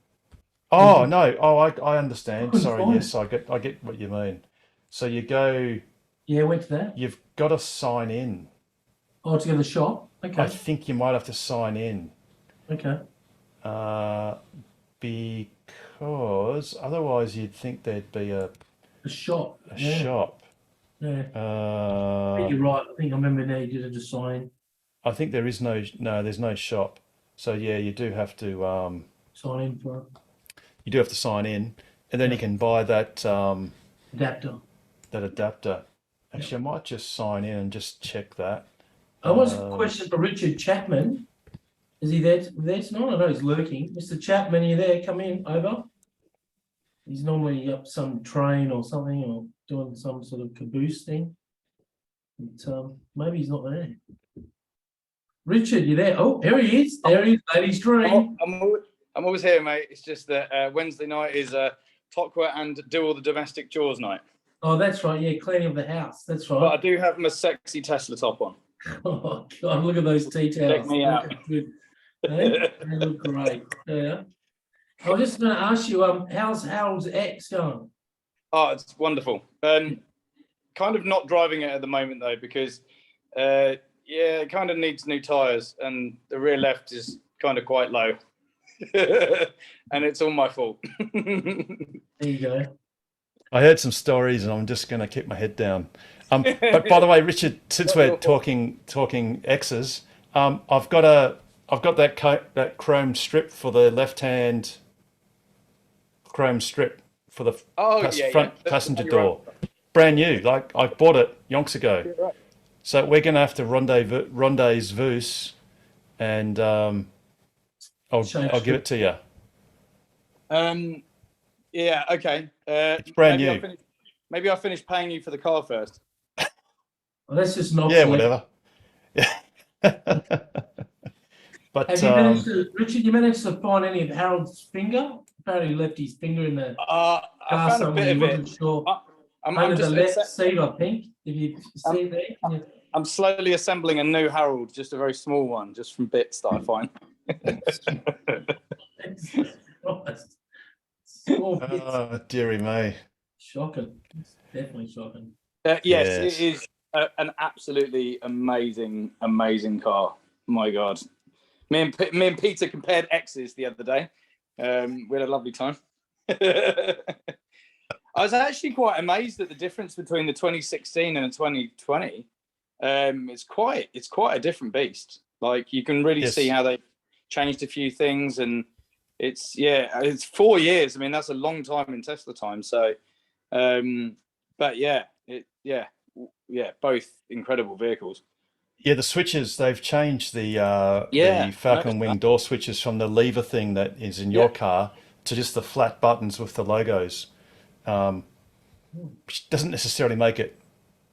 Oh no! Oh, I understand. couldn't Sorry. find Yes, I get what you mean. So you go. Yeah, went to that. You've got to sign in. Oh, to go to the shop? Okay. I think you might have to sign in. Okay. Because otherwise you'd think there'd be a shop. A Yeah. shop. Yeah. I think you're right. I think I remember now you did a sign. I think there is there's no shop. So yeah, you do have to Sign in for you do have to sign in, and then you can buy that adapter. That adapter. Actually, I might just sign in and just check that. I was a question for Richard Chapman. Is he there tonight? I know he's lurking. Mr. Chapman, are you there? Come in, over. He's normally up some train or something, or doing some sort of caboose thing. But maybe he's not there. Richard, you there? Oh, here he is. There he is, ladies' dream. I'm always here, mate. It's just that Wednesday night is Tokwa and do all the domestic chores night. Oh, that's right. Yeah, cleaning of the house. That's right. But I do have my sexy Tesla top on. Oh God, look at those tea towels. Check me out. Good. They look great. Yeah. I was just going to ask you, how's Harold's X going? Oh, it's wonderful. Kind of not driving it at the moment though, because it kind of needs new tyres, and the rear left is kind of quite low, and it's all my fault. There you go. I heard some stories, and I'm just going to keep my head down. But by the way, Richard, since we're talking X's, I've got that chrome strip for the left-hand chrome strip for the front passenger door, brand new. Like I bought it yonks ago. Right. So we're going to have to rendezvous, and I'll give it to you. Yeah. Okay. It's brand new. Maybe I'll finish paying you for the car first. Well, that's just not. Yeah, whatever. But have you managed to, Richard? You managed to find any of Harold's finger? Apparently, he left his finger in the I found a bit of it. Sure. I'm Under just the left seat, I think. If you see it there. I'm slowly assembling a new Harold, just a very small one, just from bits that I find. Oh, dearie me. Shocking. It's definitely shocking. Yes, it is an absolutely amazing car. My God. Me and Peter compared X's the other day. We had a lovely time. I was actually quite amazed at the difference between the 2016 and the 2020. It's quite a different beast. Like you can really see how they changed a few things, and it's 4 years. I mean, that's a long time in Tesla time. So, but both incredible vehicles. Yeah, the switches, they've changed the Falcon Wing door switches from the lever thing that is in your car to just the flat buttons with the logos. Which doesn't necessarily make it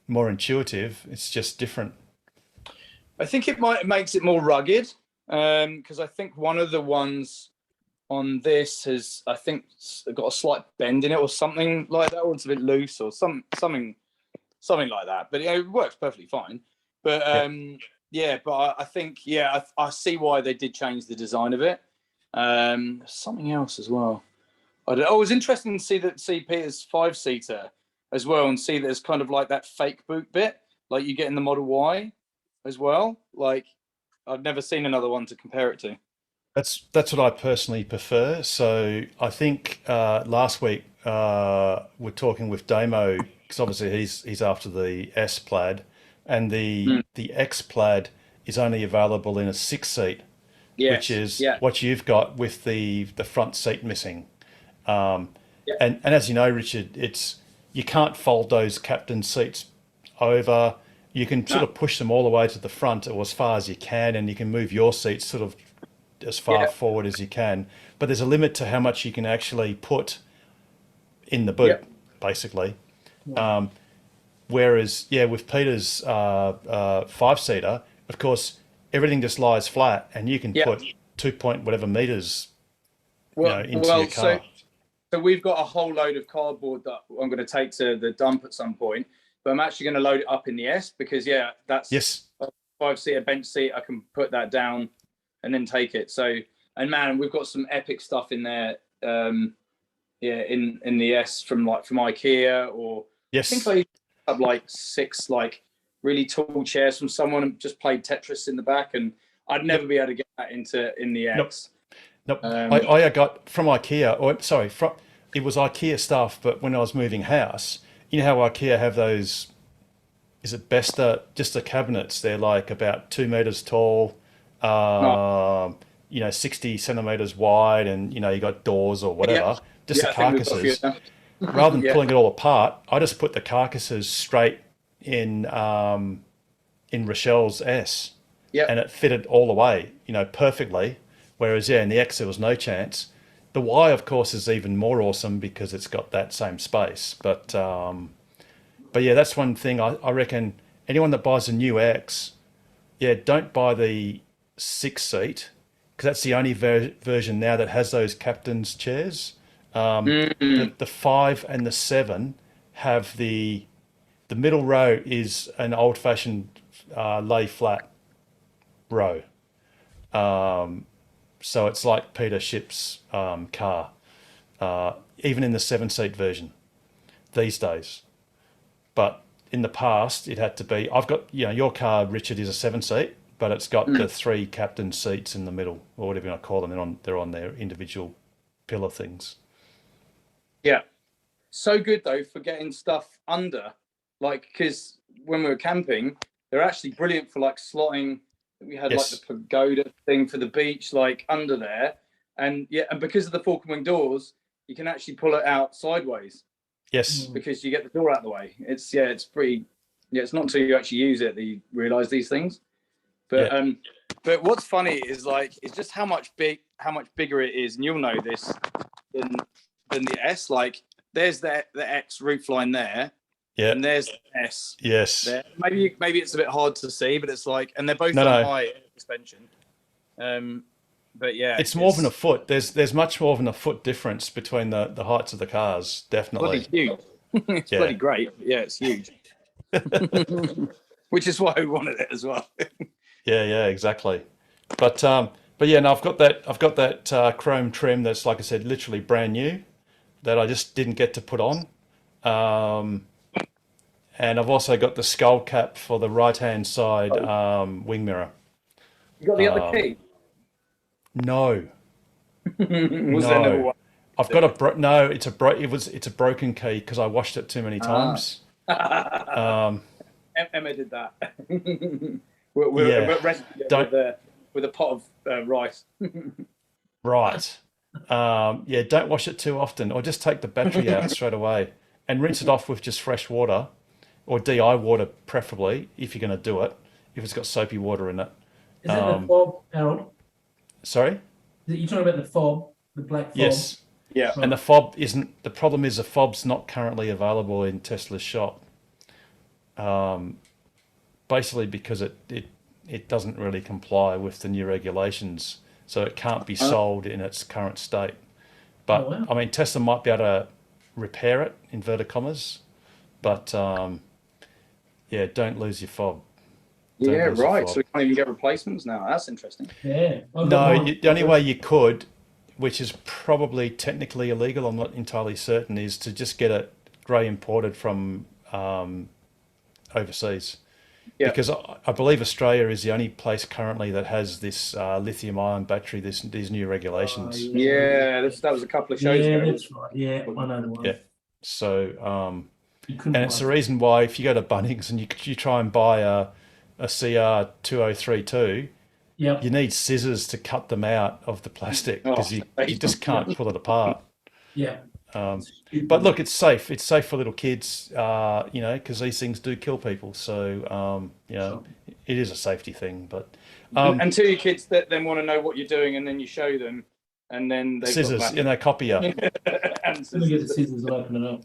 more intuitive. It's just different. I think it makes it more rugged, because I think one of the ones on this has, I think, got a slight bend in it or something like that, or it's a bit loose or something like that. But it works perfectly fine. But but I think I see why they did change the design of it. Something else as well. It was interesting to see Peter's 5-seater as well, and see that there's kind of like that fake boot bit, like you get in the Model Y as well. Like I've never seen another one to compare it to. That's what I personally prefer. So I think last week we're talking with Damo, because obviously he's after the S Plaid, and the X Plaid is only available in a 6-seat, which is what you've got with the front seat missing. And as you know, Richard, you can't fold those captain seats over. You can sort of push them all the way to the front or as far as you can, and you can move your seats sort of as far forward as you can. But there's a limit to how much you can actually put in the boot, basically. Whereas, with Peter's 5-seater, of course, everything just lies flat, and you can put 2 meters into your car. So we've got a whole load of cardboard that I'm going to take to the dump at some point, but I'm actually going to load it up in the S, because that's a 5-seater bench seat. I can put that down and then take it. So, and man, we've got some epic stuff in there. In the S from IKEA, or I think I have like 6 really tall chairs from someone and just played Tetris in the back, and I'd never be able to get that in the X. Nope. I got from IKEA, it was IKEA stuff, but when I was moving house, you know how IKEA have those, is it Besta, just the cabinets, they're like about 2 meters tall, 60 centimeters wide, and you got doors or whatever, just the carcasses. Rather than pulling it all apart, I just put the carcasses straight in Rochelle's S, and it fitted all the way, perfectly. Whereas, in the X, there was no chance. The Y, of course, is even more awesome because it's got that same space. But that's one thing I reckon anyone that buys a new X, don't buy the 6-seat, because that's the only version now that has those captain's chairs. The 5 and the 7 have the middle row is an old-fashioned lay flat row. So it's like Peter Ship's car, even in the 7-seat version these days. But in the past, it had to be. I've got, your car, Richard, is a 7-seat, but it's got the 3 captain seats in the middle, or whatever you want to call them. They're on their individual pillar things. Yeah. so good though for getting stuff under, like, because when we were camping, they're actually brilliant for like slotting. We had like the pagoda thing for the beach, like under there, and and because of the fork and wing doors, you can actually pull it out sideways. Yes, because you get the door out of the way. It's pretty. Yeah, it's not until you actually use it that you realise these things. But but what's funny is like it's just how much bigger it is, and you'll know this than the S. Like there's the X roof line there. Yeah. And there's the S. Yes. There. Maybe it's a bit hard to see, but it's like, and they're both on high suspension. But yeah, it's more than a foot. There's much more than a foot difference between the heights of the cars. Definitely. Bloody huge. It's bloody great. Yeah, it's huge. Which is why we wanted it as well. Yeah, exactly. But yeah, no, I've got that chrome trim that's, like I said, literally brand new that I just didn't get to put on. And I've also got the skull cap for the right-hand side wing mirror. You got the other key? No. Was there never one? I've got it's a broken key because I washed it too many times. Emma did that. With a pot of rice. Right. Yeah, don't wash it too often, or just take the battery out straight away and rinse it off with just fresh water, or DI water preferably if you're going to do it. If it's got soapy water in it. Is that the fob, Harold? Sorry? You're talking about the fob, the black fob? Yes. Yeah. And the fob isn't. The problem is the fob's not currently available in Tesla's shop. Basically because it doesn't really comply with the new regulations, so it can't be sold in its current state. But I mean, Tesla might be able to repair it, inverted commas, but yeah, don't lose your fob. Yeah, right. So we can't even get replacements now. That's interesting. Yeah. No, the only way you could, which is probably technically illegal, I'm not entirely certain, is to just get it grey imported from overseas. Yeah. Because I believe Australia is the only place currently that has this lithium-ion battery, these new regulations. Yeah, that was a couple of shows ago. Yeah, that's right. Yeah, one other one. Yeah. So, and it's the reason why if you go to Bunnings and you try and buy a CR2032, you need scissors to cut them out of the plastic because you just can't pull it apart. Yeah. But look, it's safe. It's safe for little kids, because these things do kill people. So, it is a safety thing. But until your kids then want to know what you're doing, and then you show them, and then they've scissors, got they copy you. Let me get the scissors and open it up.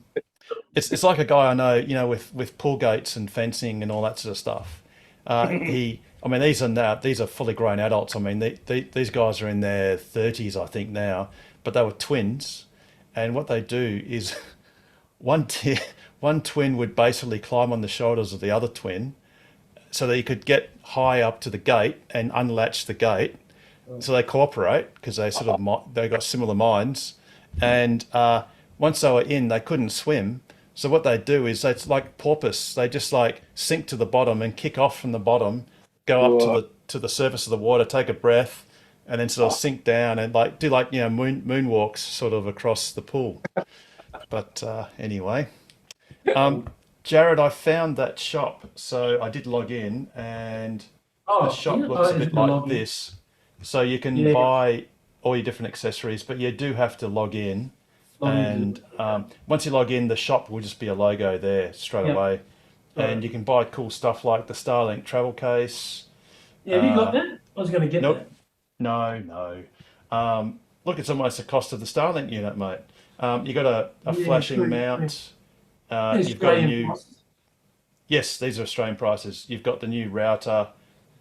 It's like a guy I know, with pull gates and fencing and all that sort of stuff. These are fully grown adults. I mean, these guys are in their 30s, I think now, but they were twins. And what they do is one twin would basically climb on the shoulders of the other twin so that he could get high up to the gate and unlatch the gate. So they cooperate because they got similar minds. And once they were in, they couldn't swim. So what they do is it's like porpoise. They just like sink to the bottom and kick off from the bottom, go up to the surface of the water, take a breath, and then sort of sink down and do moonwalks sort of across the pool. But anyway, Jared, I found that shop, so I did log in, and the shop looks a bit like this. So you can buy all your different accessories, but you do have to log in. And once you log in, the shop will just be a logo there straight away. And you can buy cool stuff like the Starlink travel case. Yeah, have you got that? I was going to get that. No. Look, it's almost the cost of the Starlink unit, mate. You got a flashing mount. You've got a new. Yes, these are Australian prices. You've got the new router,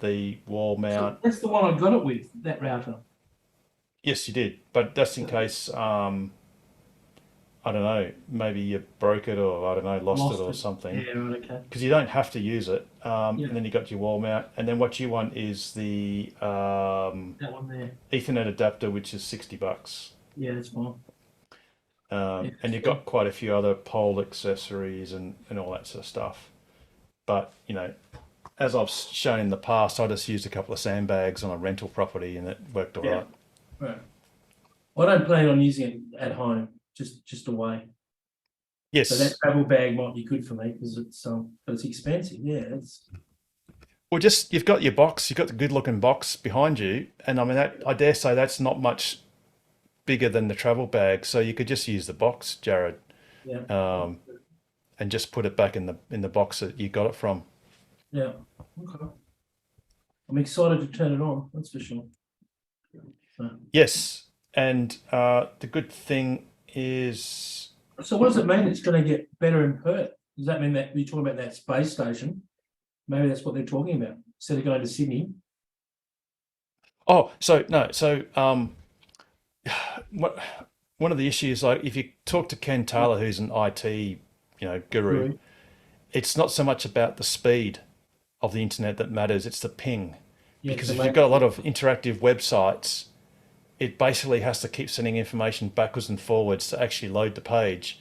the wall mount. So that's the one I got it with, that router. Yes, you did, but that's in case. I don't know. Maybe you broke it, or I don't know, lost it or something. Yeah, right, okay. Because you don't have to use it. And then you got your wall mount, and then what you want is the that one there. Ethernet adapter, which is $60. Yeah, that's fine. And you've got quite a few other pole accessories and all that sort of stuff. But as I've shown in the past, I just used a couple of sandbags on a rental property, and it worked all right. Right. Well, I don't plan on using it at home. Just away. So that Yes. travel bag might be good for me because but it's expensive. Yeah, it's Well, just you've got your box, you've got the good looking box behind you, and I mean that I dare say that's not much bigger than the travel bag, so you could just use the box, Jared, yeah, and just put it back in the box that you got it from. yeah. Okay. I'm excited to turn it on. That's for sure. So, Yes, and the good thing is, so what does it mean? It's going to get better in Perth? Does that mean that you're talking about that space station? Maybe that's what they're talking about instead of going to Sydney. oh, so no, so what one of the issues, like if you talk to Ken Taylor, who's an IT, guru, Right. it's not so much about the speed of the internet that matters, it's the ping. Yeah, Because so if you've got a lot of interactive websites, it basically has to keep sending information backwards and forwards to actually load the page.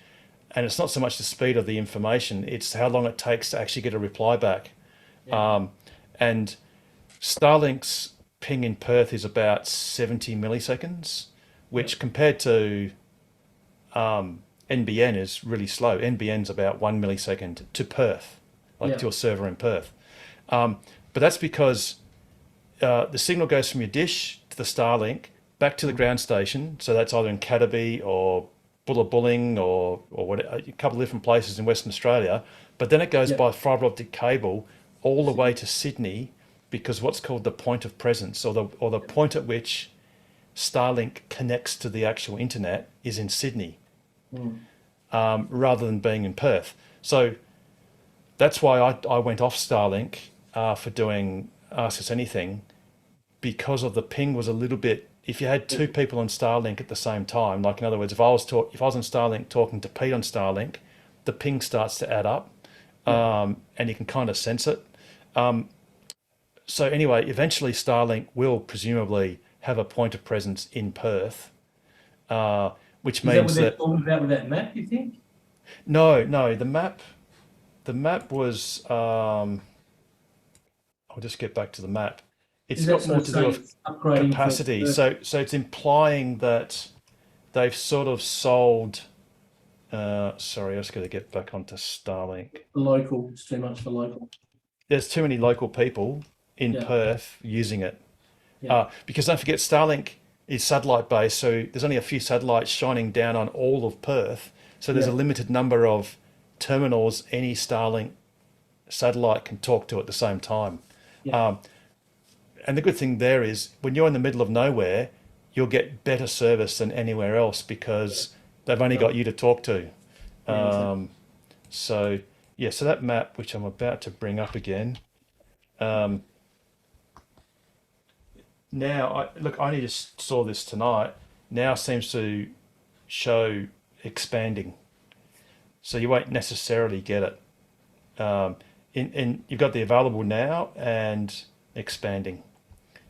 And it's not so much the speed of the information, it's how long it takes to actually get a reply back. And Starlink's ping in Perth is about 70 milliseconds, which compared to NBN is really slow. NBN's about 1 millisecond to Perth, like to a server in Perth. But that's because the signal goes from your dish to the Starlink back to the ground station. So that's either in Cataby or Bullabulling or what, a couple of different places in Western Australia. But then it goes by fibre optic cable all the way to Sydney, because what's called the point of presence, or the point at which Starlink connects to the actual internet, is in Sydney, rather than being in Perth. So that's why I went off Starlink for doing Ask Us Anything, because of the ping was a little bit. If you had two people on Starlink at the same time, like in other words, if I was on Starlink talking to Pete on Starlink, the ping starts to add up, and you can kind of sense it. So anyway, eventually Starlink will presumably have a point of presence in Perth, which means Is that what they're talking about with that map, you think? No, the map was. I'll just get back to the map. It's got more to do with capacity. So it's implying that they've sort of sold. Sorry, I just got to get back onto Starlink. Local, it's too much for local. There's too many local people in Perth using it. Because don't forget, Starlink is satellite based, so there's only a few satellites shining down on all of Perth. So there's a limited number of terminals any Starlink satellite can talk to at the same time. And the good thing there is when you're in the middle of nowhere, you'll get better service than anywhere else because they've only got you to talk to. So that map, which I'm about to bring up again. Now, I only just saw this tonight. Now seems to show expanding. So you won't necessarily get it. You've got the available now and expanding.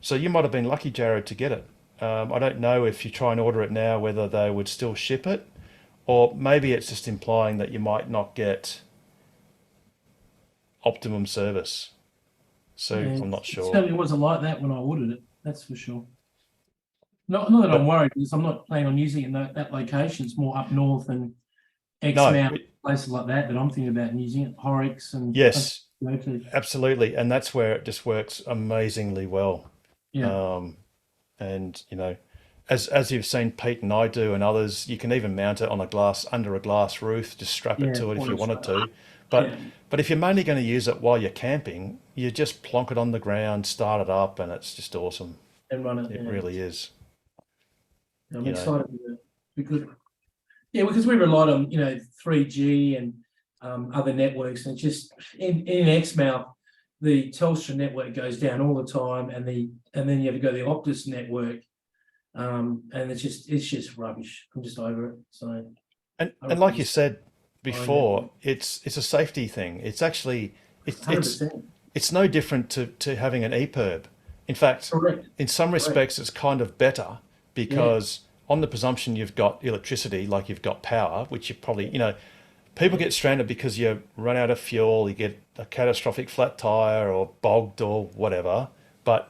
So you might have been lucky, Jared, to get it. I don't know if you try and order it now, whether they would still ship it, or maybe it's just implying that you might not get optimum service. So I'm not sure. It certainly wasn't like that when I ordered it. That's for sure. Not that I'm worried, because I'm not planning on using it in that location. It's more up north and Exmouth, places like that I'm thinking about using it. Horrocks and yes, absolutely, and that's where it just works amazingly well. And as you've seen Pete and I do, and others, you can even mount it on under a glass roof, just strap it to it if you wanted to. But if you're mainly going to use it while you're camping, you just plonk it on the ground, start it up, and it's just awesome. And run it. It really is. I'm excited because because we relied on 3G and other networks, and just in Exmouth, the Telstra network goes down all the time, and then you have to go to the Optus network, and it's just rubbish. I'm just over it. So and like you said before, it's a safety thing. It's actually it's no different to having an EPIRB. In fact, in some respects, it's kind of better because on the presumption you've got electricity, like you've got power, which you probably, people get stranded because you run out of fuel, you get a catastrophic flat tire or bogged or whatever, but,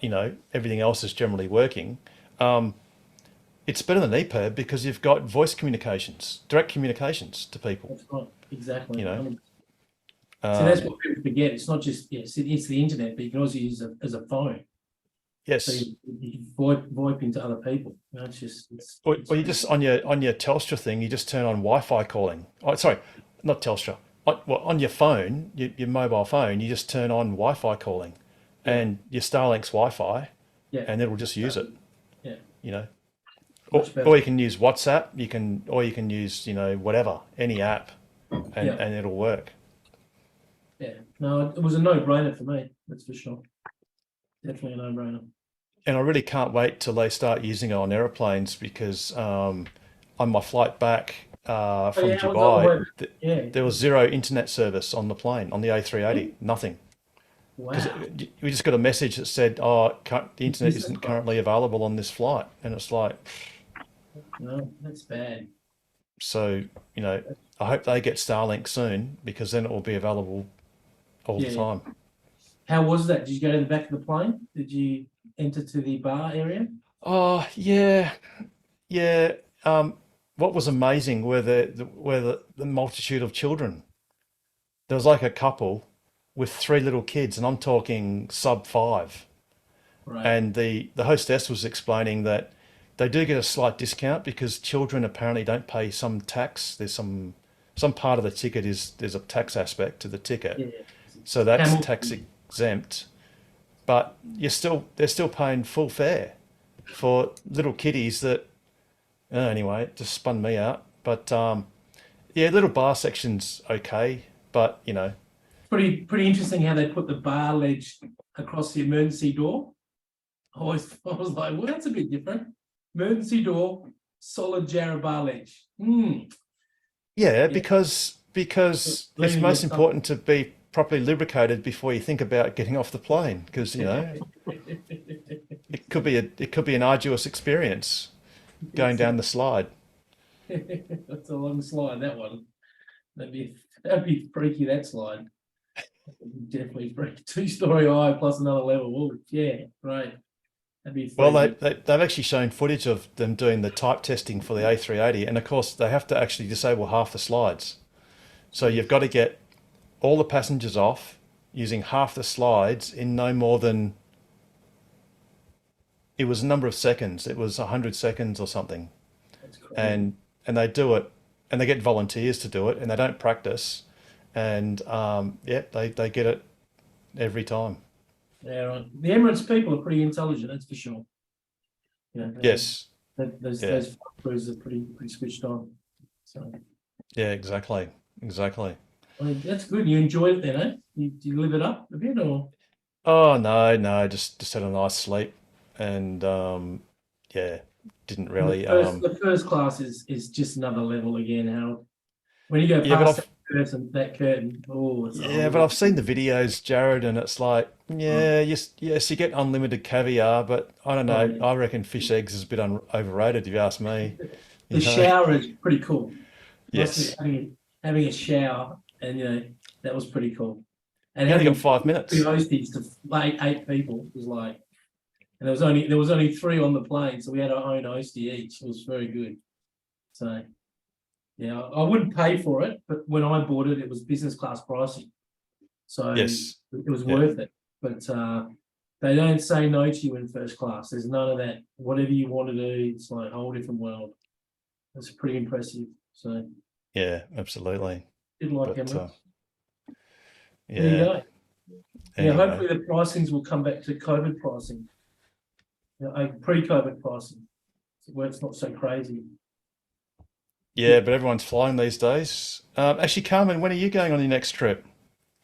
everything else is generally working. It's better than EPIRB because you've got voice communications, direct communications to people. exactly. You know, I mean, so that's Um, what people forget. It's not just it's the internet, but you can also use it as a phone. yes. So you can VoIP into other people. You know, it's Or you just on your Telstra thing, you just turn on Wi-Fi calling. Oh, sorry, not Telstra. On your phone, your mobile phone, you just turn on Wi-Fi calling, and your Starlink's Wi-Fi, Yeah. and it'll just use it. Yeah. You know, Much better. or you can use WhatsApp. You can use whatever, any app, and Yeah. and it'll work. Yeah. No, it was a no-brainer for me. That's for sure. Definitely a no-brainer. And I really can't wait till they start using it on airplanes because on my flight back from yeah, I was on the Dubai, way- yeah. there was zero internet service on the plane, on the A380, nothing. Because Wow. we just got a message that said, "Oh, the internet Business isn't class. currently available on this flight," and it's like, No, that's bad. so I hope they get Starlink soon because then it will be available all the Yeah. time. How was that? Did you go to the back of the plane? Did you enter to the bar area? Oh yeah, yeah. What was amazing were the multitude of children. There was like a couple with 3 little kids, and I'm talking sub 5. Right. And the hostess was explaining that they do get a slight discount because children apparently don't pay some tax. There's some part of the ticket there's a tax aspect to the ticket, Yeah. so that's Camel- tax exempt. But they're still paying full fare for little kiddies that. Anyway, it just spun me out. But yeah, little bar section's okay, but Pretty interesting how they put the bar ledge across the emergency door. I was like, well, that's a bit different. Emergency door, solid Jarrah bar ledge. yeah, because it's Leaning most against important to be properly lubricated before you think about getting off the plane, because it could be an arduous experience going down the slide. That's a long slide, that one. That'd be freaky, that slide. Definitely freaky. 2-story high plus another level. Oh, yeah, great. That'd be Well, freaky. they've actually shown footage of them doing the type testing for the A380, and of course they have to actually disable half the slides. So you've got to get all the passengers off using half the slides in no more than, it was a number of seconds. It was 100 seconds or something. That's crazy. And they do it, and they get volunteers to do it, and they don't practice, and yeah, they get it every time. Yeah, right. The Emirates people are pretty intelligent, that's for sure. Yes. Those crews are pretty switched on. So Yeah, exactly. well, that's good. You enjoyed it then, eh? You live it up a bit, or? Oh no, just had a nice sleep, and yeah, didn't really. The first class is just another level again, Harold. When you go Yeah, but past that curtain, oh, it's Yeah, but I've seen the videos, Jared, and it's like, yeah, yes, you get unlimited caviar, but I don't know. I reckon fish eggs is a bit overrated, if you ask me. The shower is pretty cool. Yes. Having a shower, and that was pretty cool. And You only having got 5 minutes. 3 hosties to like 8 people was like, and there was only 3 on the plane, so we had our own hostie each. It was very good. So yeah, I wouldn't pay for it, but when I bought it, it was business class pricing, so Yes. it was Yeah. worth it. But they don't say no to you in first class. There's none of that. Whatever you want to do, it's like a whole different world. It's pretty impressive. So Yeah, absolutely. did like But, Emirates. yeah. There you go. Yeah, Anyway. hopefully the pricings will come back to COVID pricing. Pre-COVID pricing, where it's not so crazy. Yeah, but everyone's flying these days. Actually, Carmen, when are you going on your next trip?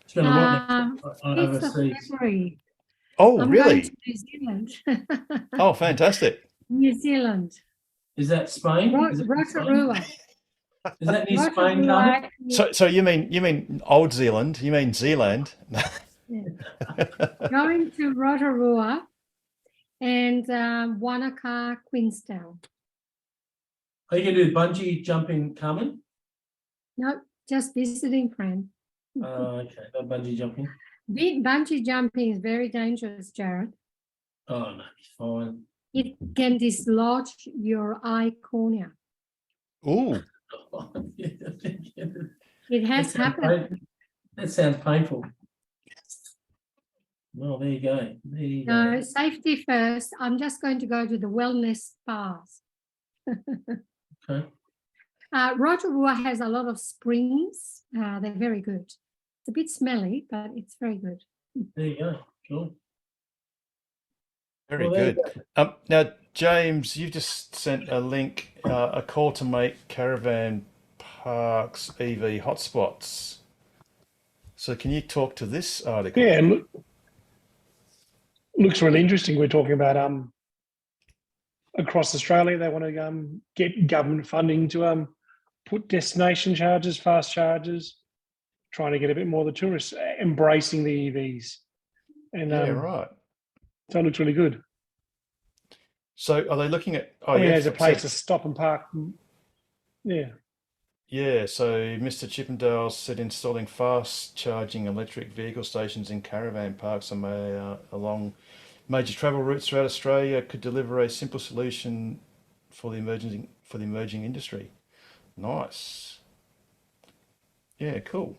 It's going to Um, work 5th of overseas. February. Oh, I'm really? going to New Zealand. Oh, fantastic. New Zealand. Is that Spain? Is it near Spain? Rotorua. Is that near Spain, Rotorua, Carmen? So you mean Old Zealand? You mean Zealand? going to Rotorua and Wanaka, Queenstown. Are you going to do bungee jumping, Carmen? No, just visiting friend. Okay, no bungee jumping. Bungee jumping is very dangerous, Jared. Oh no, it's fine. It can dislodge your eye cornea. Ooh. It has happened. That sounds painful. Well, there you go. There you No, go. safety first. I'm just going to go to the wellness spas. Okay. Rotorua has a lot of springs. They're very good. It's a bit smelly, but it's very good. There you go. Cool. Very Well, there you good. Now, James, you've just sent a link, a call to make caravan parks EV hotspots. So can you talk to this article? Yeah, looks really interesting. We're talking about across Australia, they want to get government funding to put destination charges, fast charges, trying to get a bit more of the tourists embracing the EVs. And Yeah, right. so it looks really good. So are they looking at? I mean, there's a place to stop and park. Yeah. Yeah, so Mr. Chippendale said installing fast charging electric vehicle stations in caravan parks along major travel routes throughout Australia could deliver a simple solution for the emerging industry. Nice. Yeah, cool.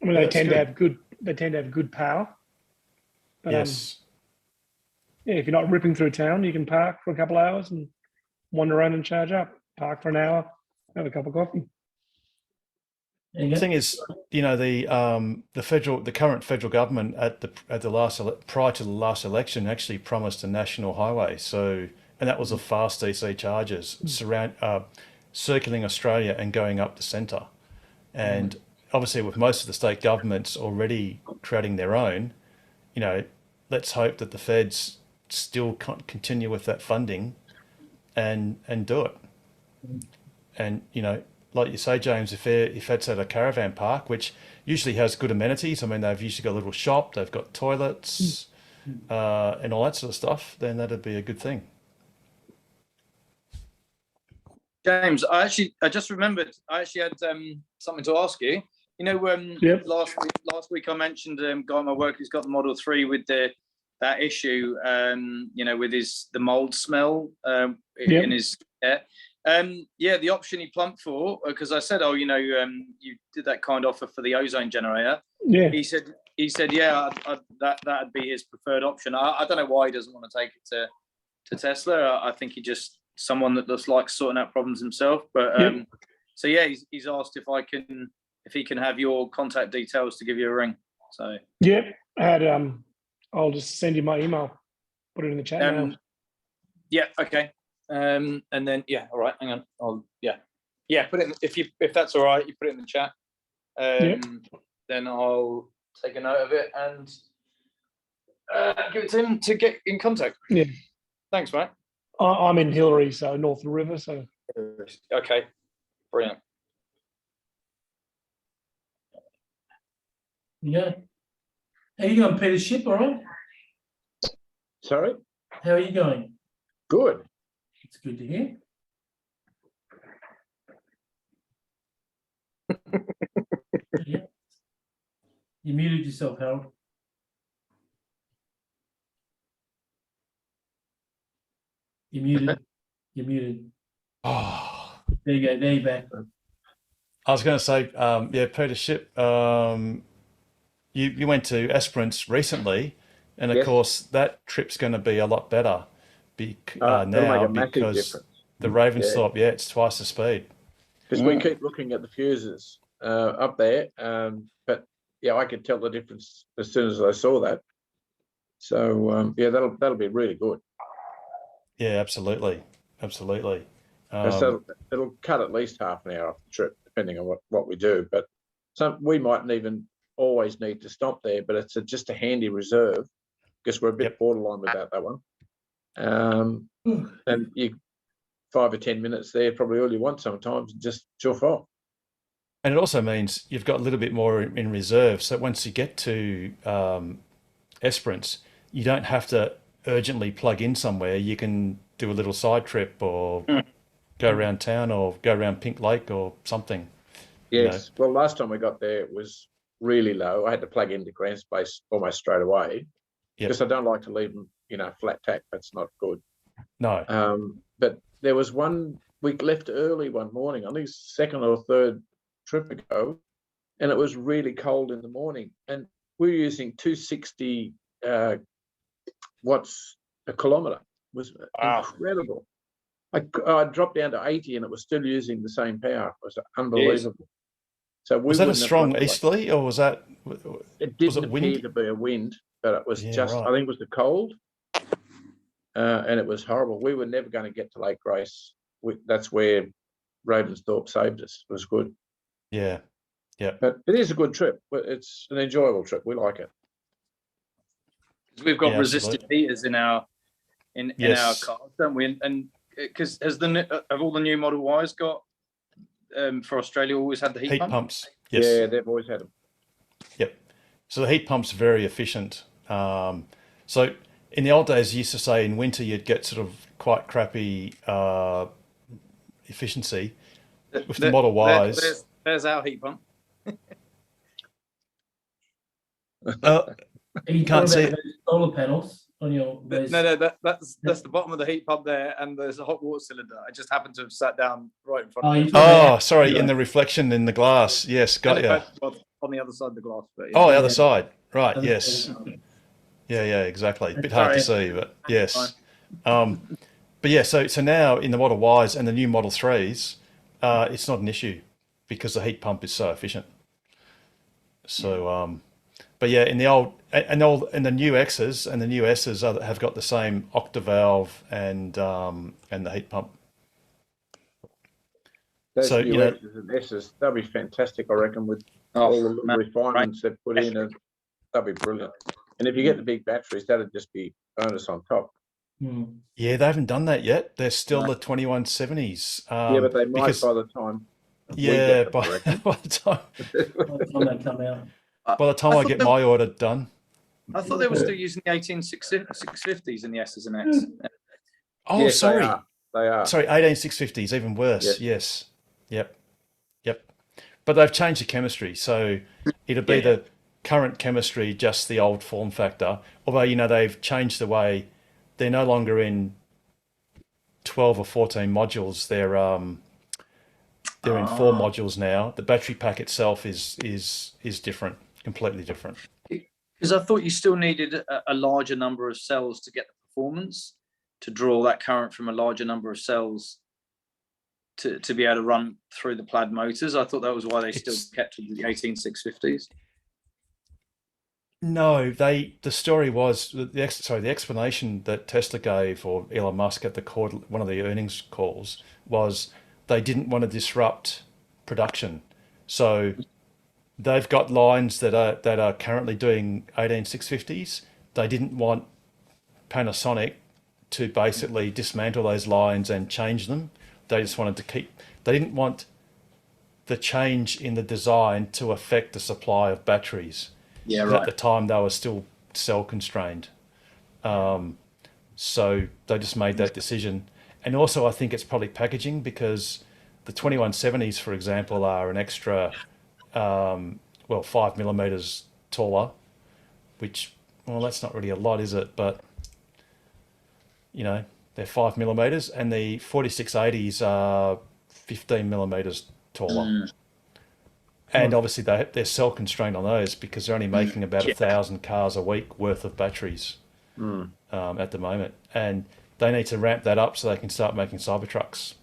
I mean, they tend to have good power. But, yes. Yeah, if you're not ripping through town, you can park for a couple of hours and wander around and charge up. Park for an hour, have a cup of coffee. The thing is, you know, the current federal government prior to the last election actually promised a national highway. So, and that was of fast DC chargers circling Australia and going up the centre. And obviously, with most of the state governments already creating their own, you know, let's hope that the feds still continue with that funding and do it. And, you know, like you say, James, if that's at a caravan park, which usually has good amenities, I mean, they've usually got a little shop, they've got toilets and all that sort of stuff, then that'd be a good thing. James, I just remembered, I actually had something to ask you. You know, last week I mentioned guy at my work who's got the Model 3 with that issue, you know, with the mold smell in his air. The option he plumped for, because I said, oh, you know, you did that kind offer for the ozone generator. Yeah. He said, yeah, that'd be his preferred option. I don't know why he doesn't want to take it to Tesla. I think he just someone that just likes sorting out problems himself. But so yeah, he's asked if he can have your contact details to give you a ring. So yeah, I'll just send you my email. Put it in the chat now. Yeah. Okay. And then all right, hang on. Put it in, if that's all right, you put it in the chat. Then I'll take a note of it and give it to him to get in contact. Yeah. Thanks, mate. I'm in Hillary, so north of the river. So okay, brilliant. Yeah. How are you going, Peter Ship? All right. Sorry. How are you going? Good. It's good to hear. Yeah. You muted yourself, Harold. You're muted. You're muted. Oh, there you go. There you're back. I was going to say, Peter Ship, you went to Esperance recently, and of course that trip's going to be a lot better now because the Ravensthorpe, it's twice the speed. Because we keep looking at the fuses up there, but yeah, I could tell the difference as soon as I saw that. So that'll be really good. Yeah, absolutely. So it'll cut at least half an hour off the trip, depending on what we do. But we mightn't even always need to stop there, but it's just a handy reserve because we're a bit borderline with that one. And you 5 or 10 minutes there, probably all you want sometimes, just chuff off. And it also means you've got a little bit more in reserve. So once you get to Esperance, you don't have to urgently plug in somewhere. You can do a little side trip or go around town or go around Pink Lake or something. Yes. You know. Well, last time we got there, it was really low. I had to plug into Grand Space almost straight away because I don't like to leave them, flat tack. That's not good. No. But there was one, we left early one morning, I think second or third trip ago, and it was really cold in the morning, and we were using 260 watts a kilometre. It was incredible. I dropped down to 80 and it was still using the same power. It was unbelievable. So was that a strong easterly, or was that? It didn't appear to be a wind, but it was just. right. I think it was the cold, and it was horrible. We were never going to get to Lake Grace. That's where Ravensthorpe saved us. It was good. Yeah, yeah. But it is a good trip. But it's an enjoyable trip. We like it. We've got Yeah, resistive absolutely. heaters in our Yes. cars, don't we? And because have all the new Model Ys got for Australia always had the heat, Heat pump? pumps. Yes. Yeah, they've always had them. Yep. So the heat pump's very efficient. So in the old days, you used to say in winter you'd get sort of quite crappy efficiency. With the Model Ys, There's our heat pump. You can't see it. solar panels on your. No, that's the bottom of the heat pump there, and there's a hot water cylinder. I just happened to have sat down right in front of it. Oh, sorry, in the reflection in the glass. Yes, got you. On the other side of the glass. But Oh, the other side. Right, yes. Yeah, exactly. A bit hard to see, but yes. But yeah, so now in the Model Ys and the new Model 3s, it's not an issue because the heat pump is so efficient. So, but yeah, in the old and the new X's and the new S's have got the same octavalve and the heat pump. Those So, new you know- X's and S's, they'll be fantastic, I reckon, with all the little refinements they've put in. And they'll be brilliant. And if you get the big batteries, that'll just be bonus on top. Yeah, they haven't done that yet. They're still the 2170s. Yeah, but they might because- by the time. we Yeah, get them, I reckon. by the time They come out. by the time I thought get they- my order done. I thought they were still using the 18650s in the S's and X. Oh, Yes, sorry. They are. Sorry, 18650s, even worse. Yes. Yep. But they've changed the chemistry, so it'll be the current chemistry, just the old form factor. Although, they've changed the way they're no longer in 12 or 14 modules. They're in 4 modules now. The battery pack itself is different, completely different. Because I thought you still needed a larger number of cells to get the performance, to draw that current from a larger number of cells to be able to run through the plaid motors. I thought that was why they still kept with the 18650s. No, the story was the explanation that Tesla gave, or Elon Musk at one of the earnings calls, was they didn't want to disrupt production. So they've got lines that are currently doing 18650s. They didn't want Panasonic to basically dismantle those lines and change them. They just wanted to they didn't want the change in the design to affect the supply of batteries. Yeah, At right. the time, they were still cell constrained. So they just made that decision. And also, I think it's probably packaging, because the 2170s, for example, are an extra, 5 millimeters taller, which, well, that's not really a lot, is it? But, they're 5 millimeters, and the 4680s are 15 millimeters taller. And obviously they're cell constrained on those because they're only making about 1,000 cars a week worth of batteries at the moment. And they need to ramp that up so they can start making Cybertrucks,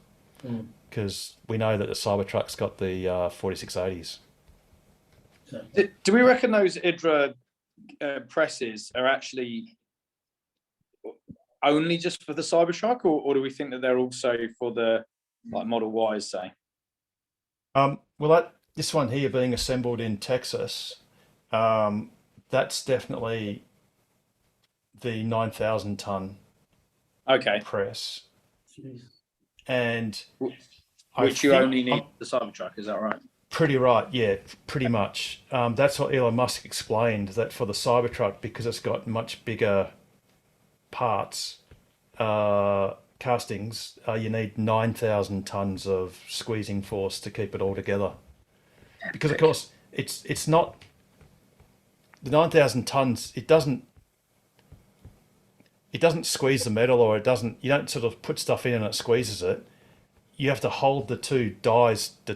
because we know that the Cybertruck's got the 4680s. Do we reckon those IDRA presses are actually only just for the Cybertruck, or do we think that they're also for the Model Ys, say? This one here being assembled in Texas, that's definitely the 9,000 ton press. And Which you only need the Cybertruck, is that right? Pretty right, yeah, pretty much. That's what Elon Musk explained, that for the Cybertruck, because it's got much bigger parts, castings, you need 9,000 tons of squeezing force to keep it all together. Because of course it's not the 9,000 tons. It doesn't squeeze the metal, or you don't sort of put stuff in and it squeezes it. you have to hold the two dies, the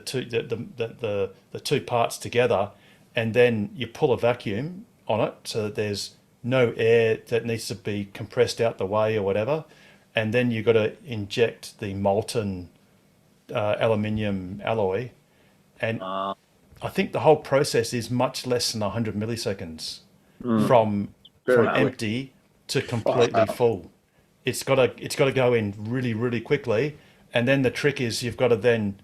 two parts together, and then you pull a vacuum on it so that there's no air that needs to be compressed out the way or whatever, and then you've got to inject the molten aluminium alloy, and I think the whole process is much less than 100 milliseconds from empty to completely full. It's got to go in really, really quickly, and then the trick is you've got to then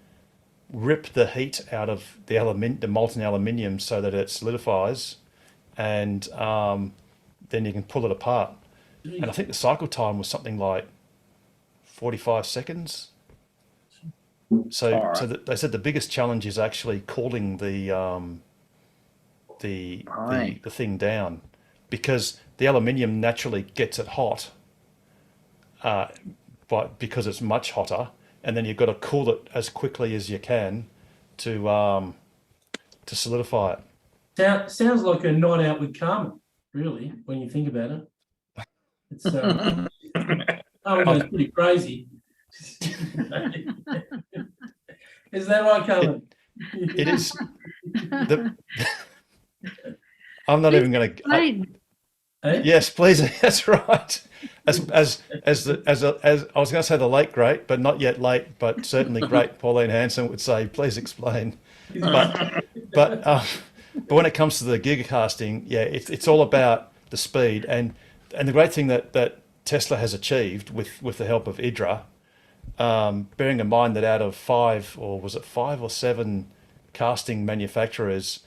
rip the heat out of the molten aluminium so that it solidifies, and then you can pull it apart. And I think the cycle time was something like 45 seconds. So they said the biggest challenge is actually cooling the thing down, because the aluminium naturally gets it hot, but because it's much hotter, and then you've got to cool it as quickly as you can to solidify it. Sounds like a night out with Carmen, really, when you think about it. It's Carmen is pretty crazy. Is that right, Carmen? It is. I'm not even going to. Yes, please. That's right. As I was going to say the late great, but not yet late, but certainly great. Pauline Hanson would say, "Please explain." But when it comes to the gigacasting, yeah, it's all about the speed, and the great thing that Tesla has achieved with the help of IDRA, bearing in mind that out of 5 or 7 casting manufacturers,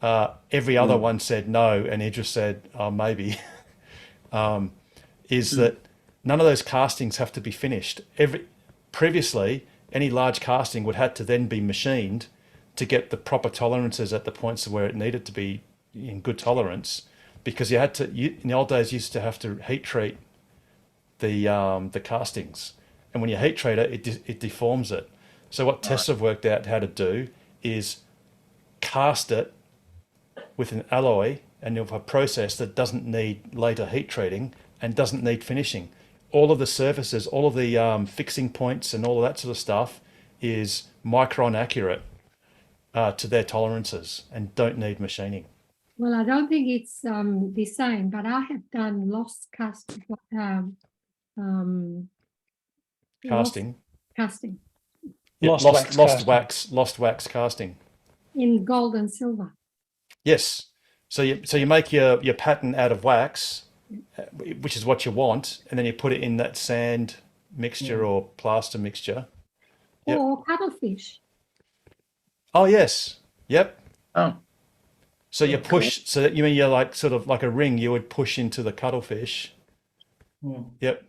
every other one said no, and IDRA said maybe, is that none of those castings have to be finished. Previously, any large casting would have to then be machined to get the proper tolerances at the points where it needed to be in good tolerance, because in the old days you used to have to heat treat the castings, and when you heat treat it, it deforms it. So what Tesla have worked out how to do is cast it with an alloy and with a process that doesn't need later heat treating and doesn't need finishing. All of the surfaces, all of the fixing points and all of that sort of stuff is micron accurate to their tolerances and don't need machining. Well, I don't think it's the same, but I have done casting. Yeah, lost wax casting. In gold and silver. Yes. So you make your pattern out of wax, which is what you want, and then you put it in that sand mixture or plaster mixture. Or cuttlefish. Oh yes. Yep. Oh. So you push. So you mean you're like sort of like a ring. You would push into the cuttlefish. Yep.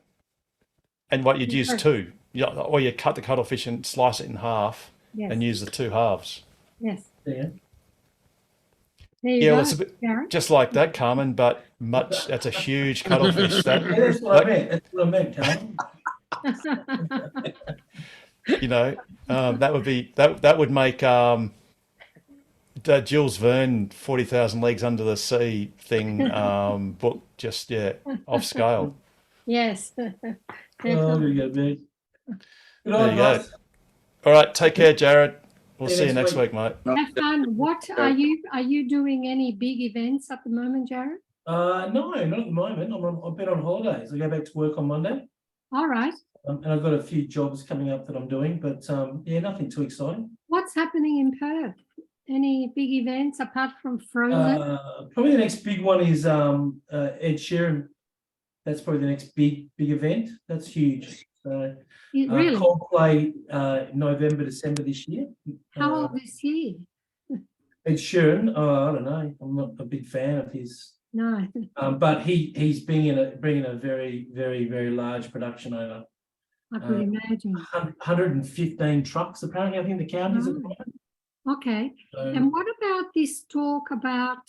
And what you'd use two. Or you cut the cuttlefish and slice it in half, and use the 2 halves. Yes. Yeah. Yeah, well, it's a bit just like that, Carmen, but that's a huge cuttlefish. That's what I meant. That's what I meant, Carmen. You know, that would make Jules Verne 40,000 Leagues Under the Sea thing book just off scale. Yes. Oh, there you go, mate. There you go. All right, take care, Jared. We'll see you next week, mate. Have fun. What are you doing any big events at the moment, Jared? No, not at the moment. I've been on holidays. I go back to work on Monday. All right. And I've got a few jobs coming up that I'm doing, but nothing too exciting. What's happening in Perth? Any big events apart from Frozen? Probably the next big one is Ed Sheeran. That's probably the next big event. That's huge. So, really? Coldplay, November, December this year. How old is he? Ed Sheeran. I don't know. I'm not a big fan of his. No. But he's bringing a very, very, very large production over. I could imagine. 115 trucks, apparently, I think the count is at the moment. Okay. And what about this talk about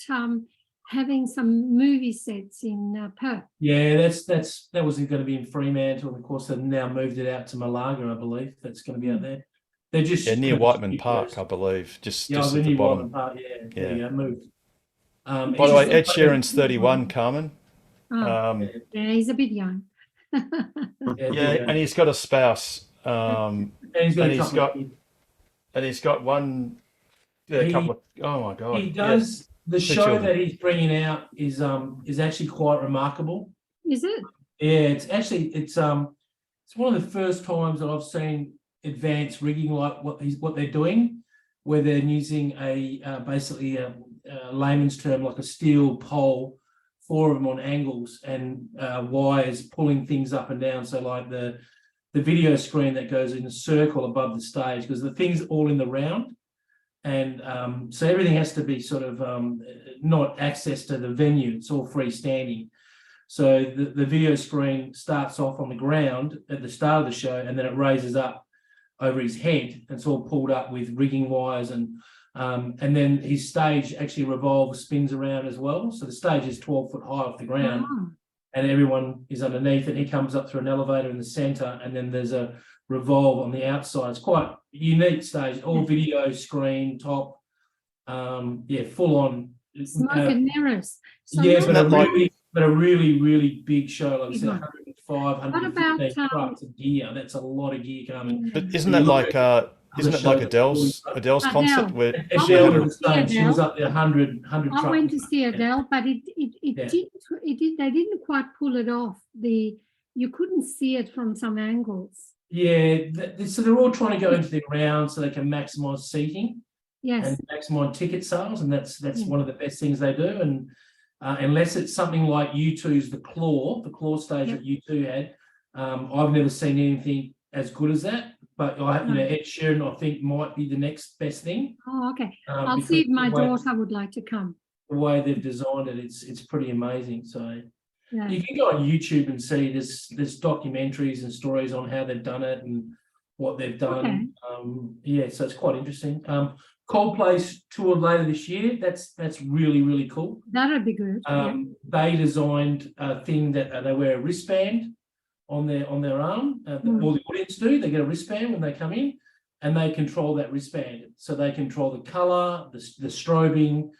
having some movie sets in Perth? Yeah, that wasn't going to be in Fremantle, and of course they've now moved it out to Malaga, I believe. That's going to be out there. They're just near Whiteman Park, I believe. Just at the bottom. Park, there you go, moved. By the way, Ed Sheeran's 31, Carmen. Yeah, he's a bit young. And he's got a spouse And he's got a he's couple got, of kids. and he's got one, a He- couple of, oh my God. He yeah, does. The two show children. that he's bringing out is actually quite remarkable. Is it? Yeah, it's one of the first times that I've seen advanced rigging like what they're doing, where they're using basically a layman's term like a steel pole, 4 of them on angles and wires pulling things up and down. So like the video screen that goes in a circle above the stage, because the thing's all in the round. And so everything has to be sort of not access to the venue, it's all freestanding. So the video screen starts off on the ground at the start of the show, and then it raises up over his head. It's all pulled up with rigging wires, and then his stage actually revolves, spins around as well. So the stage is 12 foot high off the ground, and everyone is underneath it. He comes up through an elevator in the center, and then there's a revolve on the outside. It's quite a unique stage, all video screen top, full on. Smoke and mirrors. So Yeah, what- but a really big show, like I said, Yeah. 105, What 115 about, trucks of gear. That's a lot of gear coming. But isn't that like Adele's concert where she Adele had was the same. She was up there 100 I trucks. went to see Adele, but Yeah. they didn't quite pull it off. You couldn't see it from some angles. Yeah, so they're all trying to go into the round so they can maximise seating Yes. and maximise ticket sales, and that's one of the best things they do. And unless it's something like U2's the claw stage that U2 had, I've never seen anything as good as that. But Ed Sheeran, I think, might be the next best thing. Oh, okay. I'll see if my daughter would like to come. The way they've designed it, it's pretty amazing. So Yeah. you can go on YouTube and see there's documentaries and stories on how they've done it and what they've done. So it's quite interesting. Coldplay's tour later this year. That's really cool. That'd be good. They designed a thing that they wear a wristband on their arm. All the audience do. They get a wristband when they come in, and they control that wristband. So they control the color, the strobing,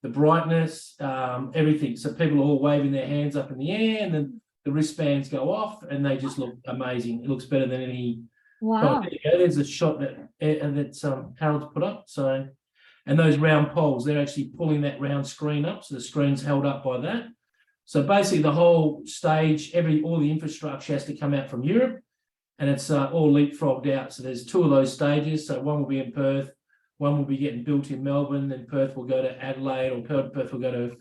the brightness, everything. So people are all waving their hands up in the air, and then the wristbands go off, and they just look amazing. It looks better than any. Wow. There you go. There's a shot that's Harold's put up. So, and those round poles, they're actually pulling that round screen up. So the screen's held up by that. So basically, the whole stage, all the infrastructure has to come out from Europe, and it's all leapfrogged out. So there's 2 of those stages. So one will be in Perth, one will be getting built in Melbourne, then Perth will go to Adelaide, or Perth will go to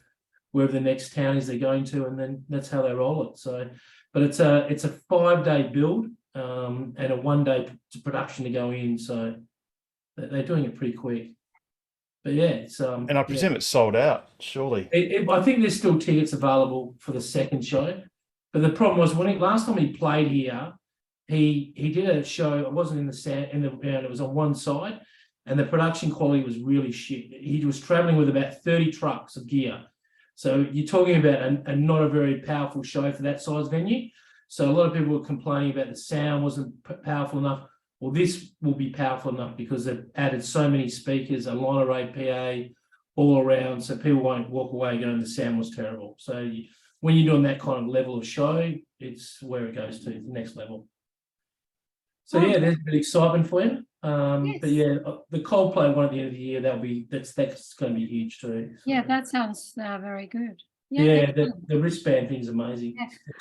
wherever the next town is they're going to, and then that's how they roll it. So, but it's a 5-day build and a 1-day production to go in. So they're doing it pretty quick. But yeah, it's and I presume it's sold out, surely. I think there's still tickets available for the second show. But the problem was last time he played here, he did a show. It wasn't in the round. It was on one side, and the production quality was really shit. He was traveling with about 30 trucks of gear. So you're talking about a not a very powerful show for that size venue. So a lot of people were complaining about the sound wasn't powerful enough. Well, this will be powerful enough because they've added so many speakers, a line array PA all around, so people won't walk away going, the sound was terrible. So when you're doing that kind of level of show, it's where it goes to the next level. So yeah, there's a bit of excitement for you. But yeah, the Coldplay one at the end of the year, that's going to be huge too. Yeah, that sounds very good. Yeah, the wristband thing's amazing.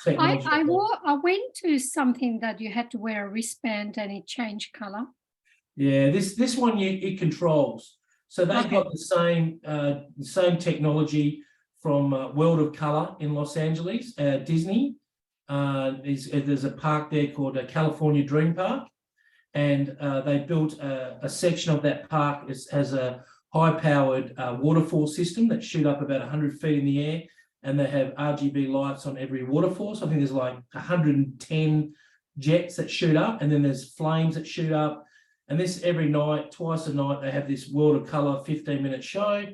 Yeah. I went to something that you had to wear a wristband and it changed color. Yeah, this one it controls. So they've got the same technology from World of Color in Los Angeles, Disney. There's a park there called California Dream Park, and they built a section of that park has a high-powered waterfall system that shoot up about 100 feet in the air, and they have RGB lights on every waterfall. So I think there's like 110 jets that shoot up, and then there's flames that shoot up. And this every night, twice a night, they have this World of Color 15-minute show,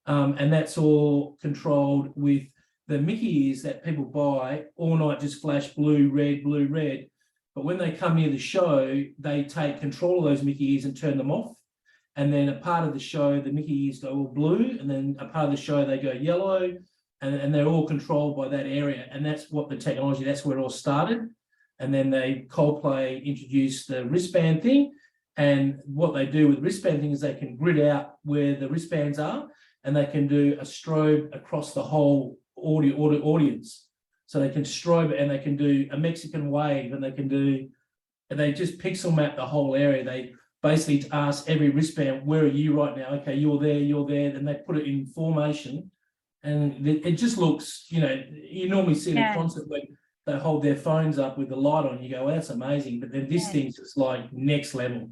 and that's all controlled with the Mickey ears that people buy. All night just flash blue, red. But when they come near the show, they take control of those Mickey ears and turn them off. And then a part of the show, the Mickey ears go all blue, and then a part of the show, they go yellow, and they're all controlled by that area. And that's what the technology, that's where it all started. And then Coldplay introduced the wristband thing. And what they do with the wristband thing is they can grid out where the wristbands are, and they can do a strobe across the whole audience. So they can strobe it, and they can do a Mexican wave, and they just pixel map the whole area. They basically ask every wristband, where are you right now? Okay, you're there. Then they put it in formation, and it just looks, you normally see the concert where they hold their phones up with the light on. You go, well, that's amazing. But then this thing's just like next level.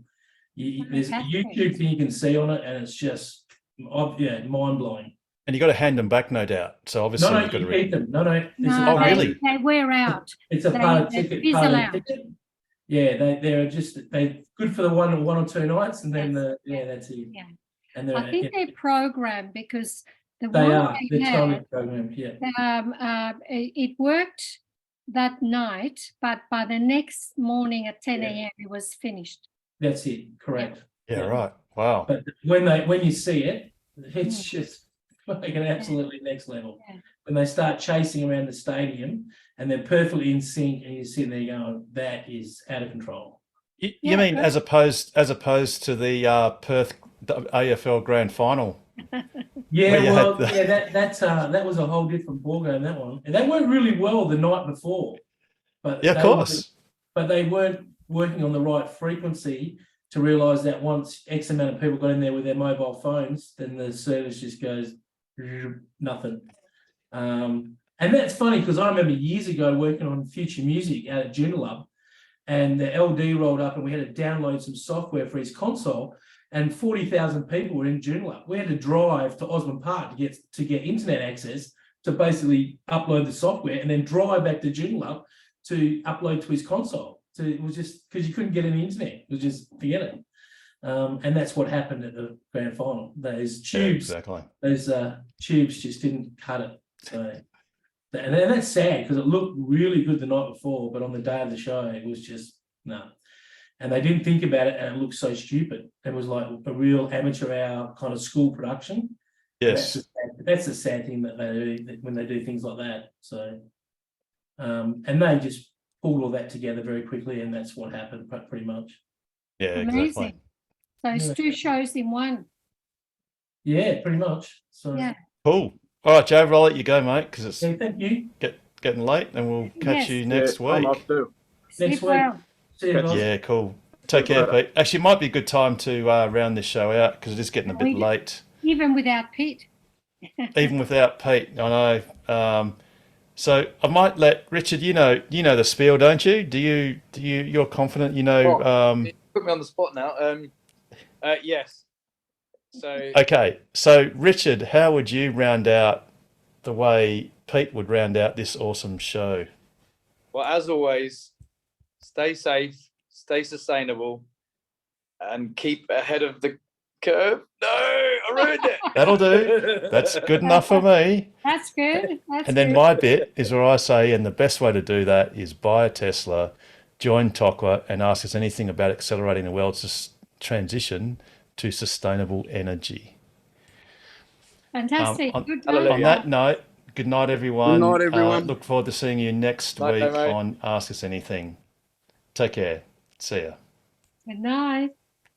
There's a YouTube thing you can see on it, and it's just, mind blowing. And you got to hand them back, no doubt. So obviously No, you've got you to keep them. No. Oh, really? They wear out. It's a They- part of they ticket. fizzle Part of out. ticket. Yeah, they're good for the one or two nights, and then that's it. Yeah. And I think they're programmed because the they one are. they They're had, totally programmed. Yeah. it worked that night, but by the next morning at 10 a.m. it was finished. That's it. Correct. Yeah, right. Wow. But when you see it, it's just like an absolutely next level. Yeah. When they start chasing around the stadium and they're perfectly in sync, and you're sitting there going, that is out of control. You mean as opposed to the Perth AFL Grand Final? Yeah, where you well, had that was a whole different ballgame, that one. And they went really well the night before. But Yeah, of course. But they weren't working on the right frequency to realise that once X amount of people got in there with their mobile phones, then the service just goes nothing. And that's funny because I remember years ago working on Future Music out at Joondalup, and the LD rolled up and we had to download some software for his console, and 40,000 people were in Joondalup. We had to drive to Osborne Park to get internet access to basically upload the software, and then drive back to Joondalup to upload to his console. So it was just because you couldn't get any internet. It was just forget it. And that's what happened at the grand final. Those tubes, those tubes just didn't cut it. So, and that's sad because it looked really good the night before, but on the day of the show, it was just no. And they didn't think about it, and it looked so stupid. It was like a real amateur hour kind of school production. Yes, that's the sad thing that they do when they do things like that. So, and they just pulled all that together very quickly, and that's what happened pretty much. Yeah, Amazing. So it's Yeah. 2 shows in one. Yeah, pretty much. So Yeah. Cool. All right, Joe, I'll let you go, mate, because it's thank you. Getting late, and we'll catch Yes. you next I'm week. off too. Next Sleep week. well. See you guys. Yeah, cool. Take care, Pete. Actually, it might be a good time to round this show out because it is getting a bit late, Even without Pete. even without Pete. I know. So I might let Richard. You know the spiel, don't you? You're confident. You put me on the spot now. Yes. So Okay, so Richard, how would you round out the way Pete would round out this awesome show? well, as always, stay safe, stay sustainable, and keep ahead of the curve. No, I ruined it. That'll do. That's good enough for me. That's good. That's And then good. my bit is where I say, and the best way to do that is buy a Tesla, join TOCWA, and ask us anything about accelerating the world's transition to sustainable energy. Fantastic. On, Good on night. that note, good night, everyone. Good night, everyone. Look forward to seeing you next Night, week mate. on Ask Us Anything. Take care. See ya. Good night.